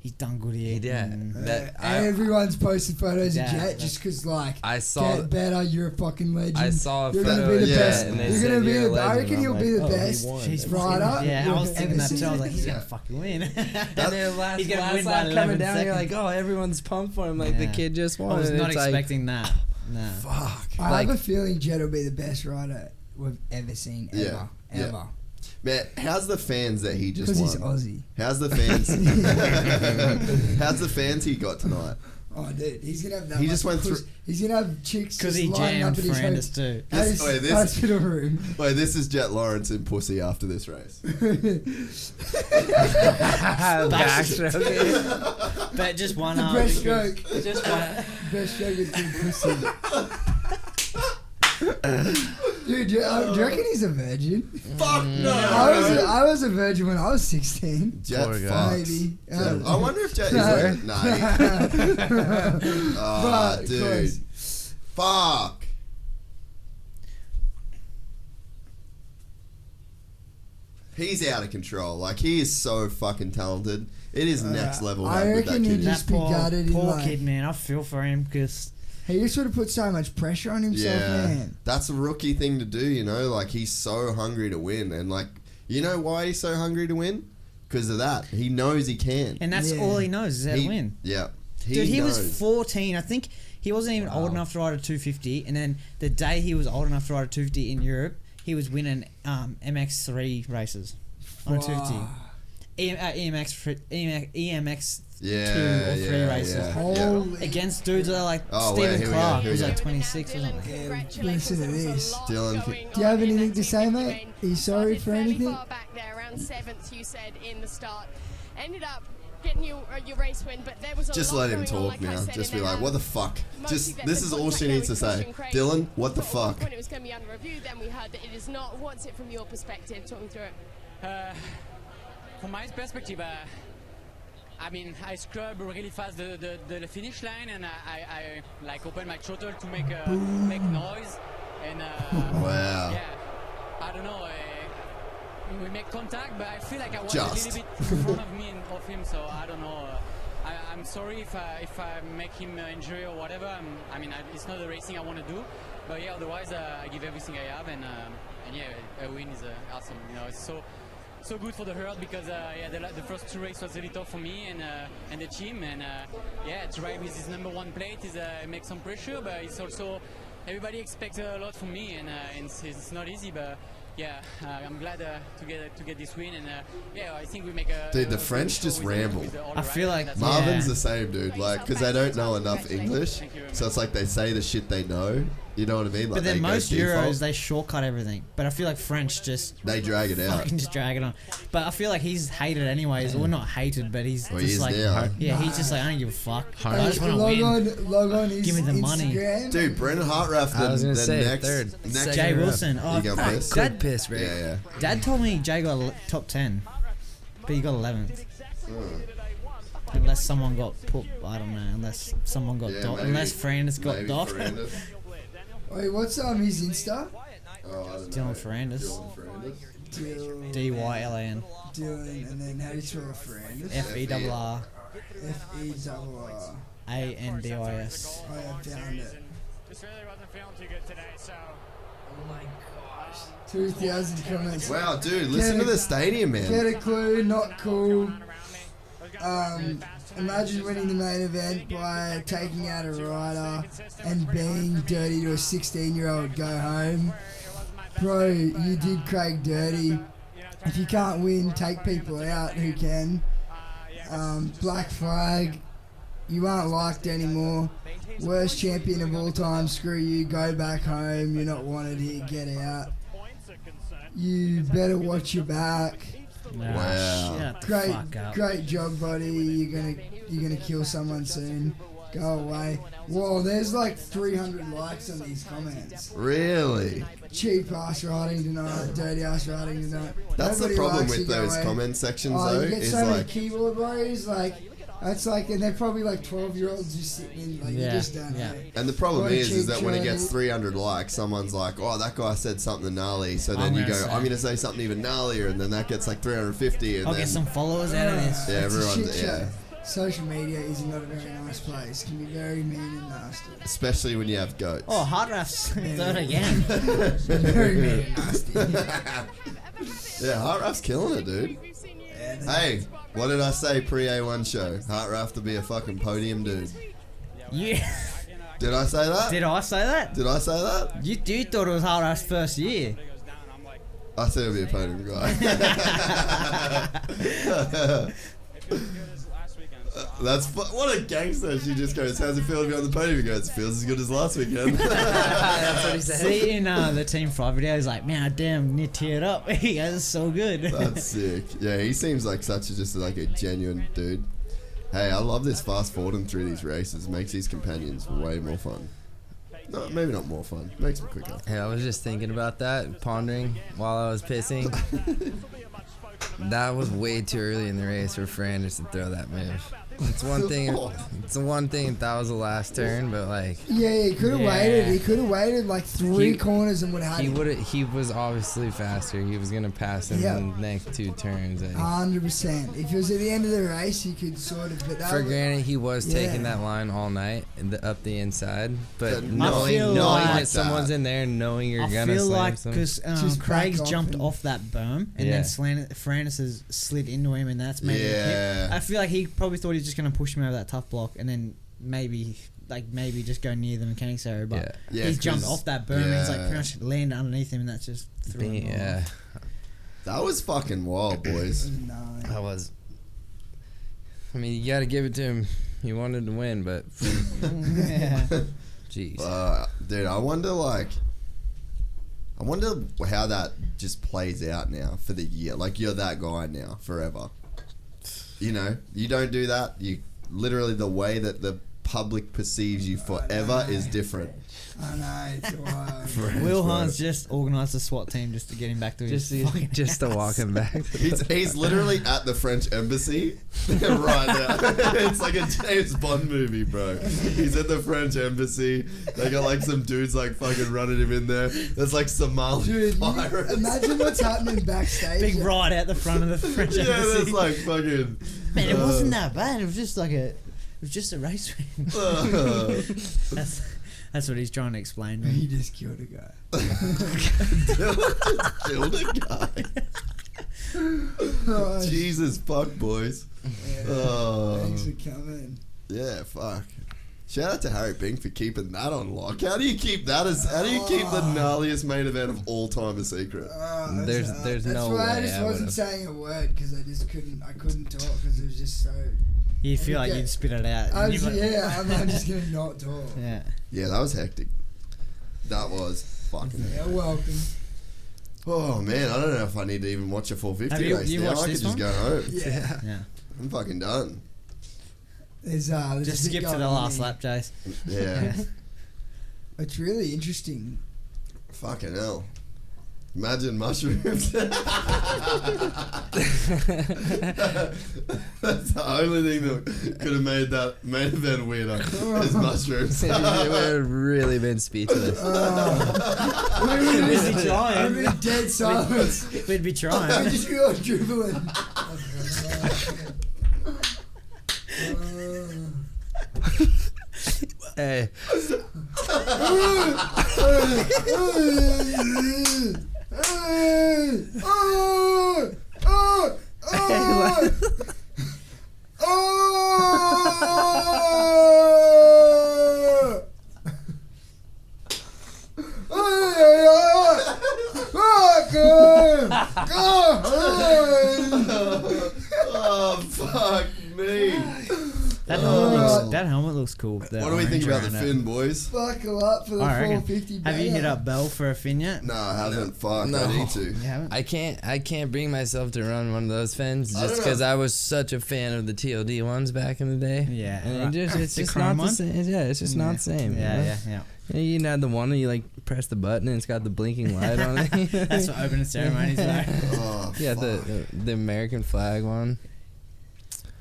he's done good here. Yeah. Mm. Everyone's posted photos Yeah, of Jet that's- just because, like, I saw get better, you're a fucking legend. I saw a You're photo gonna be the yeah, best. and they You're said gonna be you're a the. I legend. reckon I'm you'll like, be the oh, he best won. She's rider. Yeah, I you've was thinking ever that too. I was like, seen. he's gonna fucking win. And then last He's gonna win by lap 11 coming down, you're like, seconds. oh, everyone's pumped for him. Like the Yeah. kid just won. I was and not it's like, expecting that. No. Fuck. I Like- have a feeling Jet will be the best rider we've ever seen, ever. Yeah, yeah. Ever. Man, how's the fans that he just Because he's won? Aussie. How's the fans? How's the fans he got tonight? Oh, dude, he's gonna have that. He much just went puss- through- He's gonna have chicks Because just he lining up jammed at his Ferrandis house- too. at his Wait, this- hospital room. Wait, this is Jet Lawrence in pussy after this race. backstroke. But just one The arm. breaststroke. Just one. Best joke is good pussy. Dude, do you reckon he's a virgin? Fuck no. I was a virgin when I was 16. Jet Poor guy. fucks. Maybe. Jet- I wonder if Jet No. is no. Ah, But, dude. close. Fuck. He's out of control. Like, he is so fucking talented. It is next level how I good that reckon kid he is. just That be poor, gutted in, poor like- kid, man. I feel for him because He just would have put so much pressure on himself, Yeah. man. That's a rookie thing to do, you know? Like, he's so hungry to win. And, like, you know why he's so hungry to win? Because of that. He knows he can. and that's Yeah. all he knows is how to win. Yeah. Dude, he was knows. 14. I think he wasn't even old enough to ride a 250. And then the day he was old enough to ride a 250 in Europe, he was winning MX3 races on a 250. EMX Yeah, 2 or 3 yeah, races. yeah, Holy. Against dudes that are like Oh, Stephen wait, here we go, Clark, here we who's go. like 26 or something. Listen to this. Dylan, Do you have anything to say, mate? Are you sorry for anything? Far back there, around 7th, you said in the start. Ended up getting your race win, but there was a just lot let him going on, talk like I now. said, Just in be the, like, what the fuck? mostly Just, the this is all point she there needs to with say. Christian Craig. Dylan, what the But at one fuck? point it was going to be under review, then we heard that it is not. What's it from your perspective? Talk me through it. From my perspective, I mean, I scrub really fast the finish line, and I like open my throttle to make make noise, and Wow. yeah, I don't know. we make contact, but I feel like I was Just. a little bit in front of me and of him, so I don't know. I'm sorry if I make him injury or whatever. It's not the racing I want to do, but yeah, otherwise I give everything I have, and yeah, a win is awesome. You know, it's so good for the herd because the first 2 races was really tough for me and the team, and yeah, to ride with his number 1 plate is makes some pressure, but it's also everybody expects a lot from me, and it's not easy, but. Yeah, I'm glad to get this win, and yeah, I think we make a. Dude, the French just ramble. I feel like Marvin's the same, dude. Like, because they don't know enough English, Thank you very so it's like they say the shit they know. You know what I mean? Like But then they go most default. Euros, they shortcut everything. But I feel like French just They drag it out. fucking just drag it on. But I feel like he's hated anyways. Well, not hated, but he's Well, he just is like, now. yeah, he's just like, I don't give a fuck. I Hey, just want to win. log on his Give me the money. Instagram. Dude, Brendan Hartraff, I was gonna the say next, third. next Second Jay round. Wilson. Oh, You got fuck. pissed? Good piss, right? Yeah. Dad told me Jay got top 10, but he got 11th. Unless someone got put, I don't know. Unless someone got Yeah, docked. maybe- Unless Fernandez got Maybe docked. Fernandez. Wait, what's his Insta? Oh, I don't Dylan know. Fernandez. Dylan Fernandez. DYLAN. Dylan, and then how do you spell Fernandez? FERR FERR. ANDIS. Oh, yeah, found it. This really wasn't feeling too good today, so. Oh my gosh. 2,000 comments. Wow, dude, listen to the stadium, Get man. a clue, not cool. Imagine winning the main event by taking out a rider and being dirty to a 16-year-old go home. Bro, you did Craig dirty. If you can't win, take people out who can. Black flag, you aren't liked anymore. Worst champion of all time, screw you, go back home, you're not wanted here, get out. You better watch your back. Wow. Shut the Great, fuck up. great job, buddy. You're gonna kill someone soon. Go away. Whoa, there's like 300 likes on these comments. Really? Cheap ass riding tonight, dirty ass riding tonight. That's the Nobody problem likes with you, go those away. comment sections, Oh, though, you get is so many like, keyboard warriors, like that's like, and they're probably like 12-year-olds just sitting in, like you Yeah, just don't yeah. know. and the problem What a is cheap that when it shot, gets dude. 300 likes, someone's like, oh, that guy said something gnarly, so then I'm you gonna go, say- I'm going to say something even gnarlier, and then that gets like 350, and I'll then, get some followers out of this. yeah, It's a everyone's, shit yeah. show. Social media is not a very nice place. It can be very mean and nasty. Especially when you have goats. Oh, hard refs. Third again. Very mean and nasty. Yeah, Hartraff's killing it, dude. Hey, what did I say pre-A1 show? Hartraff to be a fucking podium dude. Yeah. Did I say that? Did I say that? Did I say that? You thought it was hard refs first year. I said he'll be a podium guy. What a gangster. She just goes, how's it feel to be on the podium? He goes, feels as good as last weekend. That's what he said. See in the Team 5 video, he's like, man, I damn near teared up. He goes, it's so good. That's sick. Yeah, he seems like just like a genuine dude. Hey, I love this fast forwarding through these races. Makes these companions way more fun. No, maybe not more fun. Makes them quicker. Hey, I was just thinking about that, pondering while I was pissing. That was way too early in the race for Fernandez to throw that move. It's one thing. It's the one thing if that was the last turn, but like Yeah, he could have Yeah. waited. He could have waited like three He- corners and would have he had it. would. He was obviously faster. He was gonna pass him Yeah. in the next 2 turns. And 100%. If it was at the end of the race, he could sort of. But that for was- granted, he was taking Yeah. that line all night up the inside, but But knowing feel knowing like that someone's in there, knowing you're I gonna feel slam like some. because Just back Craig's off jumped and- off that berm and Yeah. then Fernandez has slid into him and that's made it Yeah. hit. I feel like he probably thought he was just going to push him over that tough block and then maybe just go near the mechanics area, but Yeah, he's jumped 'cause- off that berm and he's like yeah. pretty much landed underneath him and that's just threw him off. yeah, That was fucking wild, boys. No. that was. I mean, you gotta give it to him. He wanted to win, but Yeah. jeez. Dude, I wonder how that just plays out now for the year. Like, you're that guy now forever. You know, you don't do that. You literally, the way that the public perceives you forever is different. I know, it's wild. Will Hines just organised a SWAT team just to get him back to his fucking just to walk him back. He's literally at the French embassy right now. It's like a James Bond movie, bro. He's at the French embassy. They got like some dudes like fucking running him in there. There's like Somali Dude, pirates. imagine what's happening backstage. big ride out the front of the French Yeah, embassy. there's like fucking. Man, it wasn't that bad. It was just like it was just a race win. That's what he's trying to explain. He just killed a guy. Killed a guy. Oh, Jesus, fuck, boys. yeah. Oh. Thanks for coming. Yeah, fuck. Shout out to Harry Bink for keeping that on lock. How do you keep that how do you keep the gnarliest main event of all time a secret? There's that's no why I way just I wasn't would've. saying a word because I couldn't talk because it was just so. You feel like Okay. you'd spit it out. I'm You'd be like- I'm just gonna not talk. Yeah. Yeah, that was hectic. That was fucking. You're welcome. Oh man, I don't know if I need to even watch a 450 Have you- race you now. watched I could this just one? go home. Yeah. Yeah. I'm fucking done. There's Just a bit skip to going the on last here. lap, Jace. Yeah. It's really interesting. Fucking hell. Imagine mushrooms. That's the only thing that could have made that main event weirder is mushrooms. It would have really been speechless. We'd be trying. We'd be dead silence. We'd be We trying. just go dribbling. Hey, Oh, fuck me. That helmet looks cool. What do we think about the fin, boys? Buckle up for the I reckon. 450. Have you hit banger. up Bell for a fin yet? No, I haven't. Fuck, No. I need to. You haven't? I can't bring myself to run one of those fins I don't just know. because I was such a fan of the TLD ones back in the day. Yeah, and right. it's The just chrome not the one? same. Yeah, it's just not the same. you know? Yeah. Yeah, you had the one and you like press the button and it's got the blinking light on it. That's what opening ceremonies are. Oh, Yeah, fuck. the American flag one.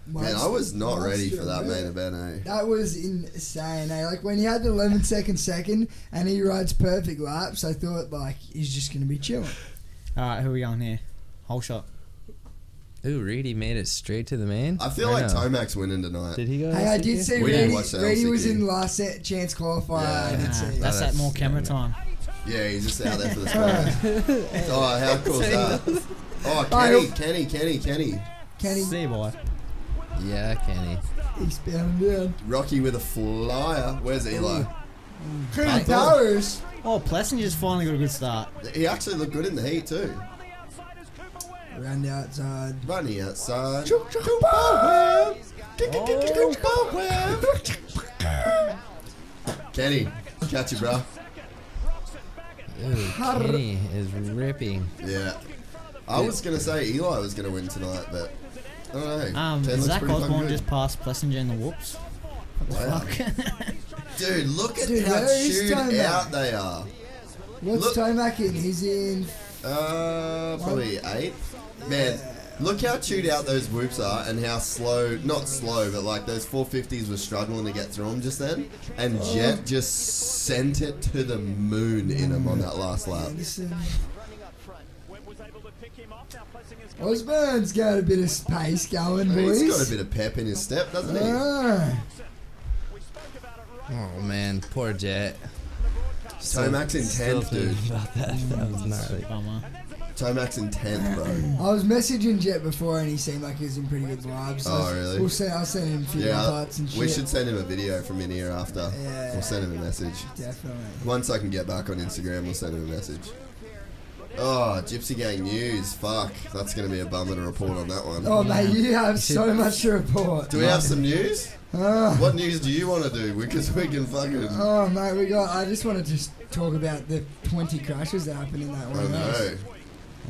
Man, I was not ready for that main Monster, event, eh? That was insane, eh? Like, when he had the 11-second and he rides perfect laps, I thought, like, he's just going to be chilling. Alright, who are we on here? Whole shot. Ooh, Reedy made it straight to the main. I feel Or like no? Tomac's winning tonight. Did he go? Hey, I did see We didn't watch Reedy that was LCQ. in last chance qualifier. I did see that. That's that more camera time. Yeah, he's just out there for the spot. Oh, how cool is that? Oh, Kenny. Kenny, See you, boy. Yeah, Kenny. he's bound down. Rocky with a flyer. Where's Eli? Kenny Powers. Oh, Plessinger's finally got a good start. He actually looked good in the heat too. Round outside. Running outside. Kenny, catch you, bro. Ooh, Kenny is ripping. Yeah. I was gonna say Eli was gonna win tonight, but I don't know. 10 looks Zach pretty fucking Osborne good. just passed Plessinger in the whoops. What the Wow. fuck? Dude, look at Dude, how where is chewed Tomac? out they are. What's Look. Tomac in? He's in. Probably 8. Man, look how chewed out those whoops are and how slow, not slow, but like those 450s were struggling to get through them just then. And Jet just sent it to the moon in him on that last lap. Anderson. Osborne's got a bit of pace going, boys. He's got a bit of pep in his step, doesn't he? Ah. Oh man, poor Jet. Tomac's in Still 10th, dude. thinking about that was gnarly. Bummer. Tomac's in 10th, bro. I was messaging Jet before and he seemed like he was in pretty good vibes. So Oh, really? I'll send him a few Yeah, parts and shit. we should send him a video from in here after. Yeah. We'll send him a message. Definitely. Once I can get back on Instagram, we'll send him a message. Oh, Gypsy Gang news. Fuck. That's going to be a bummer to report on that one. Oh, mate, you have so much to report. Do we have some news? Ah. What news do you want to do? Because we can fucking... Oh, mate, I just want to just talk about the 20 crashes that happened in that Oh, one race. no.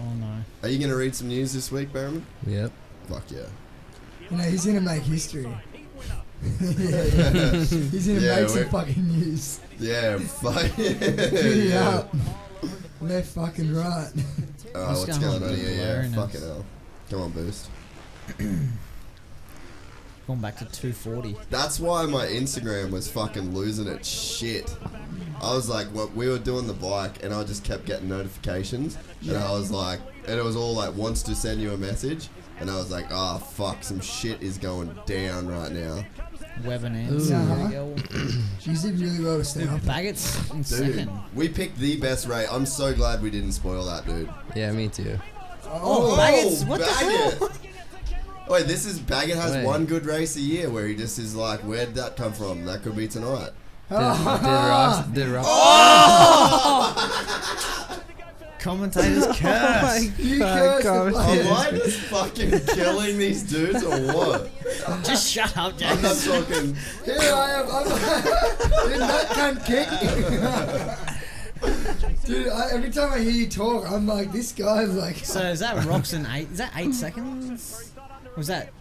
Oh no. Are you going to read some news this week, Bereman? Yep. Fuck yeah. You know, he's going to make history. He's gonna Yeah, make some we're- fucking news. Yeah, fuck. Giddy yeah. up. Left fucking right. Oh, what's going on here? Yeah, Blurriness. fucking hell. Come on, Boost. Going back to 240. That's why my Instagram was fucking losing its shit. I was like, what we were doing the bike, and I just kept getting notifications, and I was like, and it was all like, wants to send you a message, and I was like, oh fuck, some shit is going down right now. Web and ends. Ooh. There we go. She's did really well to stay Dude, up. Baggett's in Dude, second. we picked the best race. I'm so glad we didn't spoil that, dude. Yeah, me too. Oh, Baggett's, what the Baggett. hell? Wait, this is Baggett has Wait. one good race a year where he just is like, where'd that come from? That could be tonight. Did Ross? Commentators curse. You God, cursed the Am fuck. I just fucking killing these dudes or what? Just shut up, I'm James. not talking. Here I am. Did that cunt kick? Dude, every time I hear you talk, I'm like, this guy's like. So is that Roxon 8? Is that 8 seconds? Was that?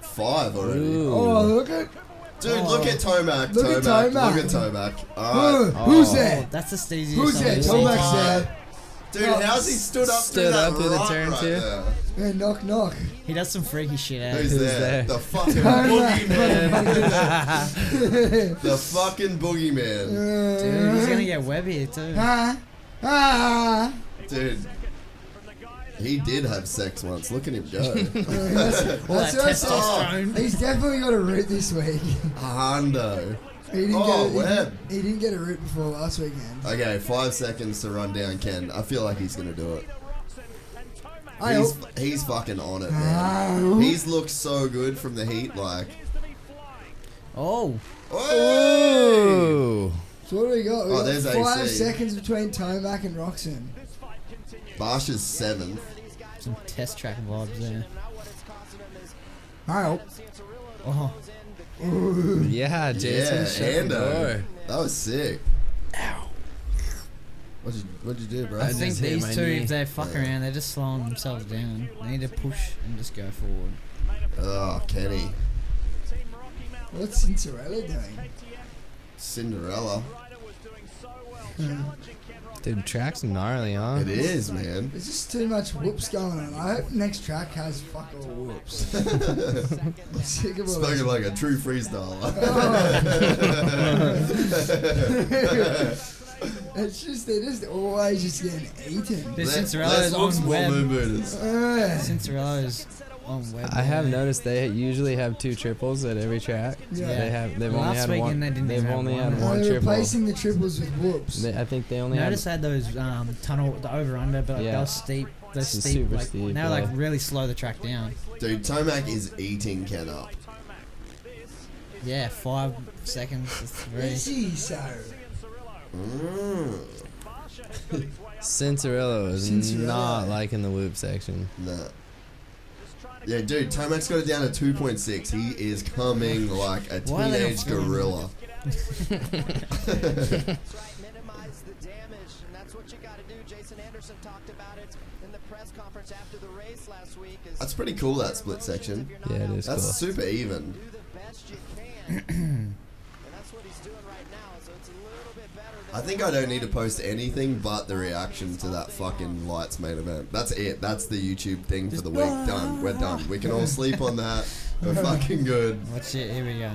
5 already. Ooh. Oh, look at. Dude, look at Tomac. Look at Tomac. Look at Tomac. Who, Alright. who's Oh, there? that's the steeziest. Who's there? Tomac's there. Dude, how's he stood up Stood through up that through the rock turn right too? there? Yeah, knock, knock. He does some freaky shit out. Who's Who's there? there? The fucking Tomac. boogeyman. The fucking boogeyman. Dude, he's gonna get web here too. Ah. Dude. He did have sex once. Look at him go. All that That's what I said. testosterone. He's definitely got a root this week. Hondo. He didn't Oh, get Webb. He didn't get a root before last weekend. Okay, 5 seconds to run down Ken. I feel like he's gonna do it. I He's fucking on it, Ah. man. He's looked so good from the heat, like. Oh, Ooh. So what do we got? We Oh, got there's 5 AC. seconds between Tomac and Roxon. Barsha's 7th. some test track vibes there. Wow. Oh, Yeah, Jason. Yeah, shut the Ando. door. That was sick. Ow. What'd you do, bro? I I think just hit these my two, knee. if they fuck around, they're just slowing themselves down. They need to push and just go forward. Oh, Kenny. What's Cinderella doing? Cinderella. Dude, track's gnarly, huh? It is, man. There's just too much whoops going on. I hope next track has fuck all whoops. I'm sick of all Spoken this. like a true freestyler. It's just, they're just always just getting eaten. This Let's Cincerella's look on more web. moon booters. Cincerella's on web. I have noticed they usually have 2 triples at every track. Yeah. They've only Last had weekend one. they didn't They've even have only one. had They're one triple. replacing the triples with whoops. I think they only Notice had. they had those tunnel, the over under, but Yeah. they were steep. They're It's steep. super Like, steep, now, yeah. like really slow the track down. Dude, Tomac is eating Ken up. Yeah, 5 seconds to 3. Is he so? Cincerello is Cincerello. not liking the whoop section. Nah. Yeah, dude, Tomac's got it down to 2.6. He is coming like a Why are they not teenage filming? gorilla. Minimize the damage, and that's what you got to do. Jason Anderson talked about it in the press conference after the race last week. That's pretty cool, that split section. Yeah, it is That's cool. super even. Do the best you can. And that's what he's doing right now, so it's a little bit better than I think I don't need to post anything but the reaction to that fucking Lights main event. That's it. That's the YouTube thing for the week. Done. We're done. We can all sleep on that. We're fucking good. Watch it. Here we go.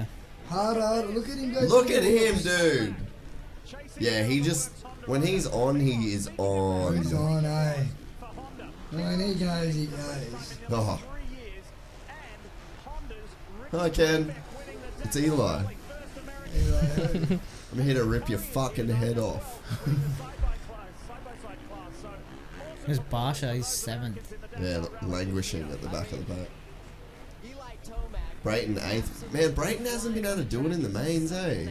Hard. Look at him go. Look through at the him, whoops. dude. Yeah, he just... When he's on, he is on. He's on, eh? When he goes, he goes. Oh. Hi, Ken. It's Eli. I'm here to rip your fucking head off. There's Barsha. He's 7th. Yeah, languishing at the back of the boat. Brayton 8th. Man, Brayton hasn't been able to do it in the mains, eh?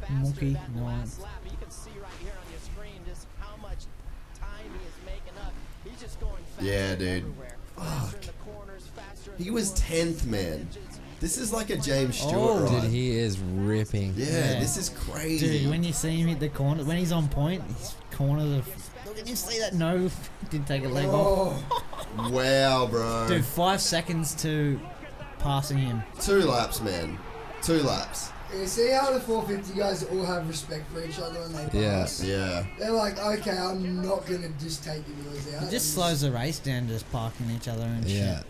Monkey 9th. you can see right here on your screen just how much time he is making up. He's just going faster Yeah, dude. everywhere. Faster in the corners, faster in He the was corners. 10th, man. This is like a James Stewart Oh, ride. Dude, he is ripping. Yeah, Yeah. this is crazy. Dude, when you see him hit the corner, when he's on point, his corners are. Look at you see that? No, didn't take a leg off. Oh, Wow, bro. Dude, 5 seconds to passing him. 2 laps, man. 2 laps. You see how the 450 guys all have respect for each other when they pass? Yeah. They're like, okay, I'm not going to just take the wheels out. It just slows the race down, just parking each other and Yeah. shit.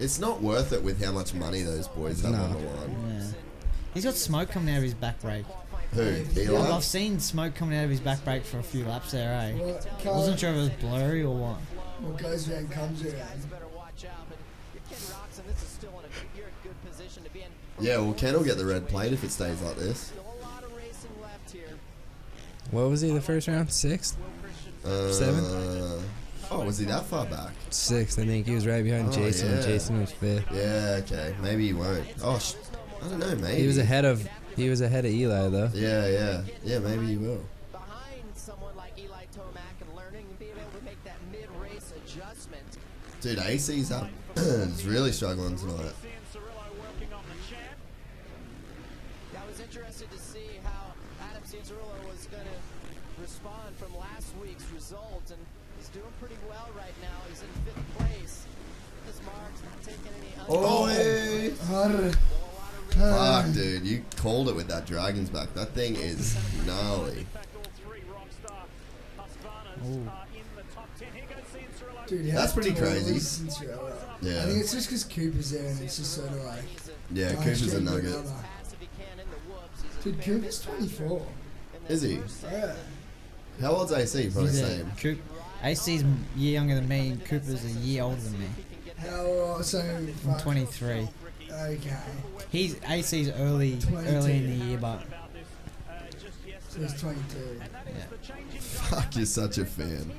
It's not worth it with how much money those boys have on the line. Yeah. He's got smoke coming out of his back brake. Who? Eli? I've seen smoke coming out of his back brake for a few laps there, eh? I wasn't sure if it was blurry or what. What goes around comes around. Yeah, well, Ken will get the red plate if it stays like this. What was he the first round? 6th? 7th? Oh, was he that far back? 6th. I think he was right behind Jason. yeah. Jason was 5th. Yeah, okay. Maybe he won't. Oh, I don't know, maybe. He was ahead of Eli though. Yeah. Yeah, maybe he will. Behind someone like Eli Tomac and learning and being able to make that mid-race adjustment. Dude, AC's up. He's really struggling tonight. I was interested to see how Adam Cianciarulo was going to respond from last week's result, and he's doing pretty well right now. He's in 5th place. His marks not taking any. Fuck, dude, you called it with that Dragon's back. That thing is gnarly. Dude, That's pretty crazy. Yeah. I think it's just because Cooper's there and it's just sort of like... Yeah, don't Cooper's a stream nugget. another. Dude, Cooper's 24. Is he? Yeah. How old's AC? Probably the He's same. AC's a year younger than me, and Cooper's a year older than me. How, so... I'm 23. Okay. He's AC's early in the year, but So he's 22. yeah. Fuck, you're such a fan.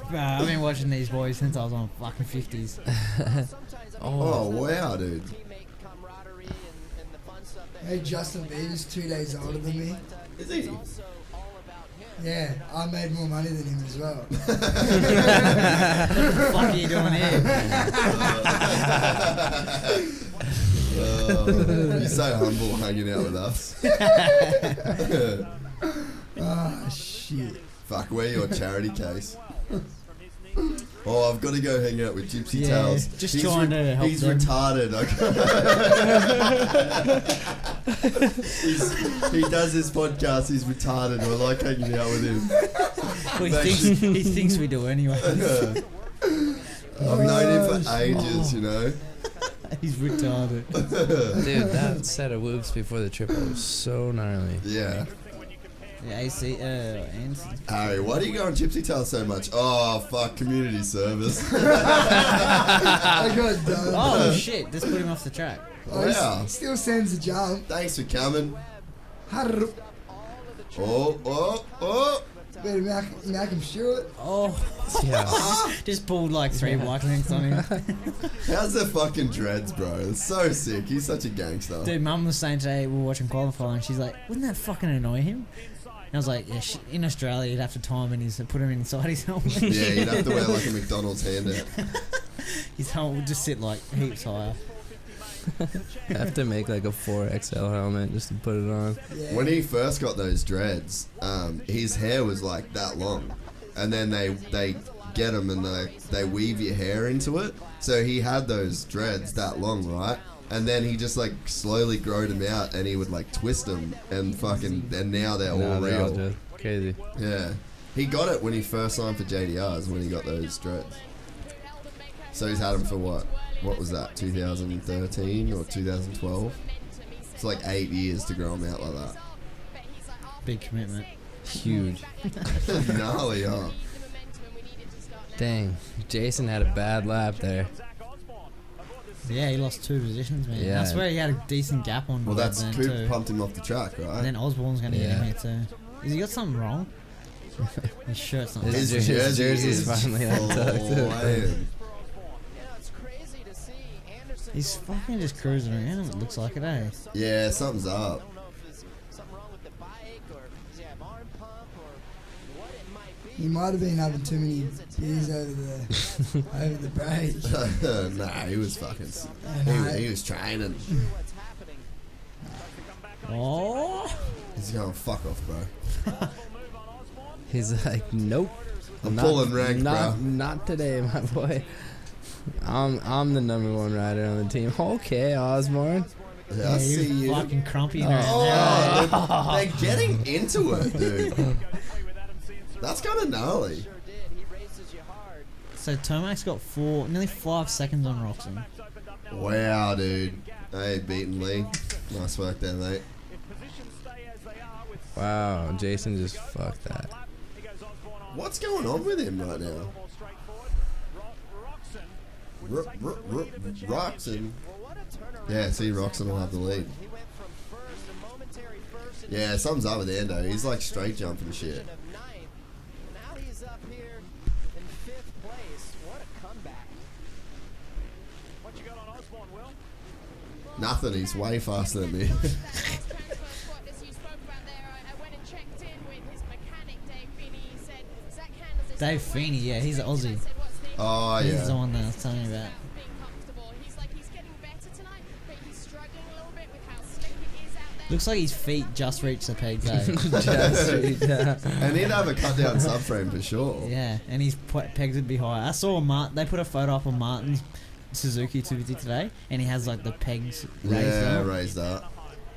I've been watching these boys since I was on fucking 50s. Oh, wow, dude. Hey, Justin Bieber's 2 days older than me. Is he? Yeah, I made more money than him as well. What the fuck are you doing here? You're so humble hanging out with us. Ah, shit. Fuck, we're your charity case. Oh, I've got to go hang out with Gypsy Yeah, Tales. just trying to help He's them. retarded. He does his podcast. He's retarded. I like hanging out with him. Well, he thinks we do anyway. I've known him for ages, you know. He's retarded. Dude, that set of whoops before the triple was so gnarly. Yeah. Yeah, AC, Anderson. Harry, why do you go on Gypsy Tales so much? Oh, fuck, community service. I got done. Oh shit! Just put him off the track. Wow. Still sends a jump. Thanks for coming. Harrup. Oh. Better make him short. Oh, Yeah. just pulled like 3 bike links on him. How's the fucking dreads, bro? It's so sick. He's such a gangster. Dude, Mum was saying today we were watching qualify, and she's like, "Wouldn't that fucking annoy him?" And I was like, "Yeah, in Australia, you'd have to time and put him inside his helmet. Yeah, you'd have to wear like a McDonald's hand out. His helmet would just sit like heaps higher." Have to make like a 4XL helmet just to put it on. Yeah. When he first got those dreads, his hair was like that long, and then they get him and they weave your hair into it. So he had those dreads that long, right? And then he just like slowly growed them out, and he would like twist them and now they're all Nah, they're real. all just crazy. Yeah, he got it when he first signed for JDRs when he got those dreads. So he's had them for what? What was that? 2013 or 2012? It's like 8 years to grow them out like that. Big commitment. Huge. Gnarly, huh? Dang. Jason had a bad lap there. Yeah, he lost 2 positions, man. Yeah. That's where he had a decent gap on. Well, that's then Coop too. pumped him off the track, right? And then Osborne's gonna get Yeah. him here too. Has he got something wrong? His shirt's not. His His jersey's is finally that tucked too. flying. He's fucking just cruising around. It looks like it, eh? Yeah, something's up. He might have been having too many beers over the break. Nah, he was fucking. He was training. Oh. He's going fuck off, bro. He's like, nope. I'm pulling rank, bro. Not today, my boy. I'm the number one rider on the team. Okay, Osborne. Yeah, I see you. Fucking crumpy. Oh, they're getting into it, dude. That's kind of gnarly. So Tomac's got nearly 5 seconds on Roxon. Wow, dude. Hey, beaten Lee. Nice work there, mate. Wow, Jason just fucked that. What's going on with him right now? Roxon. Yeah, see, Roxon will have the lead. Yeah, something's up with Ando. He's like straight jumping shit. Now he's up here in 5th place. What a comeback. What you got on Osborne, Will? Nothing, he's way faster than me. As you spoke about there, I went and checked in with his mechanic, Dave Feeney. He said Zach handles his Dave Feeney, yeah, he's an Aussie. Oh, He's yeah. the one that I was telling you about. being comfortable. He's like, he's getting better tonight, but he's struggling a little bit with how slick it is out there. Looks like his feet just reached the pegs, eh? And he'd have a cut down subframe for sure. Yeah, and his pegs would be higher. I saw they put a photo up on Martin's Suzuki 250 today, and he has like the pegs raised Yeah, up raised up.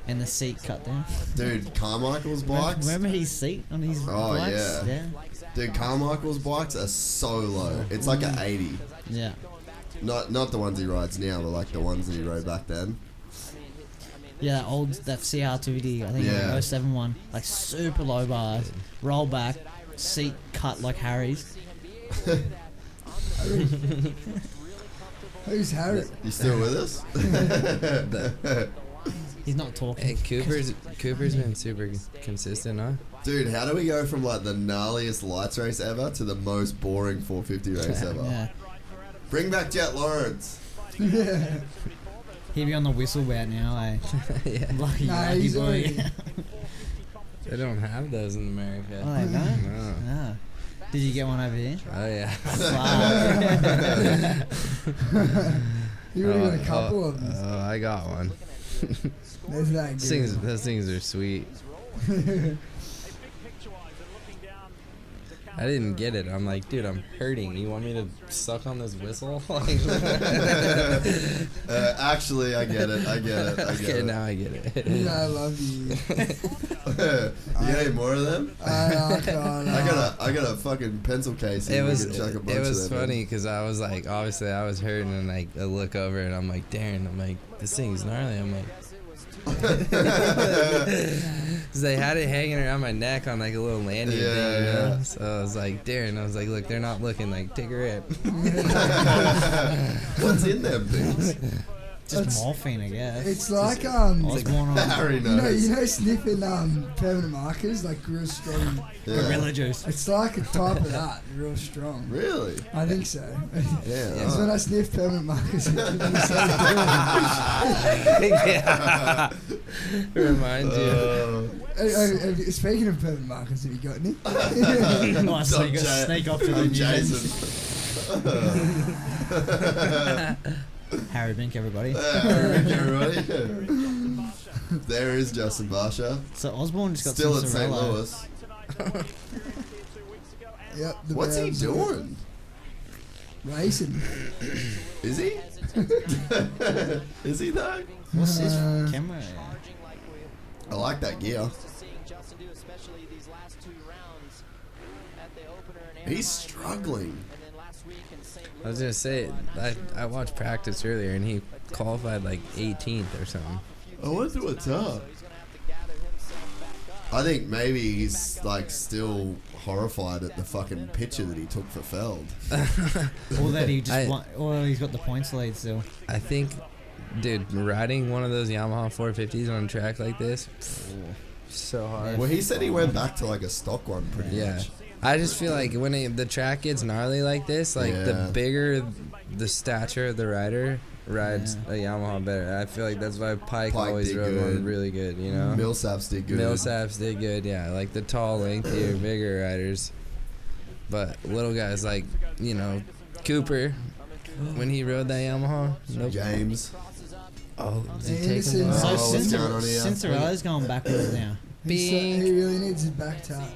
and the seat cut down. Dude, Carmichael's bikes. Remember his seat on his Oh, bikes? yeah. Dude, Carmichael's bikes are so low. It's like an 80. Yeah. Not the ones he rides now, but like the ones that he rode back then. Yeah, that CR2D, I think Yeah. the 07 one, like super low bars, roll back, seat cut like Harry's. Who's Harry? You still with us? He's not talking. Hey, Cooper's been super consistent, huh? Dude, how do we go from like the gnarliest lights race ever to the most boring 450 race ever? Yeah. Bring back Jet Lawrence. He'd be on the whistle bat now, eh? Yeah. Lucky, Nah, lucky he's boy. already- They don't have those in America. Oh, they don't? No. Ah. Did you get one over here? Oh yeah. You already got a couple of them. Oh, I got one. There's that good. Those things are sweet. I didn't get it. I'm like, dude, I'm hurting. You want me to suck on this whistle? Actually, I get it. Okay, now I get it. Yeah, I love you. You got any more of them? I I got a fucking pencil case. It Here. was We can chuck a bunch it was of them in. funny because I was like, obviously I was hurting, and like I look over and I'm like, Darren, I'm like, this thing's gnarly. I'm like, because they had it hanging around my neck on like a little landing thing, you know? Yeah. So I was like, Darren, I was like, look, they're not looking, like, take a rip. What's in them things? Just morphine, I guess. It's like Osborne on Harry you knows. know sniffing permanent markers, like real strong. Yeah. Gorilla Juice. It's like a type of that, real strong. Really? I think so. Yeah. Because when I sniff permanent markers, it gives me so Yeah. Reminds you. Speaking of permanent markers, have you got any? Nice, so you got to sneak off to the I'm new Jason. Harry Bink, everybody. Everybody. There is Justin Barsha. So Osborne just got Still at some St. Sorello. Louis. Yep. The What's he Browns doing? Racing. Is he? Is he though? What's his camera? I like that gear. He's struggling. I was gonna say, I watched practice earlier and he qualified like 18th or something. I wonder what's up. I think maybe he's like still horrified at the fucking picture that he took for Feld. Or that he just or he's got the points lead still. I think, dude, riding one of those Yamaha 450s on a track like this, so hard. Well, he said he went back to like a stock one pretty Yeah. much. I just feel like when the track gets gnarly like this, like Yeah. the bigger the stature of the rider rides a Yamaha better. I feel like that's why Pike always did rode good. one really good, you know? Millsaps did good. Millsaps did good, yeah. Like the tall, lengthier, bigger riders. But little guys like, you know, Cooper, when he rode that Yamaha. Nope. James. Oh, is he Anderson. taking So Oh, what's going on here? Cincerella's going backwards now. He really needs his back tap.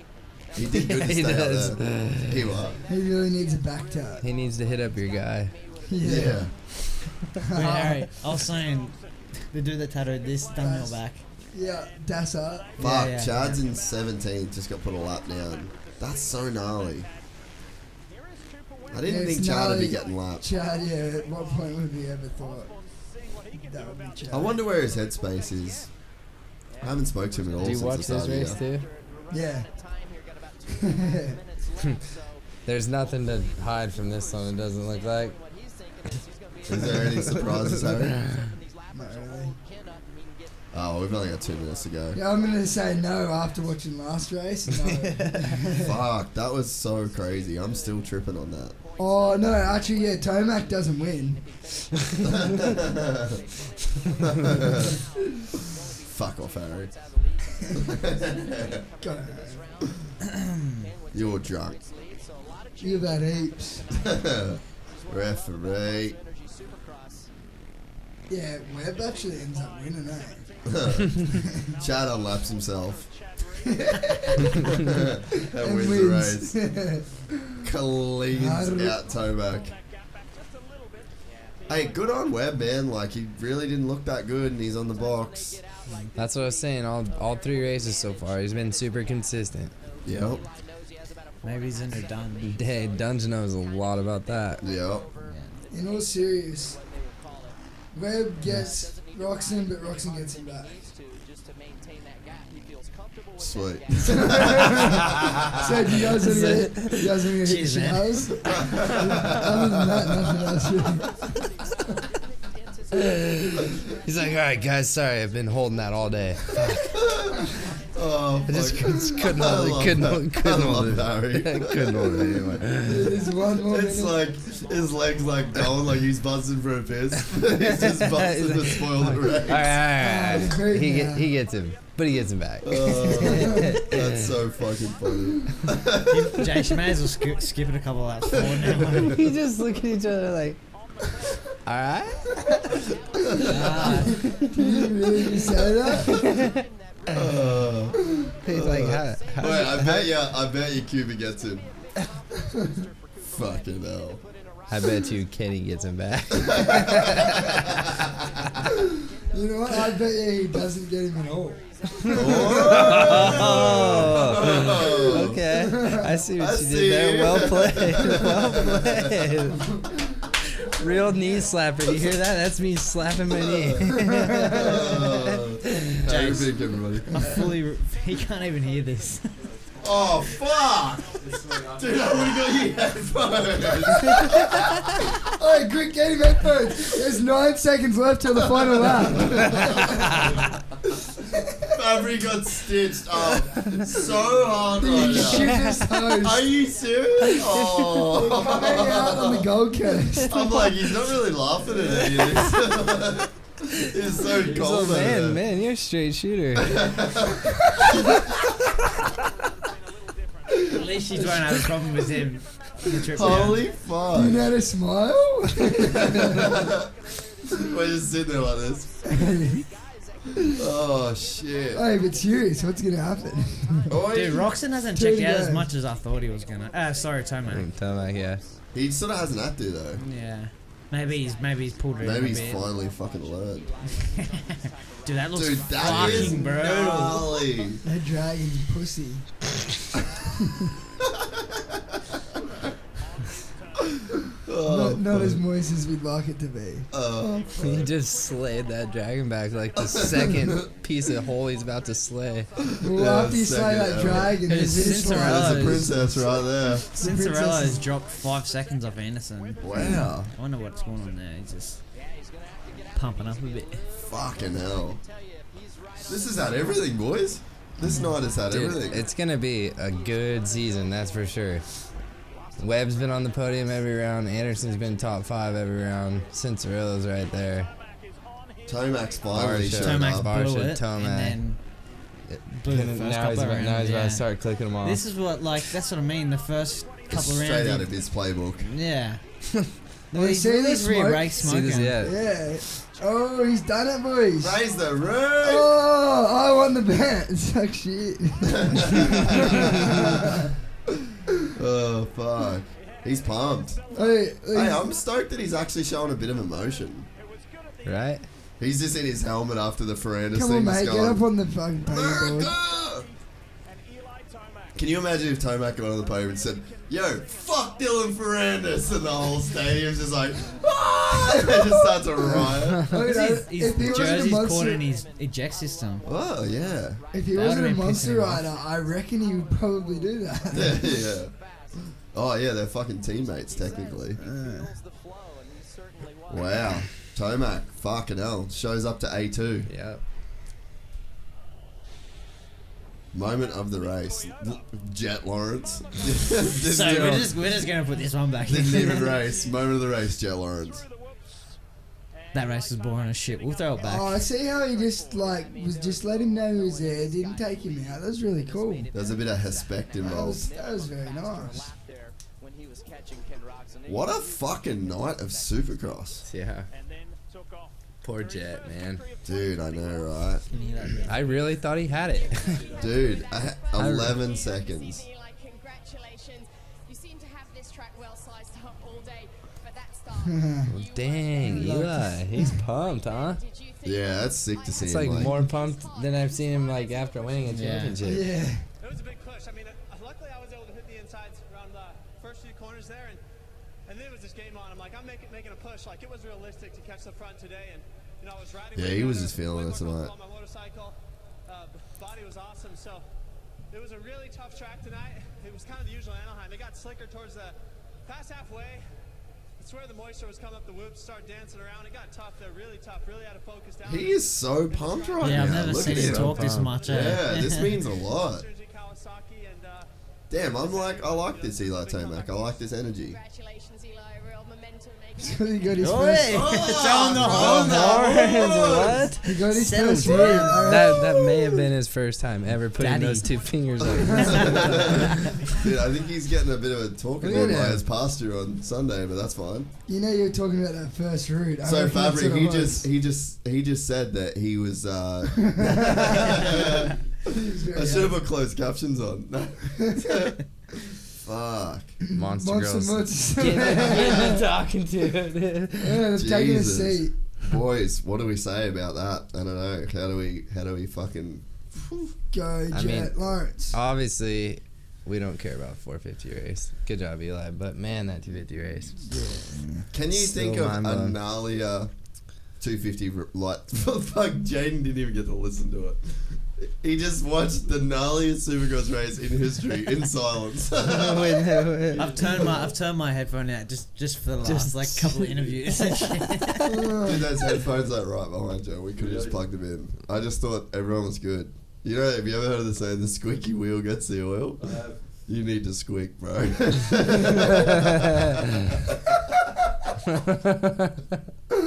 He did good to He stay does. out there. He was. He really needs a back tap. He needs to hit up your guy. Yeah. Harry, I was saying the dude that tattooed this thumbnail back. Yeah, that's up. Fuck, yeah. Chad's in 17th, just got put a lap down. That's so gnarly. I didn't think Chad would be getting lapped. Chad, yeah, at what point would we ever thought that would be Chad? I wonder where his headspace is. I haven't spoke to him at all Do you since watch the start this of the race year. too? Yeah. There's nothing to hide from this one, it doesn't look like. Is there any surprises, Harry? Not really. Oh, we've only got 2 minutes to go. Yeah, I'm going to say no after watching last race. No. Fuck, that was so crazy. I'm still tripping on that. Oh, no, actually, yeah, Tomac doesn't win. Fuck off, Harry. Go. You're drunk. You've had heaps. Referee. Yeah, Webb actually ends up winning, eh? Chad unlaps himself. and And wins wins. the race. Cleans out Tomac. Hey, good on Webb, man. Like, he really didn't look that good, and he's on the box. That's what I was saying. All 3 races so far, he's been super consistent. Yep. Maybe he's into done. Hey, Dunge knows a lot about that. Yep. In all serious, Webb gets Roxon, but Roxon gets him back. Sweet. So do you guys want to get hit Cheers, the man. showers? Other than that, nothing else really. He's like, all right, guys, sorry, I've been holding that all day. Oh, I just fuck. couldn't hold it. Couldn't hold it. Harry. Couldn't hold it anyway. There's one more It's minute. like his legs like going like he's buzzing for a piss. He's just buzzing to spoil the race. All right. Oh, great now. He gets him, but he gets him back. That's so fucking funny. Jace, you may as well skip it a couple of laps forward now. We just look at each other like, all right. Did you really say that? He's like, how Wait, I bet you Cuba gets him. Fucking hell. I bet you Kenny gets him back. You know what? I bet you he doesn't get him at all. Oh, okay. I see what you did there. Well played. Well played. Real knee slapper. You hear that? That's me slapping my knee. Harry Bink, everybody. He can't even hear this. Oh, fuck! Dude, I would have got you headphones. Alright, quick, get him headphones. There's 9 seconds left till the final lap. Fabry got stitched up so hard right You now. shittest host. Are you serious? Oh. Coming out on the Gold Coast. I'm like, he's not really laughing at any of this. He's so cold. Oh, man, you're a straight shooter. At least she won't have a problem with him. on the trip Holy down. fuck. You know how to smile? We're just sitting there like this. Oh, shit. Hey, but serious, what's gonna happen? Dude, Roxon hasn't Two checked to out go. as much as I thought he was gonna. Sorry, Tomac. Tomac, yeah. He sort of hasn't had to, though. Yeah. Maybe he's pulled it. Maybe in a he's bit. finally fucking learned. Dude, that looks Dude, that is fucking brutal. gnarly. That dragon pussy. Not as moist as we'd like it to be. He just slayed that dragon back like the second piece of hole he's about to slay. Well, Yeah, after you slay second that ever. dragon, Hey, there's this Cinderella. one. There's a princess right there. Cinderella has dropped 5 seconds off Anderson. Wow. I wonder what's going on there. He's just pumping up a bit. Fucking hell. This has had everything, boys. This night has had Dude, everything. it's gonna be a good season, that's for sure. Webb's been on the podium every round. Anderson's been top 5 every round. Cincerella's right there. Tomac's finally Barsha. showed Tomac up. Barsha, blew it, Tomac. and then blew the first now couple he's of about, rounds. now he's about yeah. to start clicking them off. This is what, like, that's what I mean. The first It's couple of rounds. straight out of his playbook. Yeah. You He's see really the smoke? re-raked See smoking. this yet? Yeah. Oh, he's done it, boys. Raise the roof! Oh, I won the bet. Suck shit. Oh, fuck. He's pumped. Hey, Hey, I'm stoked that he's actually showing a bit of emotion. Right? He's just in his helmet after the Ferrandis come thing. on, just mate, get going, up on the fucking podium. America! Can you imagine if Tomac got on the podium and said, "Yo, fuck Dylan Ferrandis," and the whole stadium's just like, "Ah!" And it just starts a riot. His If he wasn't a jersey's caught monster, in his eject system. Oh yeah, if he That wasn't a would've been monster pissing him off. rider, I reckon he would probably do that. yeah. Oh yeah, they're fucking teammates technically. Wow, Tomac, fucking hell, shows up to A2. Yep. Moment of the race, Jet Lawrence. So we're just gonna put this one back in. Didn't even race. Moment of the race, Jet Lawrence. That race was boring as shit. We'll throw it back. Oh, I see how he just was just let him know he was there, didn't take him out. That was really cool. There's a bit of respect involved. That was very nice. What a fucking night of Supercross. Yeah. Poor Jet, man. Dude, I know, right? I really thought he had it. Dude, 11 seconds. Like, congratulations. You seem to have this track well sized up all day, but that start. Dang, Eli. He's pumped, huh? Yeah, that's sick to see It's him. like more pumped than I've seen him like after winning a championship. Yeah. It was a big push. I mean, luckily I was able to hit the insides around the first few corners there, and then it was just game on. I'm like, I'm making a push. Like, it was realistic to catch the front today, and you know, I was riding. Yeah, he was just feeling it tonight. On my motorcycle, body was awesome. So it was a really tough track tonight. It was kind of the usual Anaheim. It got slicker towards the past halfway. It's where the moisture was coming up the whoops, start dancing around. It got tough there, really tough, really out of focus down. He is so pumped right now. I've never Look seen at him him. talk this much. Yeah, this means a lot. Kawasaki and, Damn, I like this Eli Tomac. I like this energy. Congratulations, Eli. Real momentum making. So he got his Oh, first. hey. Showing the What? He got his Settle first down. win. All right. That may have been his first time ever putting Daddy. those two fingers up. Dude, I think he's getting a bit of a talking Look at to by him. his pastor on Sunday, but that's fine. You know, you were talking about that first route. I So reckon that's Fabry, what it was. he just said that he was. He was very I should have happy. put closed captions on. Fuck. Monster Monster girls. Monster. Getting talking to it. Yeah, they've taken a Jesus. seat. Boys, what do we say about that? I don't know. How do we fucking? Go, I Jet mean, Lawrence. Obviously, we don't care about 450 race. Good job, Eli. But man, that 250 race. Can you Still think of a mind-blown. gnarlier 250 light? Fuck, Jaden didn't even get to listen to it. He just watched the gnarliest Supercross race in history in silence. I've turned my headphone out just for the last like couple of interviews. Dude, those headphones are right behind you. We could have just plugged them in. I just thought everyone was good. You know, have you ever heard of the saying, the squeaky wheel gets the oil? You need to squeak, bro.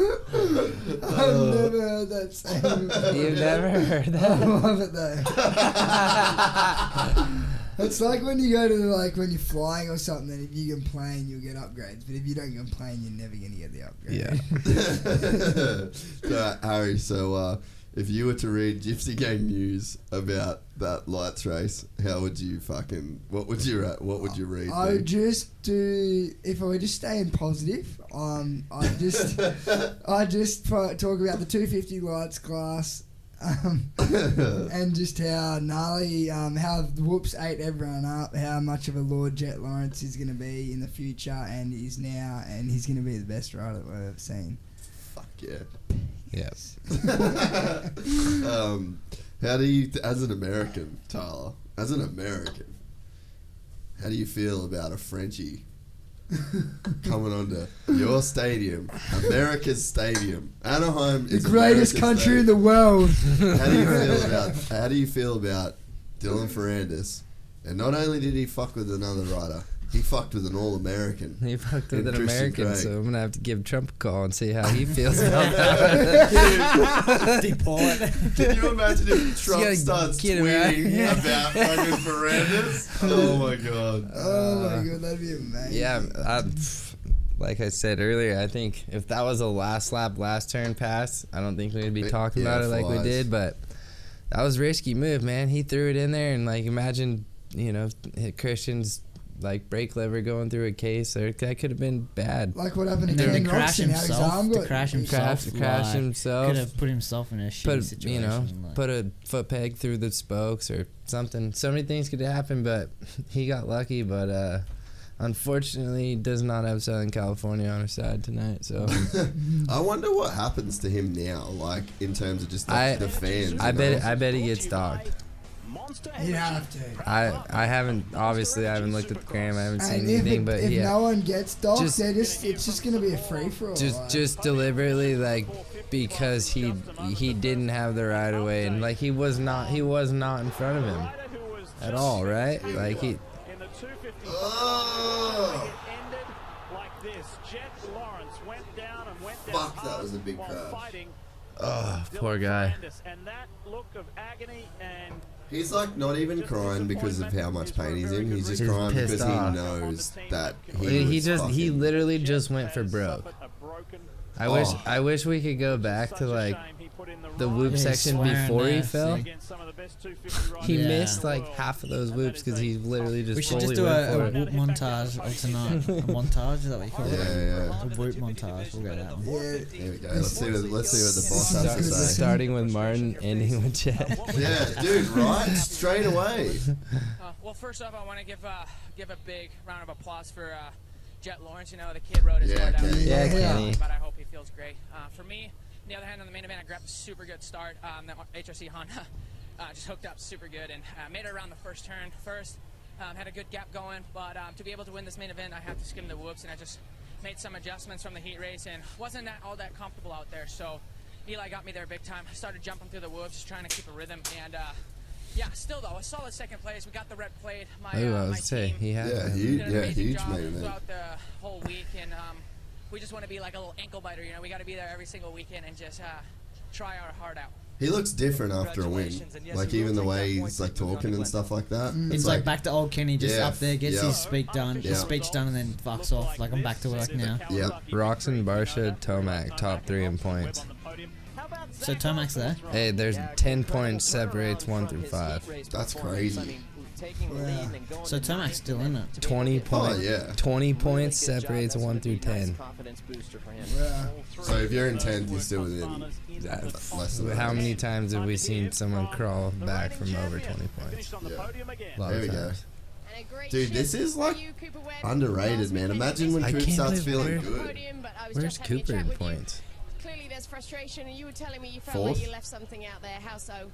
I've never heard that saying before. You've never heard I that? love it though. It's like when you go to when you're flying or something, and if you complain, you'll get upgrades. But if you don't complain, you're never gonna get the upgrade. Yeah. So, Harry, if you were to read Gypsy Gang news about that lights race, what would you read? I would just do, if I were just staying positive, I'd just talk about the 250 lights class, and just how gnarly, how the whoops ate everyone up, how much of a Lord Jet Lawrence is going to be in the future, and is now, and he's going to be the best rider that we've ever seen. Fuck yeah. Yes. How do you, as an American, Tyler, how do you feel about a Frenchie coming onto your stadium, America's stadium? Anaheim is The greatest America's country stadium. in the world. How do you feel about Dylan Ferrandis? And not only did he fuck with another rider, he fucked with an All-American. He fucked with And an Christian American, Craig. so I'm gonna have to give Trump a call and see how he feels about that. Deport. Can you imagine if Trump gotta starts get him out. tweeting about fucking Ferrandis? Oh my god. Oh my god, that'd be amazing. Yeah, like I said earlier, I think if that was a last lap, last turn pass, I don't think we'd be talking Yeah, about it like we flies. did. But that was a risky move, man. He threw it in there, and imagine, Christian's like brake lever going through a case. Or that could have been bad. Like what happened to And then Ken to crash Roxon, how his arm himself, got to crash beat. himself, Crash himself. Could have put himself in a shitty situation. Put a foot peg through the spokes or something. So many things could happen, but he got lucky. But unfortunately, he does not have Southern California on his side tonight. So I wonder what happens to him now, like in terms of just the fans. I bet he gets docked. He'd have to. I haven't looked at the gram. I haven't seen And anything, but if yeah. no one gets docked, Just- it's just gonna be a free for all. Just deliberately, like, because he didn't have the right of way, and like he was not in front of him at all, right? Like he. Fuck, that was a big crash. Oh, poor guy. He's like not even crying because of how much pain he's in. He's just crying pissed because off. he knows that He literally just went for broke. I wish we could go back to like the whoop section before he fell. He missed like half of those whoops because he literally just. We should just fully do went for a it. whoop montage of tonight. A montage, is that what you call it? Yeah. A whoop montage. We'll go that one. Here we go. Let's see what the boss has to say. Starting with Martin, ending with Jet. Yeah, dude, right? Straight away. Well, first off, I want to give a big round of applause for Jet Lawrence. You know, the kid rode his heart out. Yeah, Kenny. But I hope he feels great. For me, on the other hand, on the main event, I grabbed a super good start. That HRC Honda just hooked up super good and made it around the first turn first. Had a good gap going, but to be able to win this main event, I had to skim the whoops, and I just made some adjustments from the heat race and wasn't all that comfortable out there. So Eli got me there big time. I started jumping through the whoops, just trying to keep a rhythm, and yeah, still though, a solid second place. We got the red plate. My team huge job main event. throughout the whole week, and we just want to be like a little ankle biter. You know, we got to be there every single weekend and just try our heart out. He looks different after a win. Like even the way he's like talking and stuff like that. It's like back to old Kenny, just Yeah, up there, gets yeah. his speech done, and then fucks off. Like, I'm back to work now. Yep. Roxon, Barsha, Tomac, top 3 in points. So Tomac's there. Hey, there's 10 points separates 1 through 5. That's crazy. Yeah. So Tomac's still in it. 20 points. Oh, yeah. 20 points separates 1 through 10. Yeah. So if you're in 10th, you're still within less than How that. many times have we seen someone crawl back from over 20 points? A lot There of we go. times. And a great Dude, this shift is for like you, Cooper Webb. underrated, Last man. weekend, Imagine when I Coop can't starts believe feeling we're- good. podium, but I was Where's just having a Cooper chat in with you. points? Clearly there's frustration, and you were telling me you felt Fourth? like you left something out there. How so?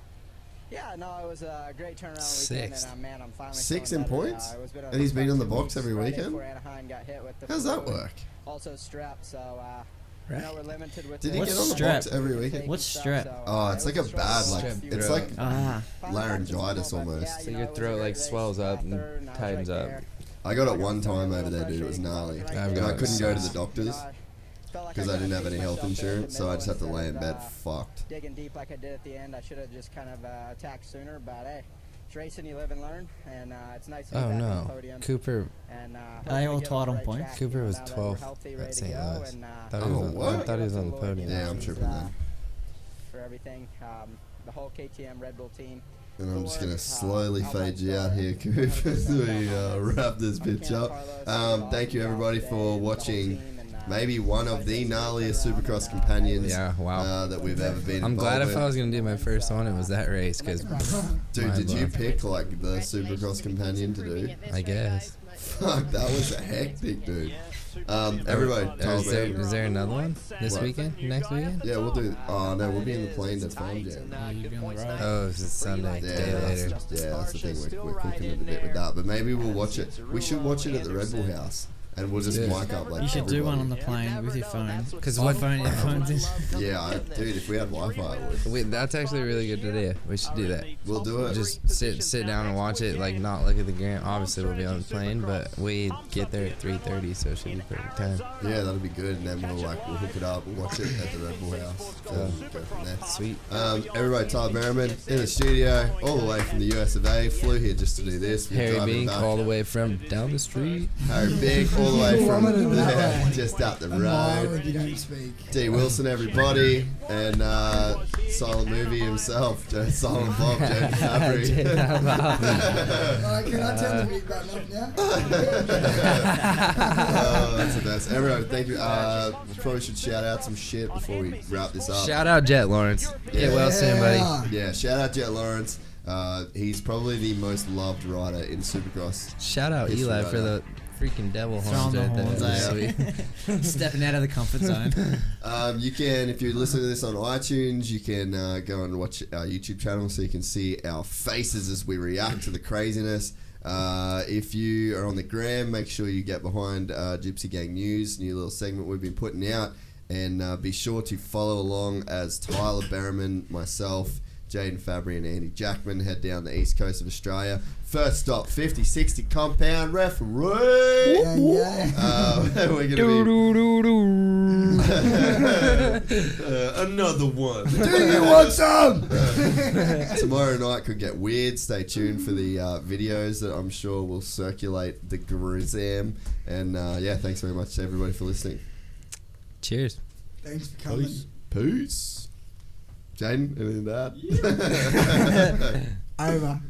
Yeah, no, it was a great turnaround Sixth. weekend, and man, I'm finally Six feeling in better. points? It was been a And he's been on the tough box 2 every weeks weekend? before Anaheim got hit with the How's that flu and work? Also strep, so you know, we're limited with Did he the- get on the strep? box every weekend? What's strep? Oh, it's like a bad, like, Strep it's throat. like laryngitis almost. So your throat like swells up and tightens up. I got it one time over there, dude. It was gnarly. I've And got I it couldn't go to since. the doctors because I didn't have any health insurance, so I just had to lay in bed fucked. Digging deep like I did at the end, I should have just kind of attacked sooner, but hey, it's racing, you live and learn, and it's nice to be Oh back on the no. podium. Cooper And, Are they all hopefully get tied on right points? track, Cooper you know, was now that 12th we're healthy, at ready to St. go, Louis. and, Thought he was on- what? I thought he was on the podium. Yeah, I'm tripping then. For everything, the whole KTM Red Bull team. And I'm just gonna slowly fade you out here, Coop, as we wrap this bitch up. Thank you everybody for watching. Maybe one of the gnarliest Supercross companions Yeah, wow. that we've ever been. I'm glad involved if I was going to do my first one, it was that race, because, Dude, mind did you blown. pick like the Supercross companion to do? I guess. Fuck, that was a hectic, dude. Everybody, Tyler Bereman. Is there another one this What? weekend? Next weekend? Yeah, we'll do. Oh no, we'll be in the plane to Farm Jam. You'd be on the road. Oh, it's Sunday, Yeah, day later. that's the thing. We're cooking it a bit with that, but maybe we'll watch it. We should watch it at the Red Bull House, and we'll just Yeah. mic up like. You should do one on everybody. the plane with your phone. 'Cause My what- phone, your phone's in. Yeah, dude, if we had Wi-Fi, I would. Wait, that's actually a really good idea. We should do that. We'll do it. Just sit down and watch it, like not look at the gram. Obviously, we'll be on the plane, but we get there at 3:30, so it should be perfect time. Yeah, that'll be good, and then we'll hook it up. We'll watch it at the Red Bull House. So we'll go from there. Sweet. Everybody, Tyler Bereman in the studio, all the way from the US of A. Flew here just to do this. We're Harry driving Bink, back. all the way from down the street. Harry Bink, all the way from Kilometre that way. just up the A mile road. if you don't speak. D. Wilson, everybody, and silent movie himself, Silent Bob, Jaden Fabry. Can I turn the mute button off now? Oh, that's the best. Everyone, thank you. We probably should shout out some shit before we wrap this up. Shout out Jet Lawrence. Get well soon, buddy. Yeah, shout out Jet Lawrence. He's probably the most loved rider in Supercross. Shout out Eli for the freaking devil horns Throwing right the there. horns, stepping out of the comfort zone. You can, if you listen to this on iTunes, you can go and watch our YouTube channel so you can see our faces as we react to the craziness. If you are on the gram, make sure you get behind Gypsy Gang News, new little segment we've been putting out, and be sure to follow along as Tyler Bereman, myself, Jaden Fabry and Andy Jackman head down the east coast of Australia. First stop, 50-60 compound referee. We're going to be another one. Do you want some? Tomorrow night could get weird. Stay tuned for the videos that I'm sure will circulate the Grizzam. And thanks very much to everybody for listening. Cheers. Thanks for coming. Peace. Jaden, anything to add? Over.